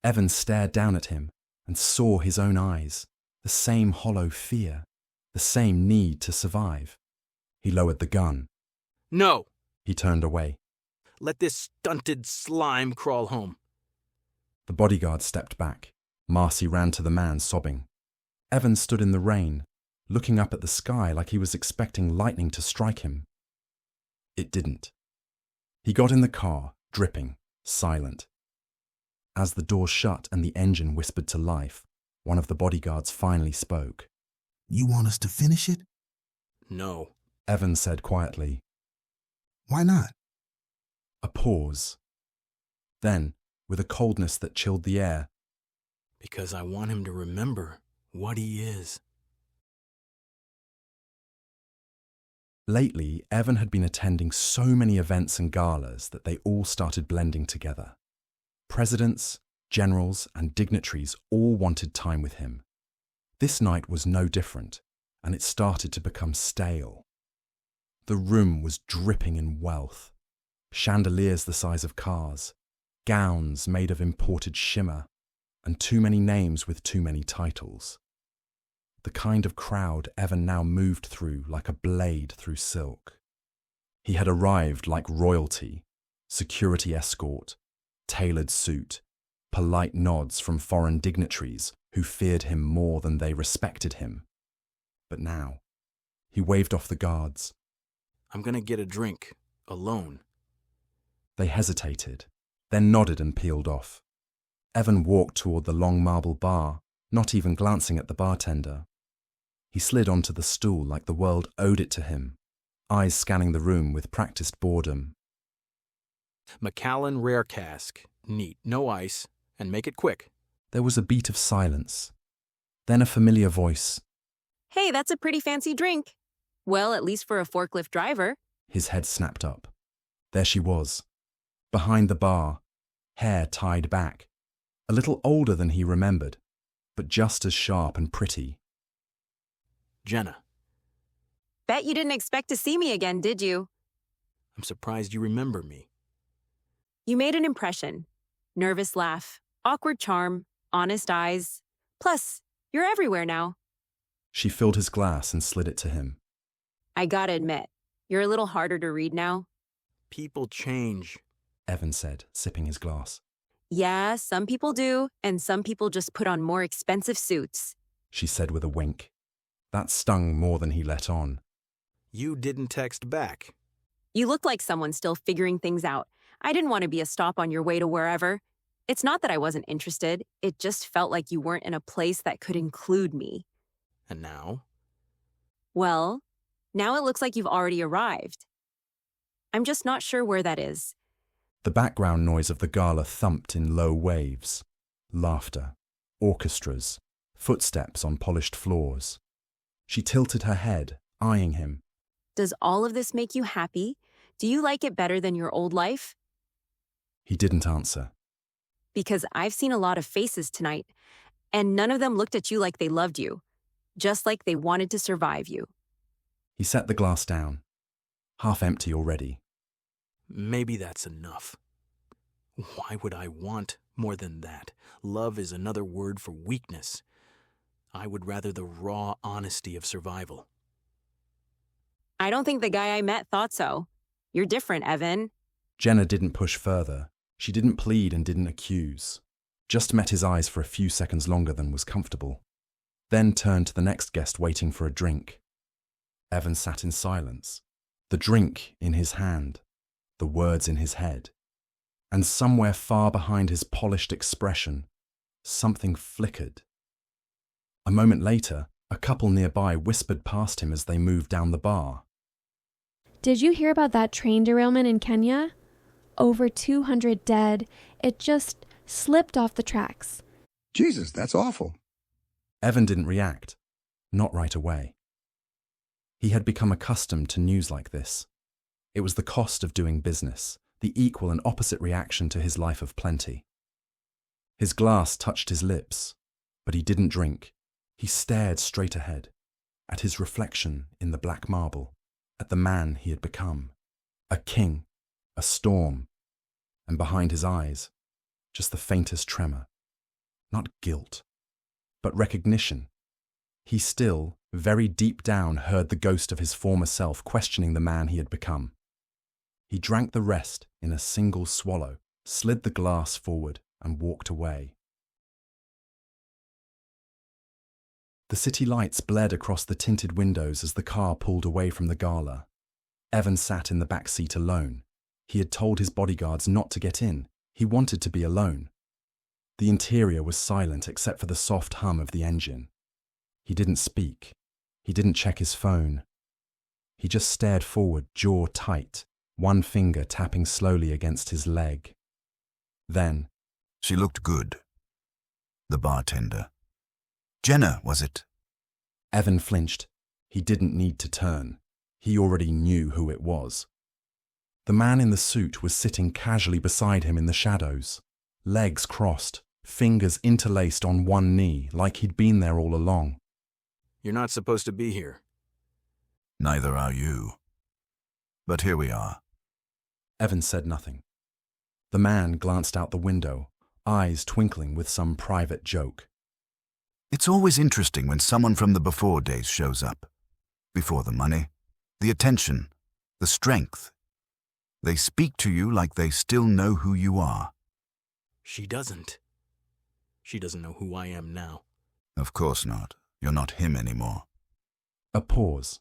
Evan stared down at him and saw his own eyes, the same hollow fear, the same need to survive. He lowered the gun. No! He turned away. Let this stunted slime crawl home. The bodyguard stepped back. Marcy ran to the man, sobbing. Evan stood in the rain, looking up at the sky like he was expecting lightning to strike him. It didn't. He got in the car, dripping, silent. As the door shut and the engine whispered to life, one of the bodyguards finally spoke. You want us to finish it? No. Evan said quietly. Why not? A pause. Then, with a coldness that chilled the air, Because I want him to remember what he is. Lately, Evan had been attending so many events and galas that they all started blending together. Presidents, generals, and dignitaries all wanted time with him. This night was no different, and it started to become stale. The room was dripping in wealth. Chandeliers the size of cars, gowns made of imported shimmer, and too many names with too many titles. The kind of crowd Evan now moved through like a blade through silk. He had arrived like royalty, security escort, tailored suit, polite nods from foreign dignitaries who feared him more than they respected him. But now, he waved off the guards. I'm gonna get a drink, alone. They hesitated, then nodded and peeled off. Evan walked toward the long marble bar, not even glancing at the bartender. He slid onto the stool like the world owed it to him, eyes scanning the room with practiced boredom. Macallan rare cask, neat, no ice, and make it quick. There was a beat of silence. Then a familiar voice. Hey, that's a pretty fancy drink. Well, at least for a forklift driver. His head snapped up. There she was, behind the bar, hair tied back, a little older than he remembered, but just as sharp and pretty. Jenna, Bet you didn't expect to see me again, did you? I'm surprised you remember me. You made an impression. Nervous laugh, awkward charm, honest eyes. Plus, you're everywhere now. She filled his glass and slid it to him. I gotta admit, you're a little harder to read now. People change. Evan said, sipping his glass. Yeah, some people do, and some people just put on more expensive suits. She said with a wink. That stung more than he let on. You didn't text back. You look like someone still figuring things out. I didn't want to be a stop on your way to wherever. It's not that I wasn't interested. It just felt like you weren't in a place that could include me. And now? Well, now it looks like you've already arrived. I'm just not sure where that is. The background noise of the gala thumped in low waves. Laughter, orchestras, footsteps on polished floors. She tilted her head, eyeing him. Does all of this make you happy? Do you like it better than your old life? He didn't answer. Because I've seen a lot of faces tonight, and none of them looked at you like they loved you, just like they wanted to survive you. He set the glass down. half empty already. Maybe that's enough. Why would I want more than that? Love is another word for weakness. I would rather the raw honesty of survival. I don't think the guy I met thought so. You're different, Evan. Jenna didn't push further. She didn't plead and didn't accuse. Just met his eyes for a few seconds longer than was comfortable. Then turned to the next guest waiting for a drink. Evan sat in silence, the drink in his hand, the words in his head. And somewhere far behind his polished expression, something flickered. A moment later, a couple nearby whispered past him as they moved down the bar. Did you hear about that train derailment in Kenya? Over 200 dead. It just slipped off the tracks. Jesus, that's awful. Evan didn't react, not right away. He had become accustomed to news like this. It was the cost of doing business, the equal and opposite reaction to his life of plenty. His glass touched his lips, but he didn't drink. He stared straight ahead, at his reflection in the black marble, at the man he had become. A king, a storm, and behind his eyes, just the faintest tremor. Not guilt, but recognition. He still, very deep down, heard the ghost of his former self questioning the man he had become. He drank the rest in a single swallow, slid the glass forward, and walked away. The city lights bled across the tinted windows as the car pulled away from the gala. Evan sat in the back seat alone. He had told his bodyguards not to get in. He wanted to be alone. The interior was silent except for the soft hum of the engine. He didn't speak. He didn't check his phone. He just stared forward, jaw tight, one finger tapping slowly against his leg. Then, She looked good. The bartender. Jenna, was it? Evan flinched. He didn't need to turn. He already knew who it was. The man in the suit was sitting casually beside him in the shadows, legs crossed, fingers interlaced on one knee, like he'd been there all along. You're not supposed to be here. Neither are you. But here we are. Evan said nothing. The man glanced out the window, eyes twinkling with some private joke. It's always interesting when someone from the before days shows up. Before the money, the attention, the strength. They speak to you like they still know who you are. She doesn't. She doesn't know who I am now. Of course not. You're not him anymore. A pause.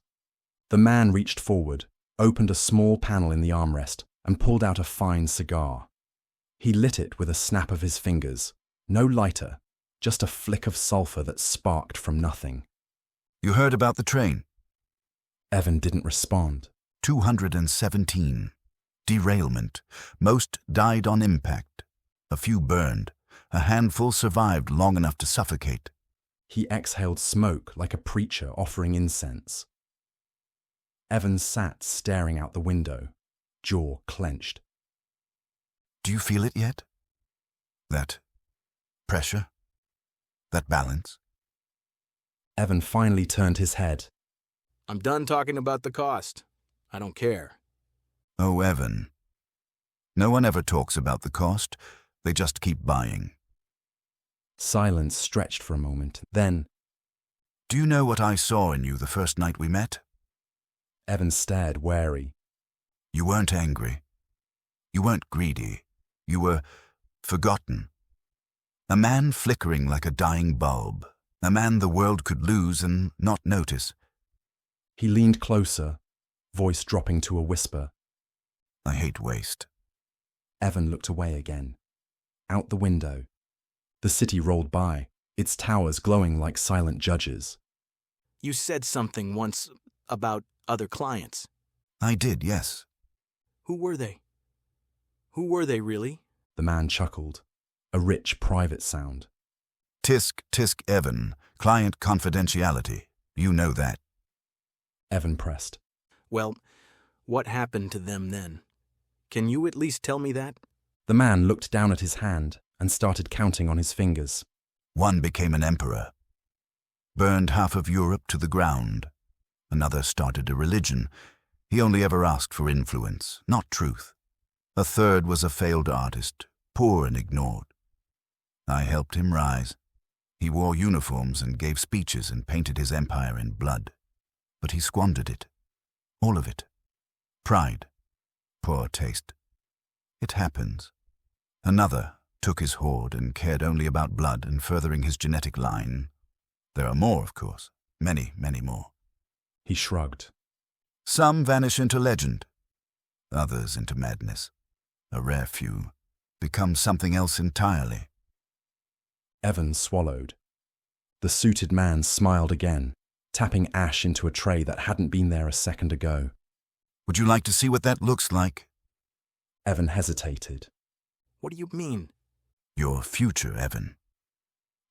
The man reached forward, opened a small panel in the armrest, and pulled out a fine cigar. He lit it with a snap of his fingers. No lighter, just a flick of sulfur that sparked from nothing. You heard about the train? Evan didn't respond. 217. Derailment. Most died on impact. A few burned. A handful survived long enough to suffocate. He exhaled smoke like a preacher offering incense. Evan sat staring out the window, jaw clenched. Do you feel it yet? That pressure? That balance? Evan finally turned his head. I'm done talking about the cost. I don't care. Oh, Evan. No one ever talks about the cost. They just keep buying. Silence stretched for a moment. Then, Do you know what I saw in you the first night we met? Evan stared, wary. You weren't angry. You weren't greedy. You were forgotten. A man flickering like a dying bulb. A man the world could lose and not notice. He leaned closer, voice dropping to a whisper. I hate waste. Evan looked away again. Out the window. The city rolled by, its towers glowing like silent judges. You said something once about other clients. I did, yes. Who were they? Who were they, really? The man chuckled, a rich private sound. Tisk, tisk, Evan. Client confidentiality. You know that. Evan pressed. Well, what happened to them then? Can you at least tell me that? The man looked down at his hand and started counting on his fingers. One became an emperor. Burned half of Europe to the ground. Another started a religion. He only ever asked for influence, not truth. A third was a failed artist, poor and ignored. I helped him rise. He wore uniforms and gave speeches and painted his empire in blood. But he squandered it. All of it. Pride. Poor taste. It happens. Another took his hoard and cared only about blood and furthering his genetic line. There are more, of course. Many, many more. He shrugged. Some vanish into legend. Others into madness. A rare few become something else entirely. Evan swallowed. The suited man smiled again, tapping ash into a tray that hadn't been there a second ago. Would you like to see what that looks like? Evan hesitated. What do you mean? Your future, Evan.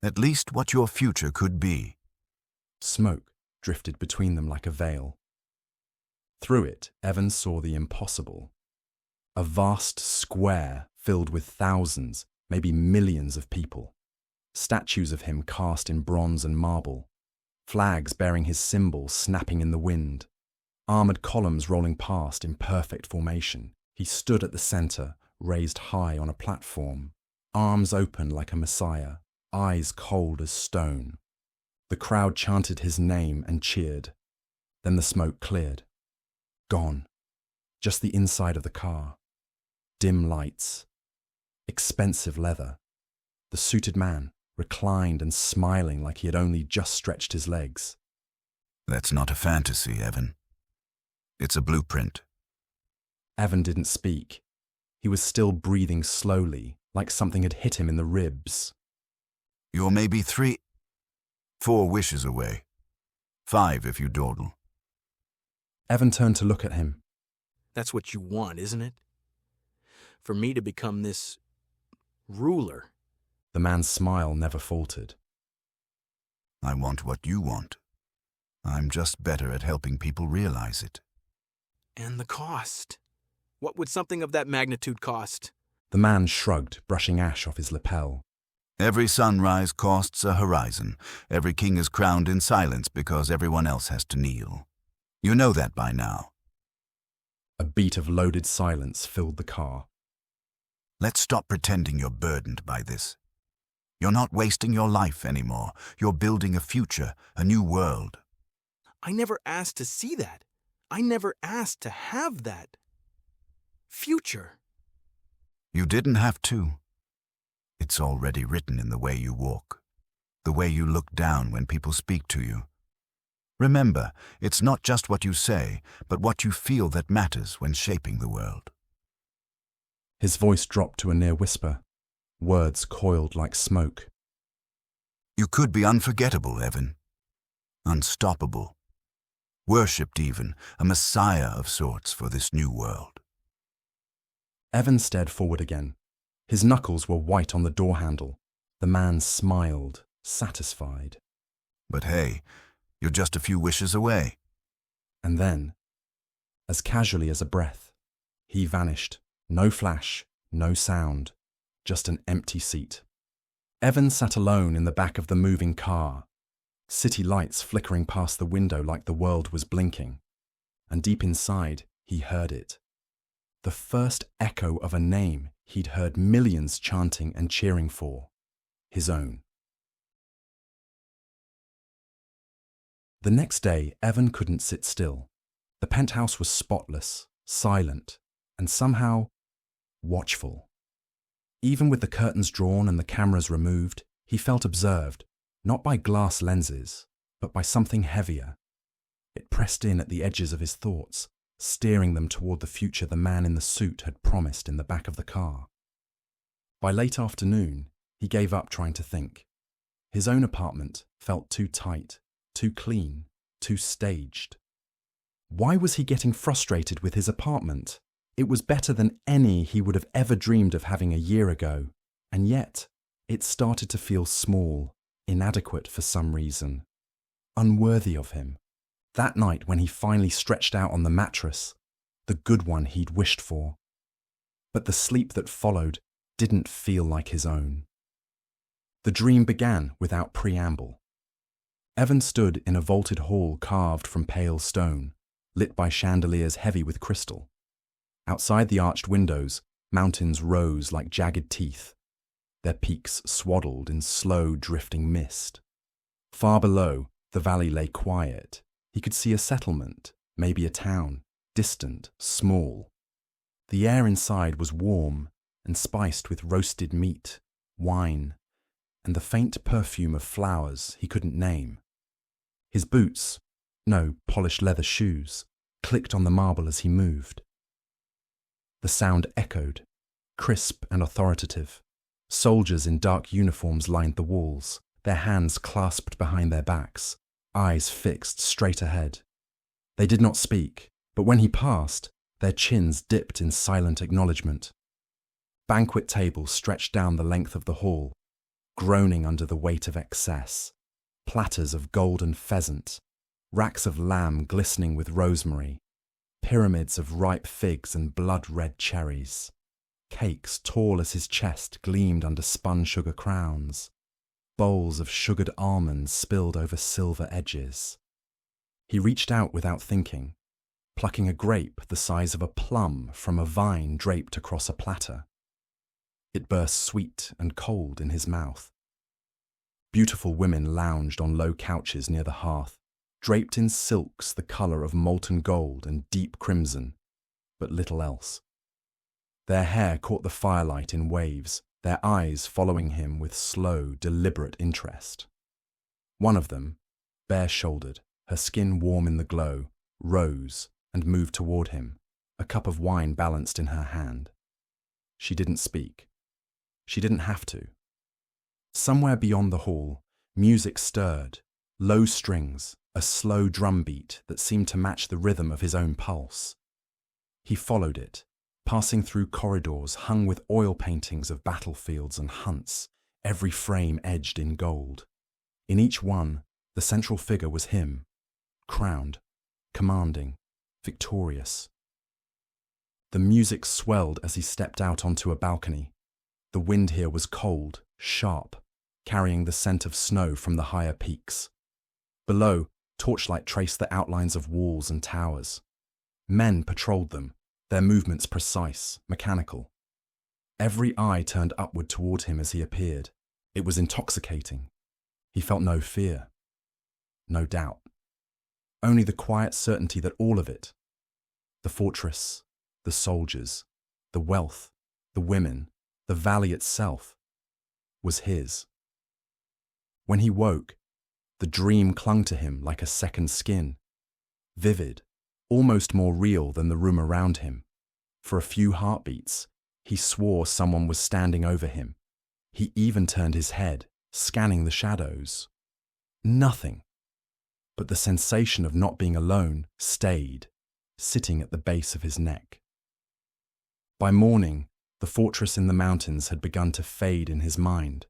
At least what your future could be. Smoke drifted between them like a veil. Through it, Evan saw the impossible. A vast square filled with thousands, maybe millions of people. Statues of him cast in bronze and marble. Flags bearing his symbol snapping in the wind. Armored columns rolling past in perfect formation. He stood at the center, raised high on a platform. Arms open like a messiah, eyes cold as stone. The crowd chanted his name and cheered. Then the smoke cleared. Gone. Just the inside of the car. Dim lights. Expensive leather. The suited man, reclined and smiling like he had only just stretched his legs. That's not a fantasy, Evan. It's a blueprint. Evan didn't speak. He was still breathing slowly, like something had hit him in the ribs. You're maybe 4 wishes away. 5 if you dawdle. Evan turned to look at him. That's what you want, isn't it? For me to become this ruler. The man's smile never faltered. I want what you want. I'm just better at helping people realize it. And the cost. What would something of that magnitude cost? The man shrugged, brushing ash off his lapel. Every sunrise costs a horizon. Every king is crowned in silence because everyone else has to kneel. You know that by now. A beat of loaded silence filled the car. Let's stop pretending you're burdened by this. You're not wasting your life anymore. You're building a future, a new world. I never asked to see that. I never asked to have that. Future. You didn't have to. It's already written in the way you walk, the way you look down when people speak to you. Remember, it's not just what you say, but what you feel that matters when shaping the world. His voice dropped to a near whisper. Words coiled like smoke. You could be unforgettable, Evan. Unstoppable. Worshipped even, a messiah of sorts for this new world. Evan stared forward again. His knuckles were white on the door handle. The man smiled, satisfied. But hey, you're just a few wishes away. And then, as casually as a breath, he vanished. No flash, no sound, just an empty seat. Evan sat alone in the back of the moving car, city lights flickering past the window like the world was blinking. And deep inside, he heard it. The first echo of a name he'd heard millions chanting and cheering for. His own. The next day, Evan couldn't sit still. The penthouse was spotless, silent, and somehow watchful. Even with the curtains drawn and the cameras removed, he felt observed, not by glass lenses, but by something heavier. It pressed in at the edges of his thoughts, steering them toward the future the man in the suit had promised in the back of the car. By late afternoon, he gave up trying to think. His own apartment felt too tight, too clean, too staged. Why was he getting frustrated with his apartment? It was better than any he would have ever dreamed of having a year ago, and yet it started to feel small, inadequate for some reason, unworthy of him. That night when he finally stretched out on the mattress, the good one he'd wished for. But the sleep that followed didn't feel like his own. The dream began without preamble. Evan stood in a vaulted hall carved from pale stone, lit by chandeliers heavy with crystal. Outside the arched windows, mountains rose like jagged teeth, their peaks swaddled in slow drifting mist. Far below, the valley lay quiet. He could see a settlement, maybe a town, distant, small. The air inside was warm and spiced with roasted meat, wine, and the faint perfume of flowers he couldn't name. His boots, no, polished leather shoes, clicked on the marble as he moved. The sound echoed, crisp and authoritative. Soldiers in dark uniforms lined the walls, their hands clasped behind their backs, eyes fixed straight ahead. They did not speak, but when he passed, their chins dipped in silent acknowledgement. Banquet tables stretched down the length of the hall, groaning under the weight of excess. Platters of golden pheasant, racks of lamb glistening with rosemary, pyramids of ripe figs and blood-red cherries. Cakes tall as his chest gleamed under spun sugar crowns. Bowls of sugared almonds spilled over silver edges. He reached out without thinking, plucking a grape the size of a plum from a vine draped across a platter. It burst sweet and cold in his mouth. Beautiful women lounged on low couches near the hearth, draped in silks the colour of molten gold and deep crimson, but little else. Their hair caught the firelight in waves, their eyes following him with slow, deliberate interest. One of them, bare-shouldered, her skin warm in the glow, rose and moved toward him, a cup of wine balanced in her hand. She didn't speak. She didn't have to. Somewhere beyond the hall, music stirred, low strings, a slow drum beat that seemed to match the rhythm of his own pulse. He followed it, passing through corridors hung with oil paintings of battlefields and hunts, every frame edged in gold. In each one, the central figure was him, crowned, commanding, victorious. The music swelled as he stepped out onto a balcony. The wind here was cold, sharp, carrying the scent of snow from the higher peaks. Below, torchlight traced the outlines of walls and towers. Men patrolled them, their movements precise, mechanical. Every eye turned upward toward him as he appeared. It was intoxicating. He felt no fear, no doubt. Only the quiet certainty that all of it, the fortress, the soldiers, the wealth, the women, the valley itself, was his. When he woke, the dream clung to him like a second skin, vivid, almost more real than the room around him. For a few heartbeats, he swore someone was standing over him. He even turned his head, scanning the shadows. Nothing. But the sensation of not being alone stayed, sitting at the base of his neck. By morning, the fortress in the mountains had begun to fade in his mind,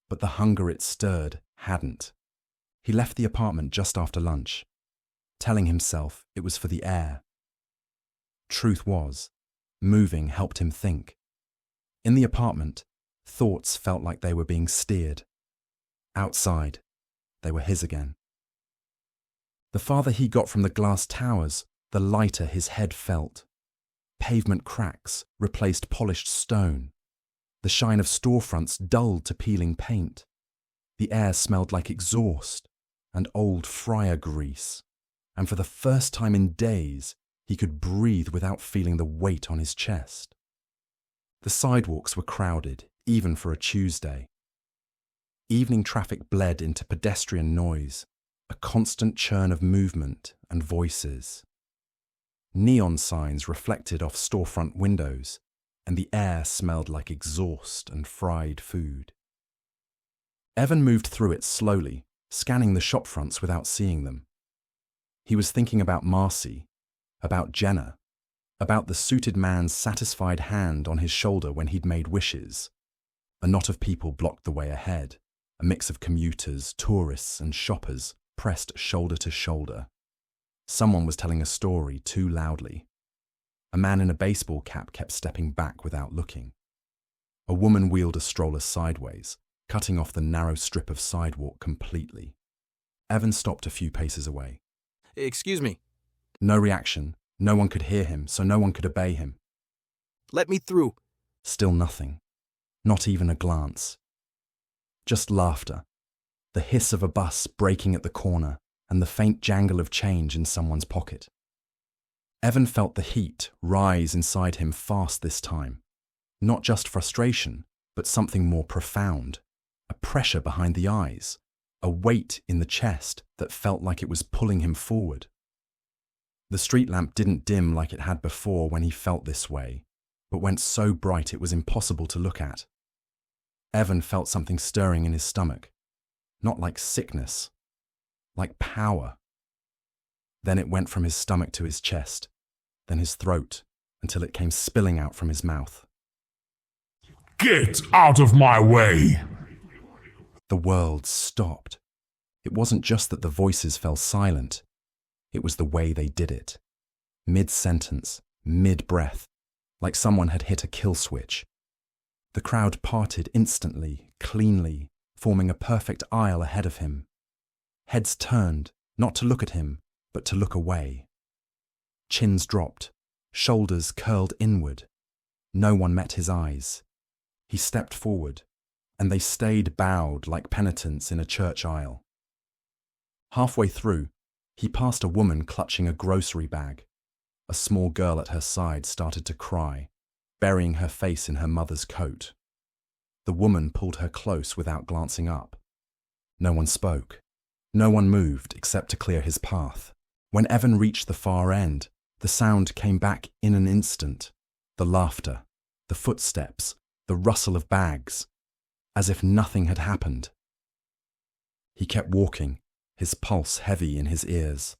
but the hunger it stirred hadn't. He left the apartment just after lunch, telling himself it was for the air. Truth was, moving helped him think. In the apartment, thoughts felt like they were being steered. Outside, they were his again. The farther he got from the glass towers, the lighter his head felt. Pavement cracks replaced polished stone. The shine of storefronts dulled to peeling paint. The air smelled like exhaust and old fryer grease. And for the first time in days, he could breathe without feeling the weight on his chest. The sidewalks were crowded, even for a Tuesday. Evening traffic bled into pedestrian noise, a constant churn of movement and voices. Neon signs reflected off storefront windows, and the air smelled like exhaust and fried food. Evan moved through it slowly, scanning the shopfronts without seeing them. He was thinking about Marcy, about Jenna, about the suited man's satisfied hand on his shoulder when he'd made wishes. A knot of people blocked the way ahead, a mix of commuters, tourists, and shoppers pressed shoulder to shoulder. Someone was telling a story too loudly. A man in a baseball cap kept stepping back without looking. A woman wheeled a stroller sideways, cutting off the narrow strip of sidewalk completely. Evan stopped a few paces away. Excuse me. No reaction. No one could hear him, so no one could obey him. Let me through. Still nothing. Not even a glance. Just laughter. The hiss of a bus braking at the corner and the faint jangle of change in someone's pocket. Evan felt the heat rise inside him fast this time. Not just frustration, but something more profound. A pressure behind the eyes. A weight in the chest that felt like it was pulling him forward. The street lamp didn't dim like it had before when he felt this way, but went so bright it was impossible to look at. Evan felt something stirring in his stomach. Not like sickness, like power. Then it went from his stomach to his chest, then his throat, until it came spilling out from his mouth. Get out of my way! The world stopped. It wasn't just that the voices fell silent. It was the way they did it. Mid-sentence, mid-breath, like someone had hit a kill switch. The crowd parted instantly, cleanly, forming a perfect aisle ahead of him. Heads turned, not to look at him, but to look away. Chins dropped, shoulders curled inward. No one met his eyes. He stepped forward, and they stayed bowed like penitents in a church aisle. Halfway through, he passed a woman clutching a grocery bag. A small girl at her side started to cry, burying her face in her mother's coat. The woman pulled her close without glancing up. No one spoke. No one moved except to clear his path. When Evan reached the far end, the sound came back in an instant. The laughter, the footsteps, the rustle of bags, as if nothing had happened. He kept walking, his pulse heavy in his ears.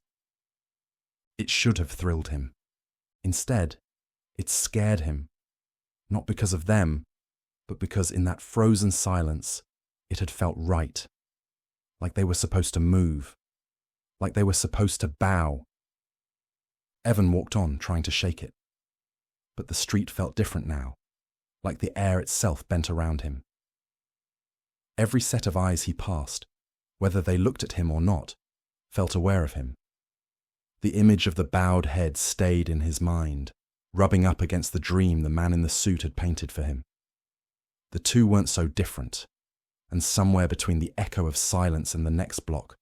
It should have thrilled him. Instead, it scared him. Not because of them, but because in that frozen silence, it had felt right. Like they were supposed to move. Like they were supposed to bow. Evan walked on, trying to shake it. But the street felt different now, like the air itself bent around him. Every set of eyes he passed, whether they looked at him or not, felt aware of him. The image of the bowed head stayed in his mind, rubbing up against the dream the man in the suit had painted for him. The two weren't so different, and somewhere between the echo of silence and the next block,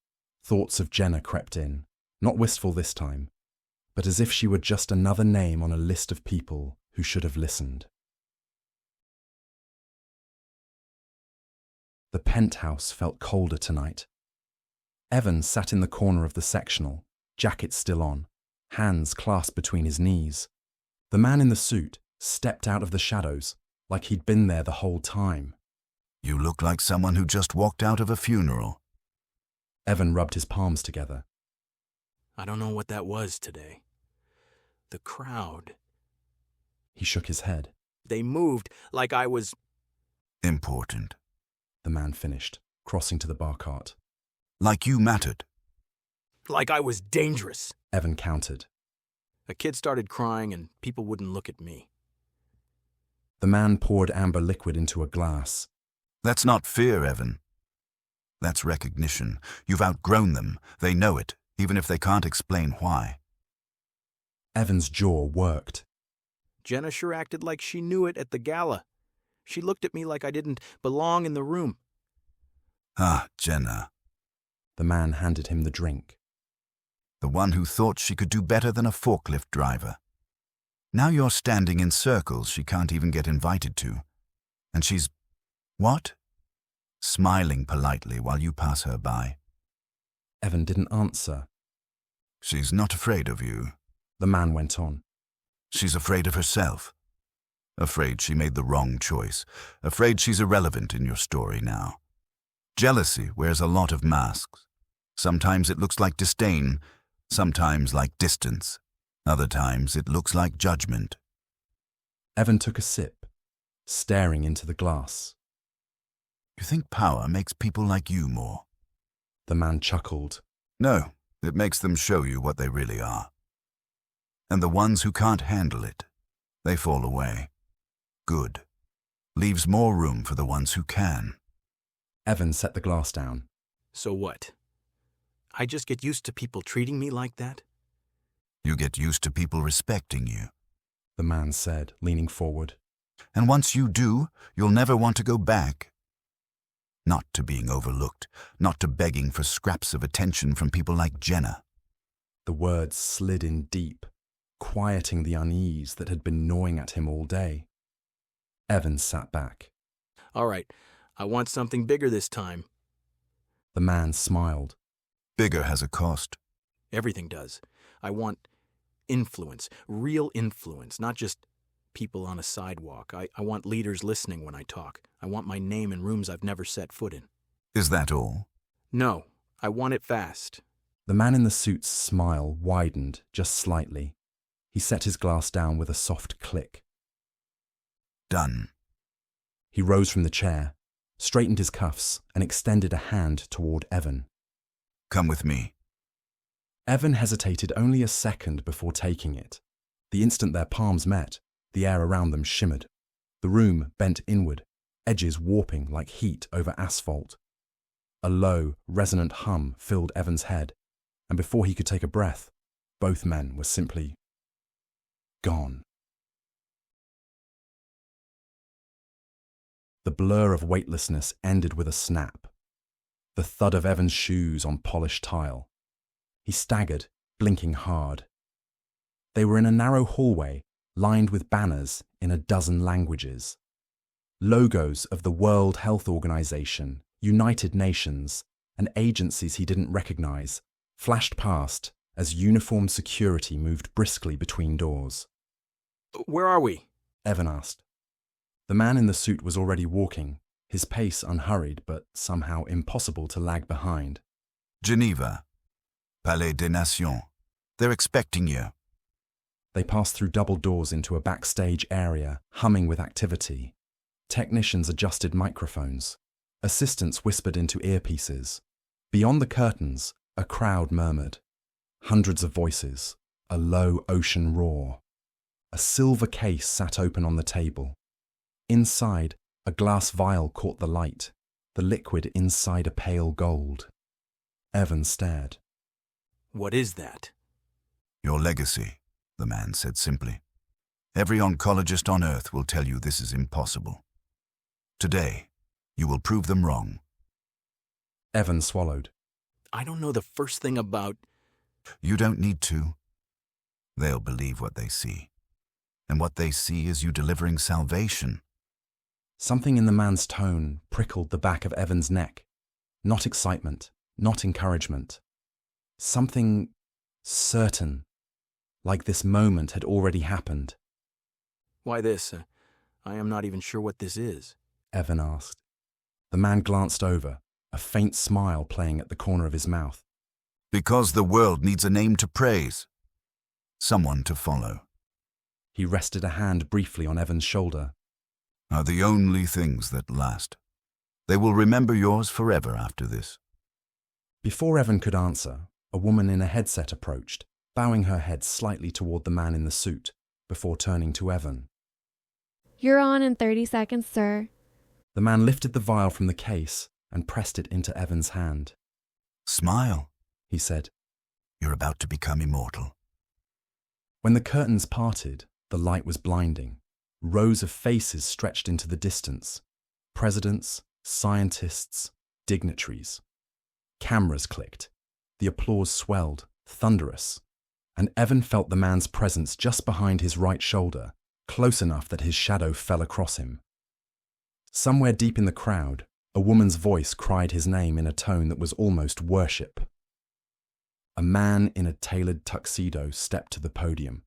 thoughts of Jenna crept in, not wistful this time, but as if she were just another name on a list of people who should have listened. The penthouse felt colder tonight. Evan sat in the corner of the sectional, jacket still on, hands clasped between his knees. The man in the suit stepped out of the shadows like he'd been there the whole time. You look like someone who just walked out of a funeral. Evan rubbed his palms together. I don't know what that was today. The crowd. He shook his head. They moved like I was... Important. The man finished, crossing to the bar cart. Like you mattered. Like I was dangerous. Evan countered. A kid started crying and people wouldn't look at me. The man poured amber liquid into a glass. That's not fear, Evan. That's recognition. You've outgrown them. They know it, even if they can't explain why. Evan's jaw worked. Jenna sure acted like she knew it at the gala. She looked at me like I didn't belong in the room. Ah, Jenna. The man handed him the drink. The one who thought she could do better than a forklift driver. Now you're standing in circles she can't even get invited to. And she's... what? Smiling politely while you pass her by. Evan didn't answer. She's not afraid of you. The man went on. She's afraid of herself. Afraid she made the wrong choice. Afraid she's irrelevant in your story now. Jealousy wears a lot of masks. Sometimes it looks like disdain, sometimes like distance. Other times it looks like judgment. Evan took a sip, staring into the glass. You think power makes people like you more? The man chuckled. No, it makes them show you what they really are. And the ones who can't handle it, they fall away. Good. Leaves more room for the ones who can. Evan set the glass down. So what? I just get used to people treating me like that? You get used to people respecting you. The man said, leaning forward. And once you do, you'll never want to go back. Not to being overlooked, not to begging for scraps of attention from people like Jenna. The words slid in deep, quieting the unease that had been gnawing at him all day. Evan sat back. All right, I want something bigger this time. The man smiled. Bigger has a cost. Everything does. I want influence, real influence, not just people on a sidewalk. I want leaders listening when I talk. I want my name in rooms I've never set foot in. Is that all? No, I want it fast. The man in the suit's smile widened just slightly. He set his glass down with a soft click. Done. He rose from the chair, straightened his cuffs, and extended a hand toward Evan. Come with me. Evan hesitated only a second before taking it. The instant their palms met, the air around them shimmered. The room bent inward, edges warping like heat over asphalt. A low, resonant hum filled Evan's head, and before he could take a breath, both men were simply gone. The blur of weightlessness ended with a snap. The thud of Evan's shoes on polished tile. He staggered, blinking hard. They were in a narrow hallway lined with banners in a dozen languages. Logos of the World Health Organization, United Nations, and agencies he didn't recognize flashed past as uniformed security moved briskly between doors. Where are we? Evan asked. The man in the suit was already walking, his pace unhurried but somehow impossible to lag behind. Geneva. Palais des Nations. They're expecting you. They passed through double doors into a backstage area, humming with activity. Technicians adjusted microphones. Assistants whispered into earpieces. Beyond the curtains, a crowd murmured. Hundreds of voices, a low ocean roar. A silver case sat open on the table. Inside, a glass vial caught the light, the liquid inside a pale gold. Evan stared. What is that? Your legacy, the man said simply. Every oncologist on Earth will tell you this is impossible. Today, you will prove them wrong. Evan swallowed. I don't know the first thing about... You don't need to. They'll believe what they see. And what they see is you delivering salvation. Something in the man's tone prickled the back of Evan's neck. Not excitement, not encouragement. Something certain, like this moment had already happened. Why this? I am not even sure what this is. Evan asked. The man glanced over, a faint smile playing at the corner of his mouth. Because the world needs a name to praise. Someone to follow. He rested a hand briefly on Evan's shoulder. Are the only things that last. They will remember yours forever after this. Before Evan could answer, a woman in a headset approached, bowing her head slightly toward the man in the suit, before turning to Evan. You're on in 30 seconds, sir. The man lifted the vial from the case and pressed it into Evan's hand. Smile, he said. You're about to become immortal. When the curtains parted, the light was blinding. Rows of faces stretched into the distance. Presidents, scientists, dignitaries. Cameras clicked. The applause swelled, thunderous, and Evan felt the man's presence just behind his right shoulder, close enough that his shadow fell across him. Somewhere deep in the crowd, a woman's voice cried his name in a tone that was almost worship. A man in a tailored tuxedo stepped to the podium,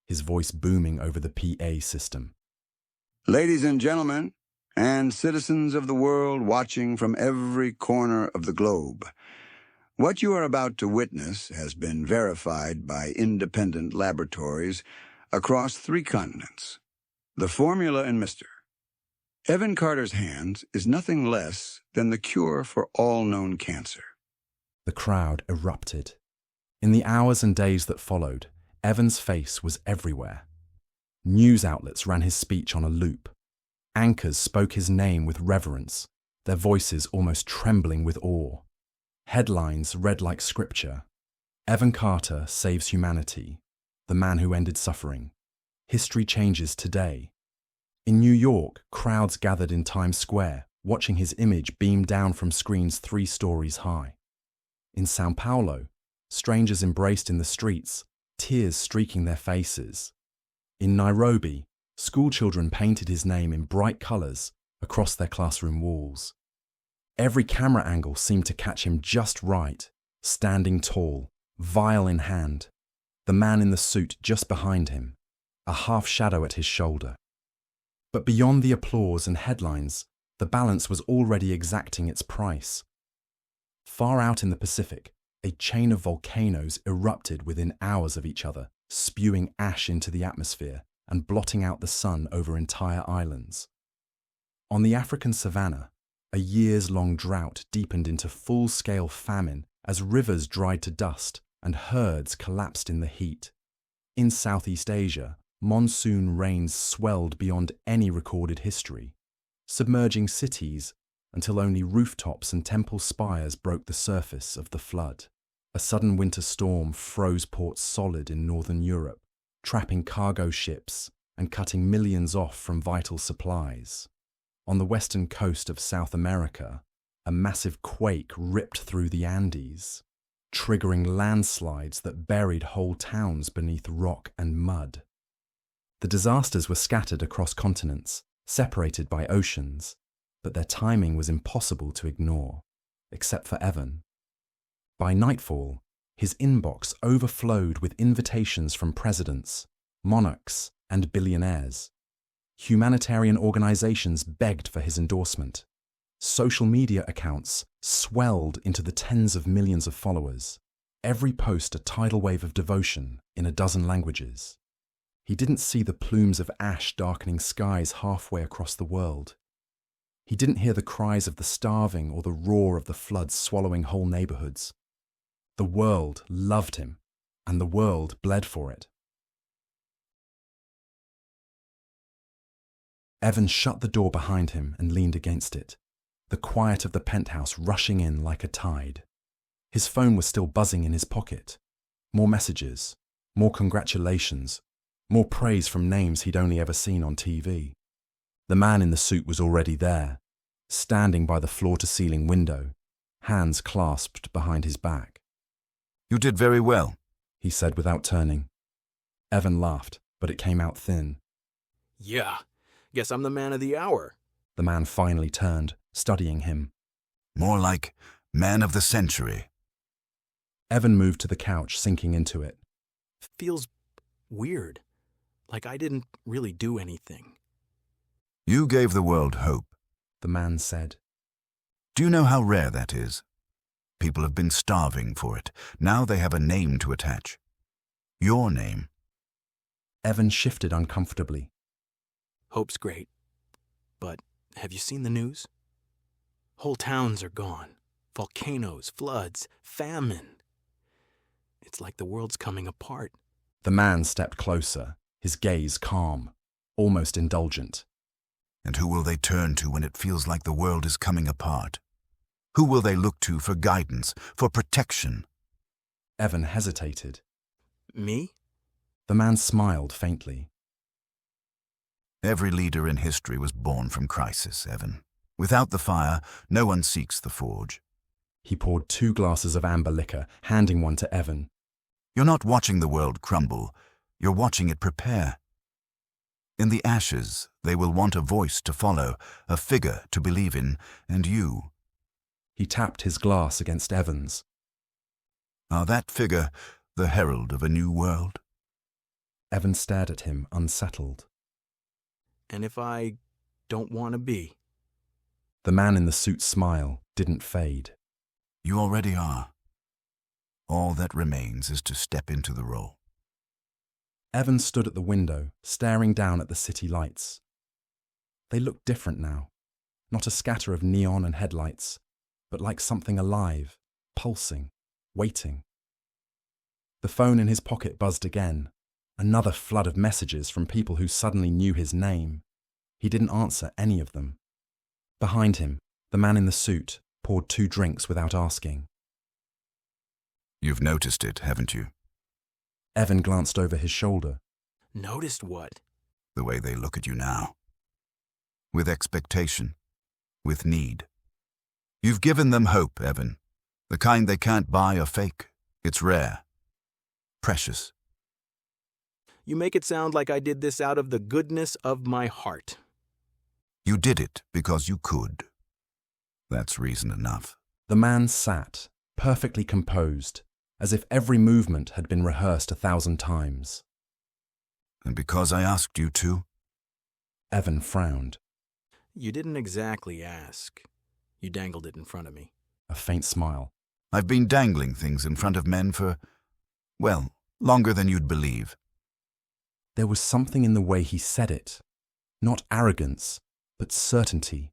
his voice booming over the PA system. Ladies and gentlemen, and citizens of the world watching from every corner of the globe, what you are about to witness has been verified by independent laboratories across 3 continents. The formula in Mr. Evan Carter's hands is nothing less than the cure for all known cancer. The crowd erupted. In the hours and days that followed, Evan's face was everywhere. News outlets ran his speech on a loop. Anchors spoke his name with reverence, their voices almost trembling with awe. Headlines read like scripture. Evan Carter saves humanity. the man who ended suffering. History changes today. In New York, crowds gathered in Times Square, watching his image beam down from screens 3 stories high. In Sao Paulo, strangers embraced in the streets, tears streaking their faces. In Nairobi, schoolchildren painted his name in bright colours across their classroom walls. Every camera angle seemed to catch him just right, standing tall, vial in hand, the man in the suit just behind him, a half shadow at his shoulder. But beyond the applause and headlines, the balance was already exacting its price. Far out in the Pacific, a chain of volcanoes erupted within hours of each other, spewing ash into the atmosphere and blotting out the sun over entire islands. On the African savanna, a years-long drought deepened into full-scale famine as rivers dried to dust and herds collapsed in the heat. In Southeast Asia, monsoon rains swelled beyond any recorded history, submerging cities until only rooftops and temple spires broke the surface of the flood. A sudden winter storm froze ports solid in northern Europe, trapping cargo ships and cutting millions off from vital supplies. On the western coast of South America, a massive quake ripped through the Andes, triggering landslides that buried whole towns beneath rock and mud. The disasters were scattered across continents, separated by oceans, but their timing was impossible to ignore, except for Evan. By nightfall, his inbox overflowed with invitations from presidents, monarchs, and billionaires. Humanitarian organizations begged for his endorsement. Social media accounts swelled into the tens of millions of followers, every post a tidal wave of devotion in a dozen languages. He didn't see the plumes of ash darkening skies halfway across the world. He didn't hear the cries of the starving or the roar of the floods swallowing whole neighborhoods. The world loved him, and the world bled for it. Evan shut the door behind him and leaned against it, the quiet of the penthouse rushing in like a tide. His phone was still buzzing in his pocket. More messages, more congratulations, more praise from names he'd only ever seen on TV. The man in the suit was already there, standing by the floor-to-ceiling window, hands clasped behind his back. You did very well, he said without turning. Evan laughed, but it came out thin. Yeah, guess I'm the man of the hour. The man finally turned, studying him. More like man of the century. Evan moved to the couch, sinking into it. Feels weird, like I didn't really do anything. You gave the world hope, the man said. Do you know how rare that is? People have been starving for it. Now they have a name to attach. Your name. Evan shifted uncomfortably. Hope's great, but have you seen the news? Whole towns are gone. Volcanoes, floods, famine. It's like the world's coming apart. The man stepped closer, his gaze calm, almost indulgent. And who will they turn to when it feels like the world is coming apart? Who will they look to for guidance, for protection? Evan hesitated. Me? The man smiled faintly. Every leader in history was born from crisis, Evan. Without the fire, no one seeks the forge. He poured 2 glasses of amber liquor, handing one to Evan. You're not watching the world crumble. You're watching it prepare. In the ashes, they will want a voice to follow, a figure to believe in, and you. He tapped his glass against Evan's. Are that figure the herald of a new world? Evan stared at him, unsettled. And if I don't want to be? The man in the suit's smile didn't fade. You already are. All that remains is to step into the role. Evan stood at the window, staring down at the city lights. They looked different now. Not a scatter of neon and headlights, but like something alive, pulsing, waiting. The phone in his pocket buzzed again. Another flood of messages from people who suddenly knew his name. He didn't answer any of them. Behind him, the man in the suit poured 2 drinks without asking. You've noticed it, haven't you? Evan glanced over his shoulder. Noticed what? The way they look at you now. With expectation. With need. You've given them hope, Evan. The kind they can't buy or fake. It's rare. Precious. You make it sound like I did this out of the goodness of my heart. You did it because you could. That's reason enough. The man sat, perfectly composed, as if every movement had been rehearsed 1,000 times. And because I asked you to? Evan frowned. You didn't exactly ask. You dangled it in front of me. A faint smile. I've been dangling things in front of men for, well, longer than you'd believe. There was something in the way he said it. Not arrogance, but certainty.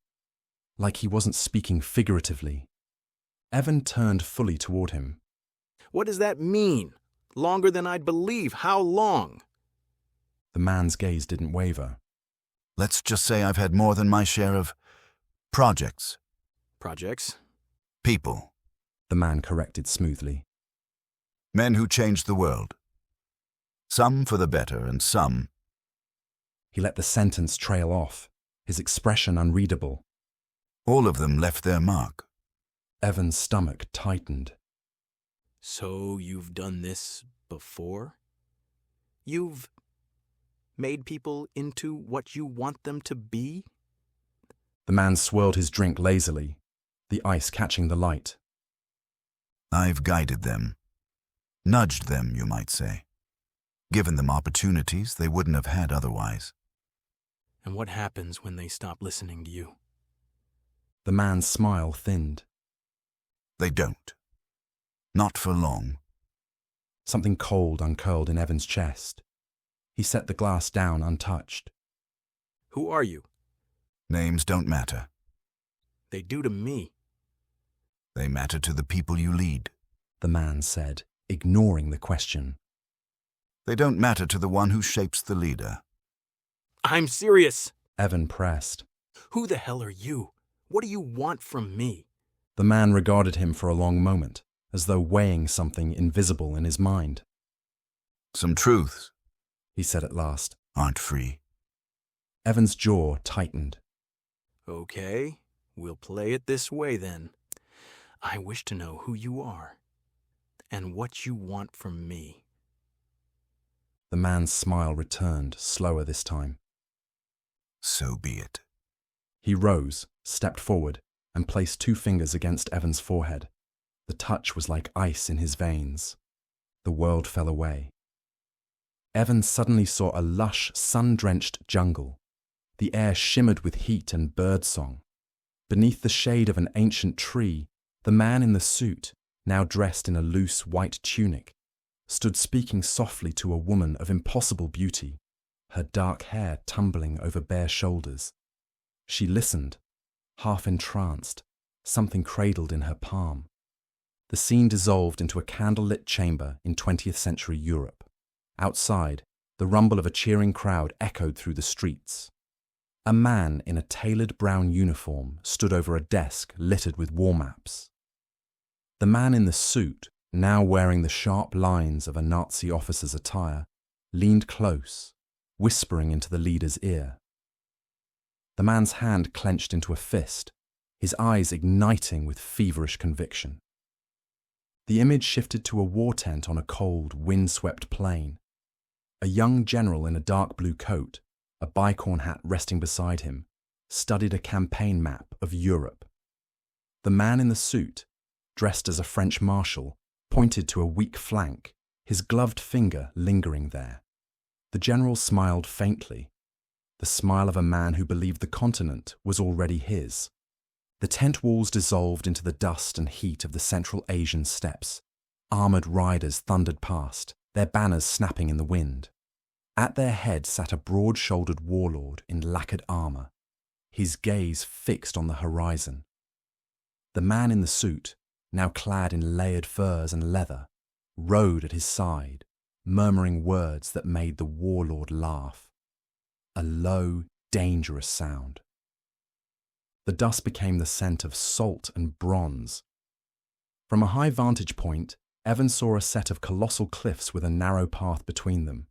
Like he wasn't speaking figuratively. Evan turned fully toward him. What does that mean? Longer than I'd believe. How long? The man's gaze didn't waver. Let's just say I've had more than my share of projects. Projects? People. The man corrected smoothly. Men who changed the world. Some for the better and some. He let the sentence trail off, his expression unreadable. All of them left their mark. Evan's stomach tightened. So you've done this before? You've made people into what you want them to be? The man swirled his drink lazily, the ice catching the light. I've guided them. Nudged them, you might say. Given them opportunities they wouldn't have had otherwise. And what happens when they stop listening to you? The man's smile thinned. They don't. Not for long. Something cold uncurled in Evan's chest. He set the glass down untouched. Who are you? Names don't matter. They do to me. They matter to the people you lead. The man said, ignoring the question. They don't matter to the one who shapes the leader. I'm serious. Evan pressed. Who the hell are you? What do you want from me? The man regarded him for a long moment, as though weighing something invisible in his mind. Some truths, he said at last, aren't free. Evan's jaw tightened. Okay, we'll play it this way then. I wish to know who you are and what you want from me. The man's smile returned, slower this time. So be it. He rose, stepped forward, and placed 2 fingers against Evan's forehead. The touch was like ice in his veins. The world fell away. Evan suddenly saw a lush, sun-drenched jungle. The air shimmered with heat and birdsong. Beneath the shade of an ancient tree, the man in the suit, now dressed in a loose white tunic, stood speaking softly to a woman of impossible beauty, her dark hair tumbling over bare shoulders. She listened, half entranced, something cradled in her palm. The scene dissolved into a candlelit chamber in 20th century Europe. Outside, the rumble of a cheering crowd echoed through the streets. A man in a tailored brown uniform stood over a desk littered with war maps. The man in the suit, now wearing the sharp lines of a Nazi officer's attire, leaned close, whispering into the leader's ear. The man's hand clenched into a fist, his eyes igniting with feverish conviction. The image shifted to a war tent on a cold, wind-swept plain. A young general in a dark blue coat, a bicorn hat resting beside him, studied a campaign map of Europe. The man in the suit, dressed as a French marshal, pointed to a weak flank, his gloved finger lingering there. The general smiled faintly, the smile of a man who believed the continent was already his. The tent walls dissolved into the dust and heat of the Central Asian steppes. Armored riders thundered past, their banners snapping in the wind. At their head sat a broad-shouldered warlord in lacquered armor, his gaze fixed on the horizon. The man in the suit, now clad in layered furs and leather, rode at his side, murmuring words that made the warlord laugh. A low, dangerous sound. The dust became the scent of salt and bronze. From a high vantage point, Evan saw a set of colossal cliffs with a narrow path between them.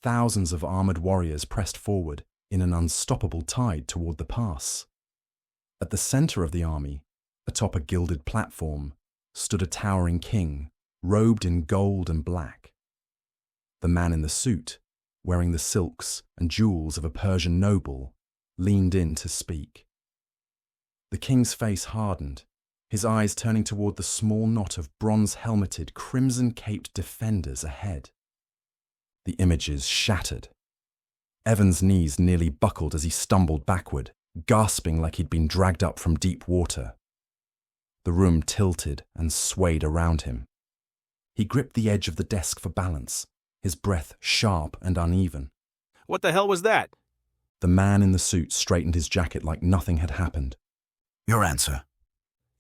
Thousands of armored warriors pressed forward in an unstoppable tide toward the pass. At the center of the army, atop a gilded platform, stood a towering king, robed in gold and black. The man in the suit, wearing the silks and jewels of a Persian noble, leaned in to speak. The king's face hardened, his eyes turning toward the small knot of bronze-helmeted, crimson-caped defenders ahead. The images shattered. Evan's knees nearly buckled as he stumbled backward, gasping like he'd been dragged up from deep water. The room tilted and swayed around him. He gripped the edge of the desk for balance, his breath sharp and uneven. What the hell was that? The man in the suit straightened his jacket like nothing had happened. Your answer.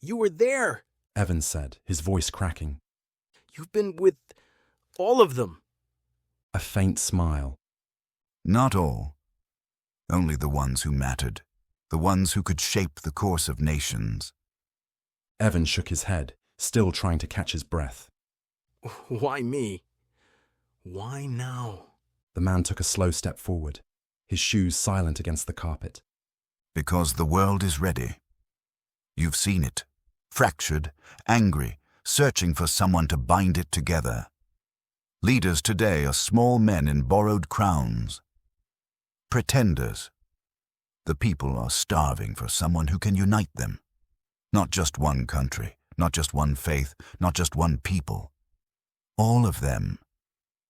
You were there. Evan said, his voice cracking. You've been with all of them. A faint smile. Not all. Only the ones who mattered. The ones who could shape the course of nations. Evan shook his head, still trying to catch his breath. Why me? Why now? The man took a slow step forward, his shoes silent against the carpet. Because the world is ready. You've seen it. Fractured, angry, searching for someone to bind it together. Leaders today are small men in borrowed crowns. Pretenders. The people are starving for someone who can unite them. Not just one country, not just one faith, not just one people. All of them.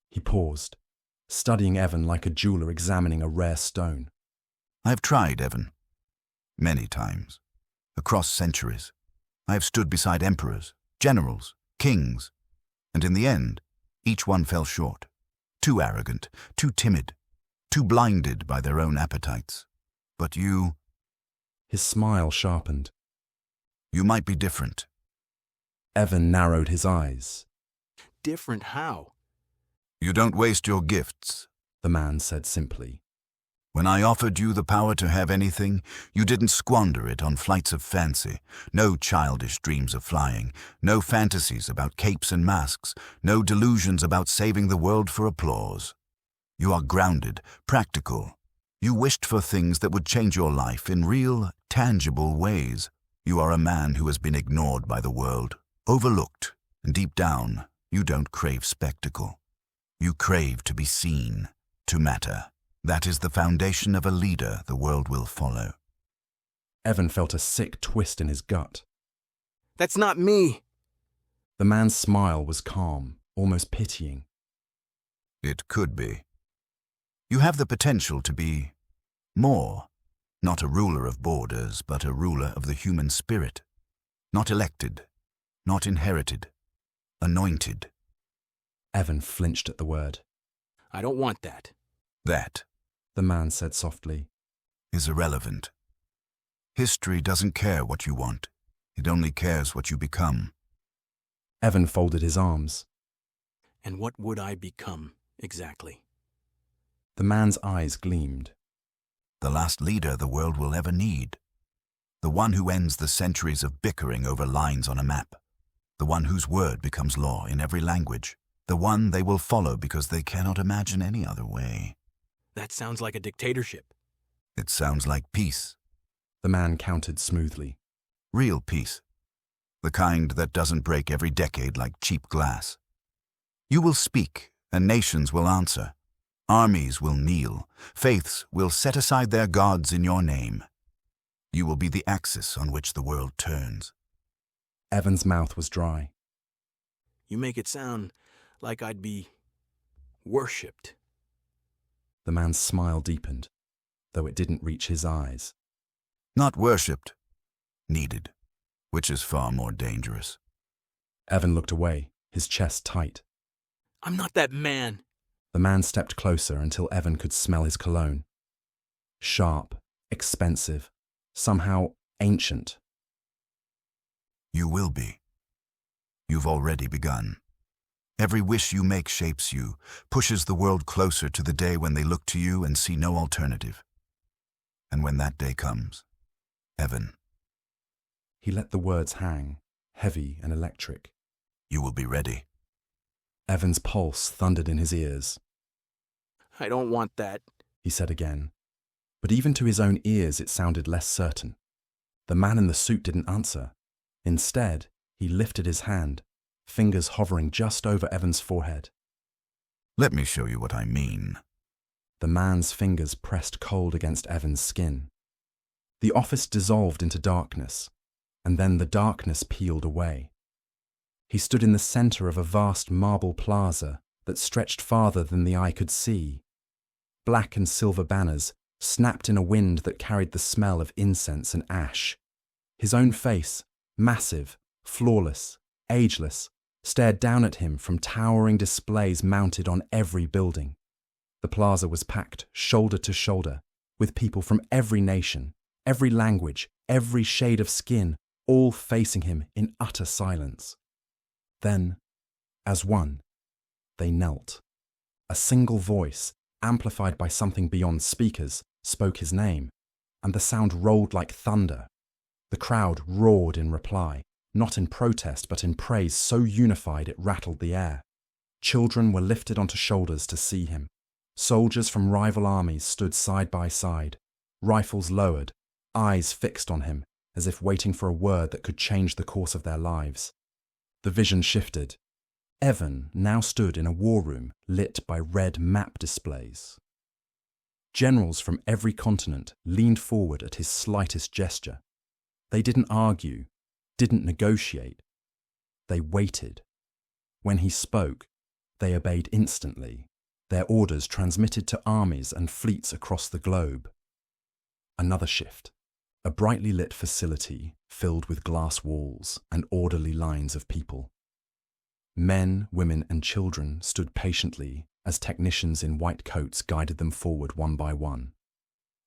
He paused, studying Evan like a jeweler examining a rare stone. I've tried, Evan. Many times. Across centuries. I have stood beside emperors, generals, kings, and in the end, each one fell short. Too arrogant, too timid, too blinded by their own appetites. But you... His smile sharpened. You might be different. Evan narrowed his eyes. Different how? You don't waste your gifts, the man said simply. When I offered you the power to have anything, you didn't squander it on flights of fancy, no childish dreams of flying, no fantasies about capes and masks, no delusions about saving the world for applause. You are grounded, practical. You wished for things that would change your life in real, tangible ways. You are a man who has been ignored by the world, overlooked, and deep down, you don't crave spectacle. You crave to be seen, to matter. That is the foundation of a leader the world will follow. Evan felt a sick twist in his gut. That's not me. The man's smile was calm, almost pitying. It could be. You have the potential to be more. Not a ruler of borders, but a ruler of the human spirit. Not elected, not inherited, anointed. Evan flinched at the word. I don't want that. That, the man said softly, is irrelevant. History doesn't care what you want. It only cares what you become. Evan folded his arms. And what would I become, exactly? The man's eyes gleamed. The last leader the world will ever need. The one who ends the centuries of bickering over lines on a map. The one whose word becomes law in every language. The one they will follow because they cannot imagine any other way. That sounds like a dictatorship. It sounds like peace. The man countered smoothly. Real peace. The kind that doesn't break every decade like cheap glass. You will speak, and nations will answer. Armies will kneel. Faiths will set aside their gods in your name. You will be the axis on which the world turns. Evan's mouth was dry. You make it sound like I'd be worshipped. The man's smile deepened, though it didn't reach his eyes. Not worshipped. Needed. Which is far more dangerous. Evan looked away, his chest tight. I'm not that man. The man stepped closer until Evan could smell his cologne. Sharp, expensive, somehow ancient. You will be. You've already begun. Every wish you make shapes you, pushes the world closer to the day when they look to you and see no alternative. And when that day comes, Evan. He let the words hang, heavy and electric. You will be ready. Evan's pulse thundered in his ears. I don't want that. He said again. But even to his own ears it sounded less certain. The man in the suit didn't answer. Instead, he lifted his hand, fingers hovering just over Evan's forehead. Let me show you what I mean. The man's fingers pressed cold against Evan's skin. The office dissolved into darkness, and then the darkness peeled away. He stood in the center of a vast marble plaza that stretched farther than the eye could see. Black and silver banners snapped in a wind that carried the smell of incense and ash. His own face, massive, flawless, ageless, stared down at him from towering displays mounted on every building. The plaza was packed shoulder to shoulder with people from every nation, every language, every shade of skin, all facing him in utter silence. Then, as one, they knelt. A single voice, amplified by something beyond speakers, spoke his name, and the sound rolled like thunder. The crowd roared in reply, not in protest but in praise so unified it rattled the air. Children were lifted onto shoulders to see him. Soldiers from rival armies stood side by side, rifles lowered, eyes fixed on him, as if waiting for a word that could change the course of their lives. The vision shifted. Evan now stood in a war room lit by red map displays. Generals from every continent leaned forward at his slightest gesture. They didn't argue, didn't negotiate. They waited. When he spoke, they obeyed instantly, their orders transmitted to armies and fleets across the globe. Another shift. A brightly lit facility filled with glass walls and orderly lines of people. Men, women, and children stood patiently as technicians in white coats guided them forward one by one.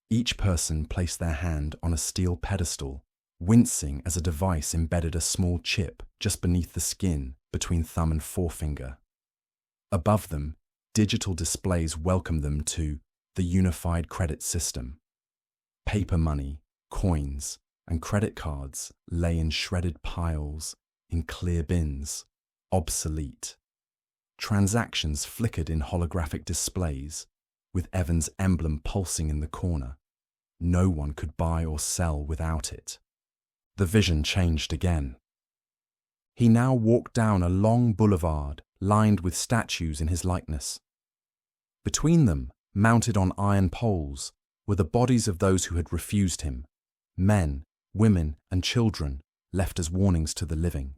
Each person placed their hand on a steel pedestal, wincing as a device embedded a small chip just beneath the skin between thumb and forefinger. Above them, digital displays welcomed them to the unified credit system. Paper money, coins, and credit cards lay in shredded piles, in clear bins, obsolete. Transactions flickered in holographic displays, with Evan's emblem pulsing in the corner. No one could buy or sell without it. The vision changed again. He now walked down a long boulevard lined with statues in his likeness. Between them, mounted on iron poles, were the bodies of those who had refused him, men, women, and children left as warnings to the living.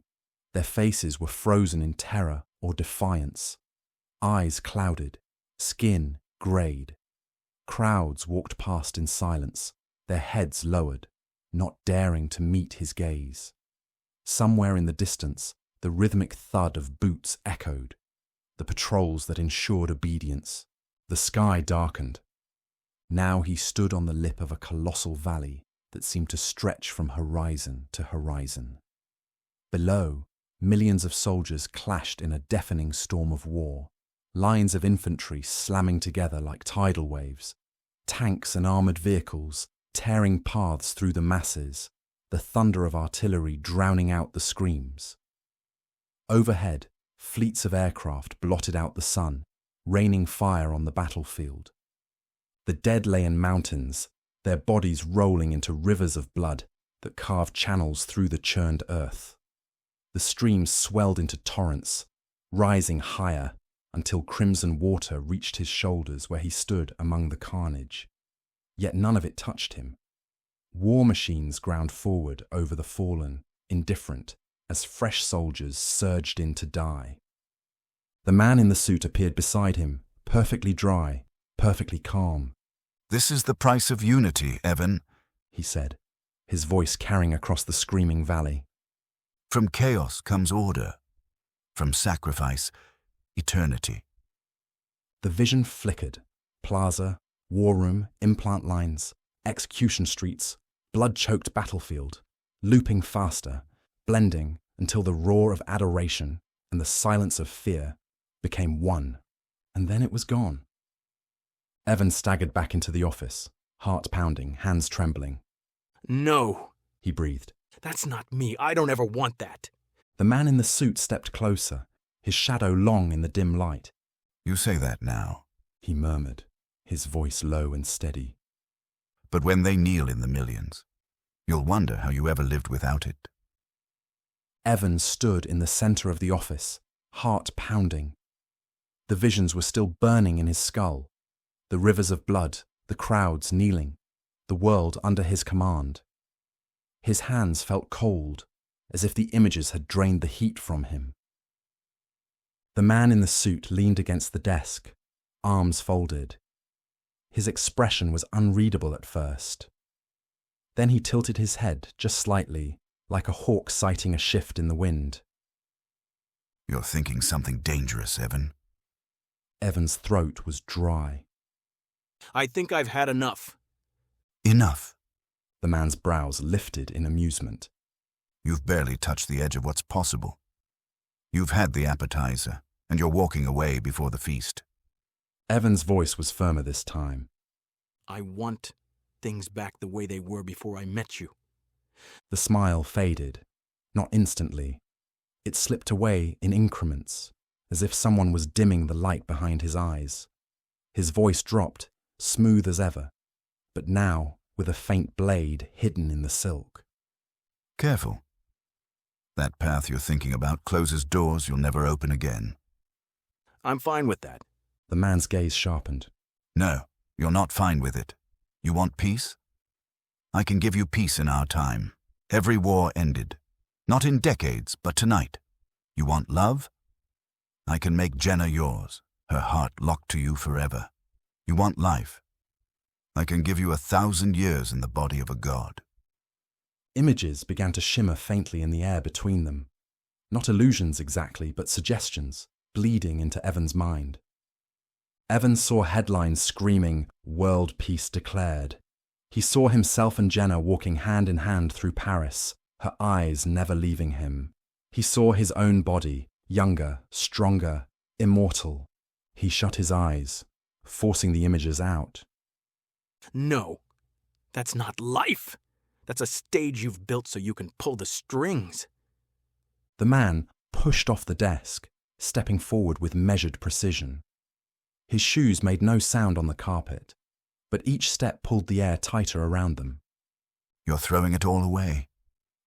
Their faces were frozen in terror or defiance, eyes clouded, skin greyed. Crowds walked past in silence, their heads lowered, not daring to meet his gaze. Somewhere in the distance, the rhythmic thud of boots echoed, the patrols that ensured obedience. The sky darkened. Now he stood on the lip of a colossal valley that seemed to stretch from horizon to horizon. Below, millions of soldiers clashed in a deafening storm of war, lines of infantry slamming together like tidal waves, tanks and armoured vehicles tearing paths through the masses, the thunder of artillery drowning out the screams. Overhead, fleets of aircraft blotted out the sun, raining fire on the battlefield. The dead lay in mountains, their bodies rolling into rivers of blood that carved channels through the churned earth. The streams swelled into torrents, rising higher until crimson water reached his shoulders where he stood among the carnage. Yet none of it touched him. War machines ground forward over the fallen, indifferent, as fresh soldiers surged in to die. The man in the suit appeared beside him, perfectly dry, perfectly calm. This is the price of unity, Evan, he said, his voice carrying across the screaming valley. From chaos comes order. From sacrifice, eternity. The vision flickered. Plaza, war room, implant lines, execution streets, blood-choked battlefield, looping faster, blending until the roar of adoration and the silence of fear became one, and then it was gone. Evan staggered back into the office, heart pounding, hands trembling. No, he breathed. That's not me. I don't ever want that. The man in the suit stepped closer, his shadow long in the dim light. You say that now, He murmured, his voice low and steady. but when they kneel in the millions, you'll wonder how you ever lived without it. Evan stood in the center of the office, heart pounding. The visions were still burning in his skull, the rivers of blood, the crowds kneeling, the world under his command. His hands felt cold, as if the images had drained the heat from him. The man in the suit leaned against the desk, arms folded. His expression was unreadable at first. Then he tilted his head just slightly, like a hawk sighting a shift in the wind. You're thinking something dangerous, Evan. Evan's throat was dry. I think I've had enough. Enough. The man's brows lifted in amusement. You've barely touched the edge of what's possible. You've had the appetizer, and you're walking away before the feast. Evan's voice was firmer this time. I want things back the way they were before I met you. The smile faded, not instantly. It slipped away in increments, as if someone was dimming the light behind his eyes. His voice dropped, smooth as ever, but now with a faint blade hidden in the silk. Careful. That path you're thinking about closes doors you'll never open again. I'm fine with that. The man's gaze sharpened. No, you're not fine with it. You want peace? I can give you peace in our time. Every war ended. Not in decades, but tonight. You want love? I can make Jenna yours, her heart locked to you forever. You want life? I can give you 1,000 years in the body of a god. Images began to shimmer faintly in the air between them. Not illusions exactly, but suggestions, bleeding into Evan's mind. Evan saw headlines screaming, "World Peace Declared." He saw himself and Jenna walking hand in hand through Paris, her eyes never leaving him. He saw his own body, younger, stronger, immortal. He shut his eyes, forcing the images out. No, that's not life. That's a stage you've built so you can pull the strings. The man pushed off the desk, stepping forward with measured precision. His shoes made no sound on the carpet, but each step pulled the air tighter around them. You're throwing it all away.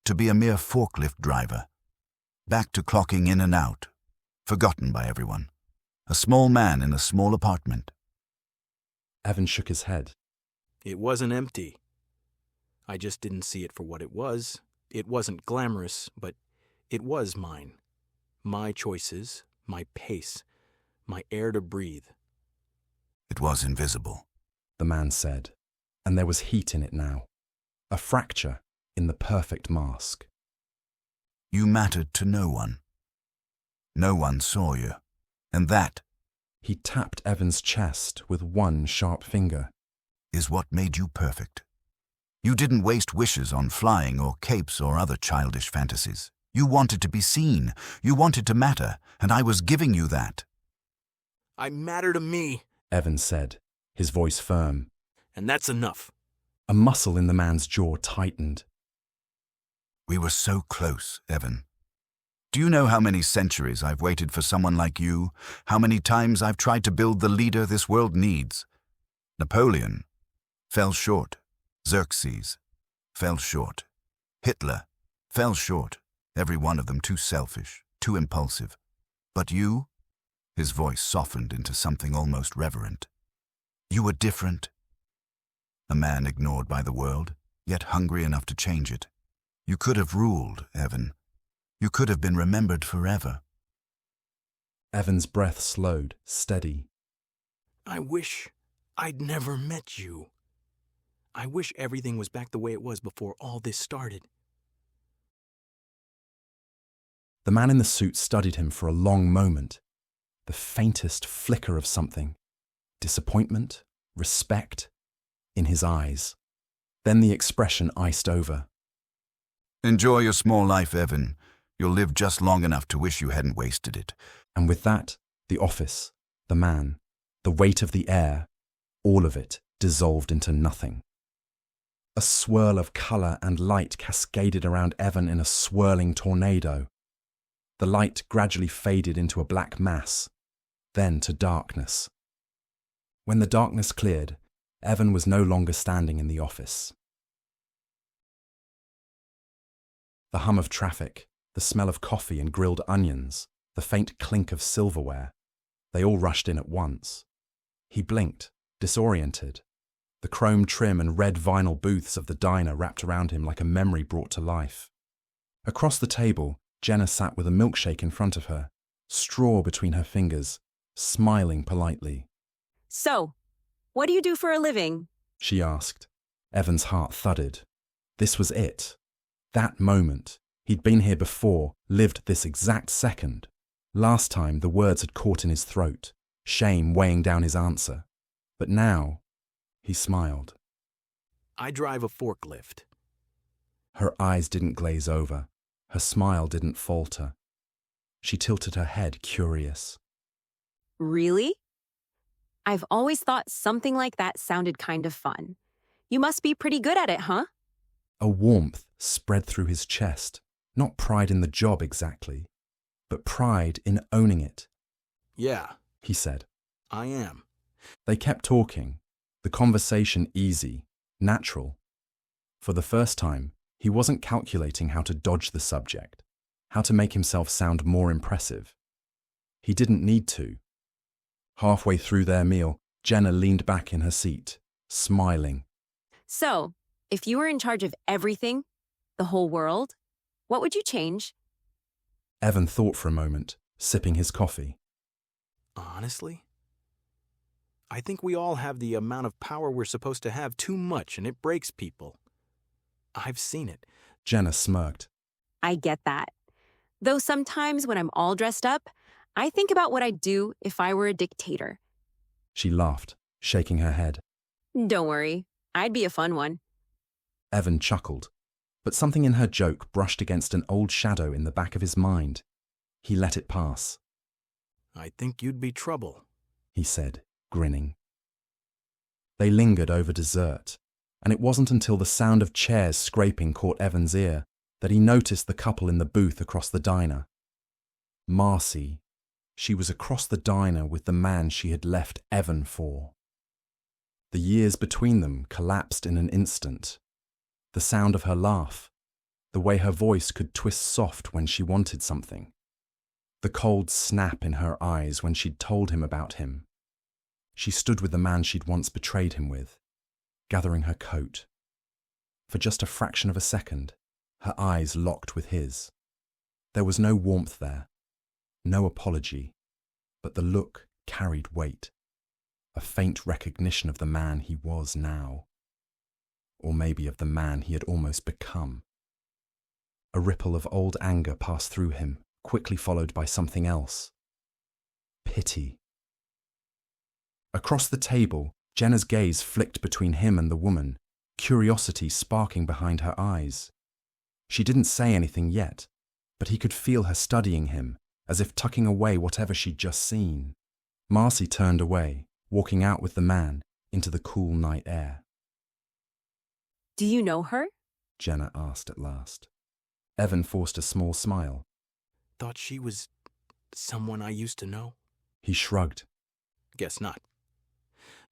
To be a mere forklift driver. Back to clocking in and out. Forgotten by everyone. A small man in a small apartment. Evan shook his head. It wasn't empty. I just didn't see it for what it was. It wasn't glamorous, but it was mine. My choices, my pace, my air to breathe. It was invisible, the man said, and there was heat in it now. A fracture in the perfect mask. You mattered to no one. No one saw you. And that, he tapped Evan's chest with one sharp finger, is what made you perfect. You didn't waste wishes on flying or capes or other childish fantasies. You wanted to be seen. You wanted to matter, and I was giving you that. I matter to me, Evan said, his voice firm. And that's enough. A muscle in the man's jaw tightened. We were so close, Evan. Do you know how many centuries I've waited for someone like you? How many times I've tried to build the leader this world needs? Napoleon fell short. Xerxes fell short. Hitler fell short. Every one of them too selfish, too impulsive. But you? His voice softened into something almost reverent. You were different. A man ignored by the world, yet hungry enough to change it. You could have ruled, Evan. You could have been remembered forever. Evan's breath slowed, steady. I wish I'd never met you. I wish everything was back the way it was before all this started. The man in the suit studied him for a long moment. The faintest flicker of something, disappointment, respect, in his eyes. Then the expression iced over. Enjoy your small life, Evan. You'll live just long enough to wish you hadn't wasted it. And with that, the office, the man, the weight of the air, all of it dissolved into nothing. A swirl of colour and light cascaded around Evan in a swirling tornado. The light gradually faded into a black mass, then to darkness. When the darkness cleared, Evan was no longer standing in the office. The hum of traffic, the smell of coffee and grilled onions, the faint clink of silverware, they all rushed in at once. He blinked, disoriented. The chrome trim and red vinyl booths of the diner wrapped around him like a memory brought to life. Across the table, Jenna sat with a milkshake in front of her, straw between her fingers, smiling politely. So, what do you do for a living? She asked. Evan's heart thudded. This was it. That moment. He'd been here before, lived this exact second. Last time, the words had caught in his throat, shame weighing down his answer. But now, he smiled. I drive a forklift. Her eyes didn't glaze over. Her smile didn't falter. She tilted her head, curious. Really? I've always thought something like that sounded kind of fun. You must be pretty good at it, huh? A warmth spread through his chest. Not pride in the job exactly, but pride in owning it. Yeah, He said. I am. They kept talking, the conversation easy, natural. For the first time, he wasn't calculating how to dodge the subject, how to make himself sound more impressive. He didn't need to. Halfway through their meal, Jenna leaned back in her seat, smiling. So, if you were in charge of everything, the whole world, what would you change? Evan thought for a moment, sipping his coffee. Honestly? I think we all have the amount of power we're supposed to have too much, and it breaks people. I've seen it. Jenna smirked. I get that. Though sometimes when I'm all dressed up, I think about what I'd do if I were a dictator. She laughed, shaking her head. Don't worry, I'd be a fun one. Evan chuckled, but something in her joke brushed against an old shadow in the back of his mind. He let it pass. I think you'd be trouble, he said, grinning. They lingered over dessert, and it wasn't until the sound of chairs scraping caught Evan's ear that he noticed the couple in the booth across the diner. Marcy. She was across the diner with the man she had left Evan for. The years between them collapsed in an instant. The sound of her laugh, the way her voice could twist soft when she wanted something, the cold snap in her eyes when she'd told him about him. She stood with the man she'd once betrayed him with, gathering her coat. For just a fraction of a second, her eyes locked with his. There was no warmth there, no apology, but the look carried weight, a faint recognition of the man he was now, or maybe of the man he had almost become. A ripple of old anger passed through him, quickly followed by something else. Pity. Across the table, Jenna's gaze flicked between him and the woman, curiosity sparking behind her eyes. She didn't say anything yet, but he could feel her studying him, as if tucking away whatever she'd just seen. Marcy turned away, walking out with the man into the cool night air. Do you know her? Jenna asked at last. Evan forced a small smile. Thought she was someone I used to know? He shrugged. Guess not.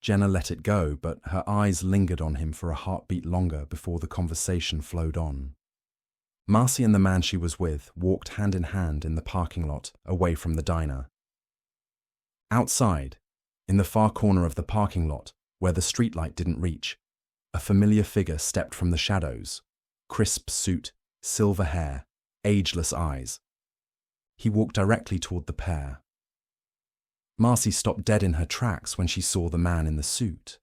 Jenna let it go, but her eyes lingered on him for a heartbeat longer before the conversation flowed on. Marcy and the man she was with walked hand in hand in the parking lot away from the diner. Outside, in the far corner of the parking lot, where the streetlight didn't reach, a familiar figure stepped from the shadows, crisp suit, silver hair, ageless eyes. He walked directly toward the pair. Marcy stopped dead in her tracks when she saw the man in the suit.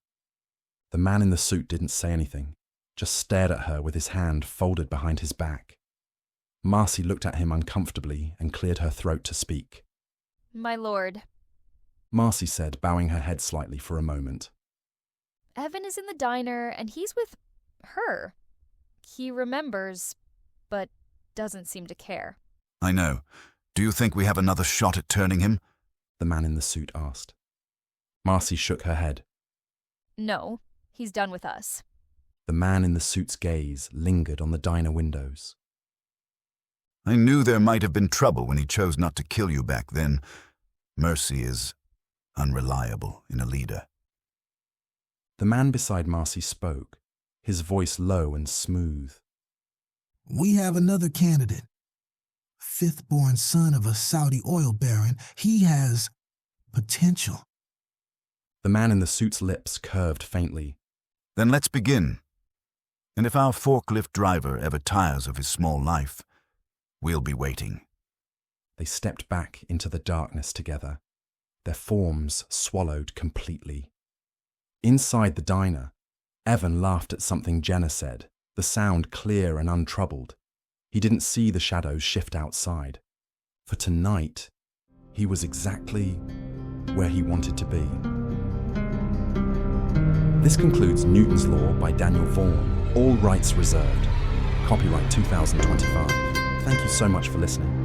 The man in the suit didn't say anything, just stared at her with his hand folded behind his back. Marcy looked at him uncomfortably and cleared her throat to speak. My lord. Marcy said, bowing her head slightly for a moment. Evan is in the diner, and he's with her. He remembers, but doesn't seem to care. I know. Do you think we have another shot at turning him? The man in the suit asked. Marcy shook her head. No, he's done with us. The man in the suit's gaze lingered on the diner windows. I knew there might have been trouble when he chose not to kill you back then. Mercy is unreliable in a leader. The man beside Marcy spoke, his voice low and smooth. We have another candidate. Fifth-born son of a Saudi oil baron. He has potential. The man in the suit's lips curved faintly. Then let's begin. And if our forklift driver ever tires of his small life, we'll be waiting. They stepped back into the darkness together, their forms swallowed completely. Inside the diner, Evan laughed at something Jenna said, the sound clear and untroubled. He didn't see the shadows shift outside. For tonight, he was exactly where he wanted to be. This concludes Newton's Law by Daniel Vaughn, all rights reserved. Copyright 2025. Thank you so much for listening.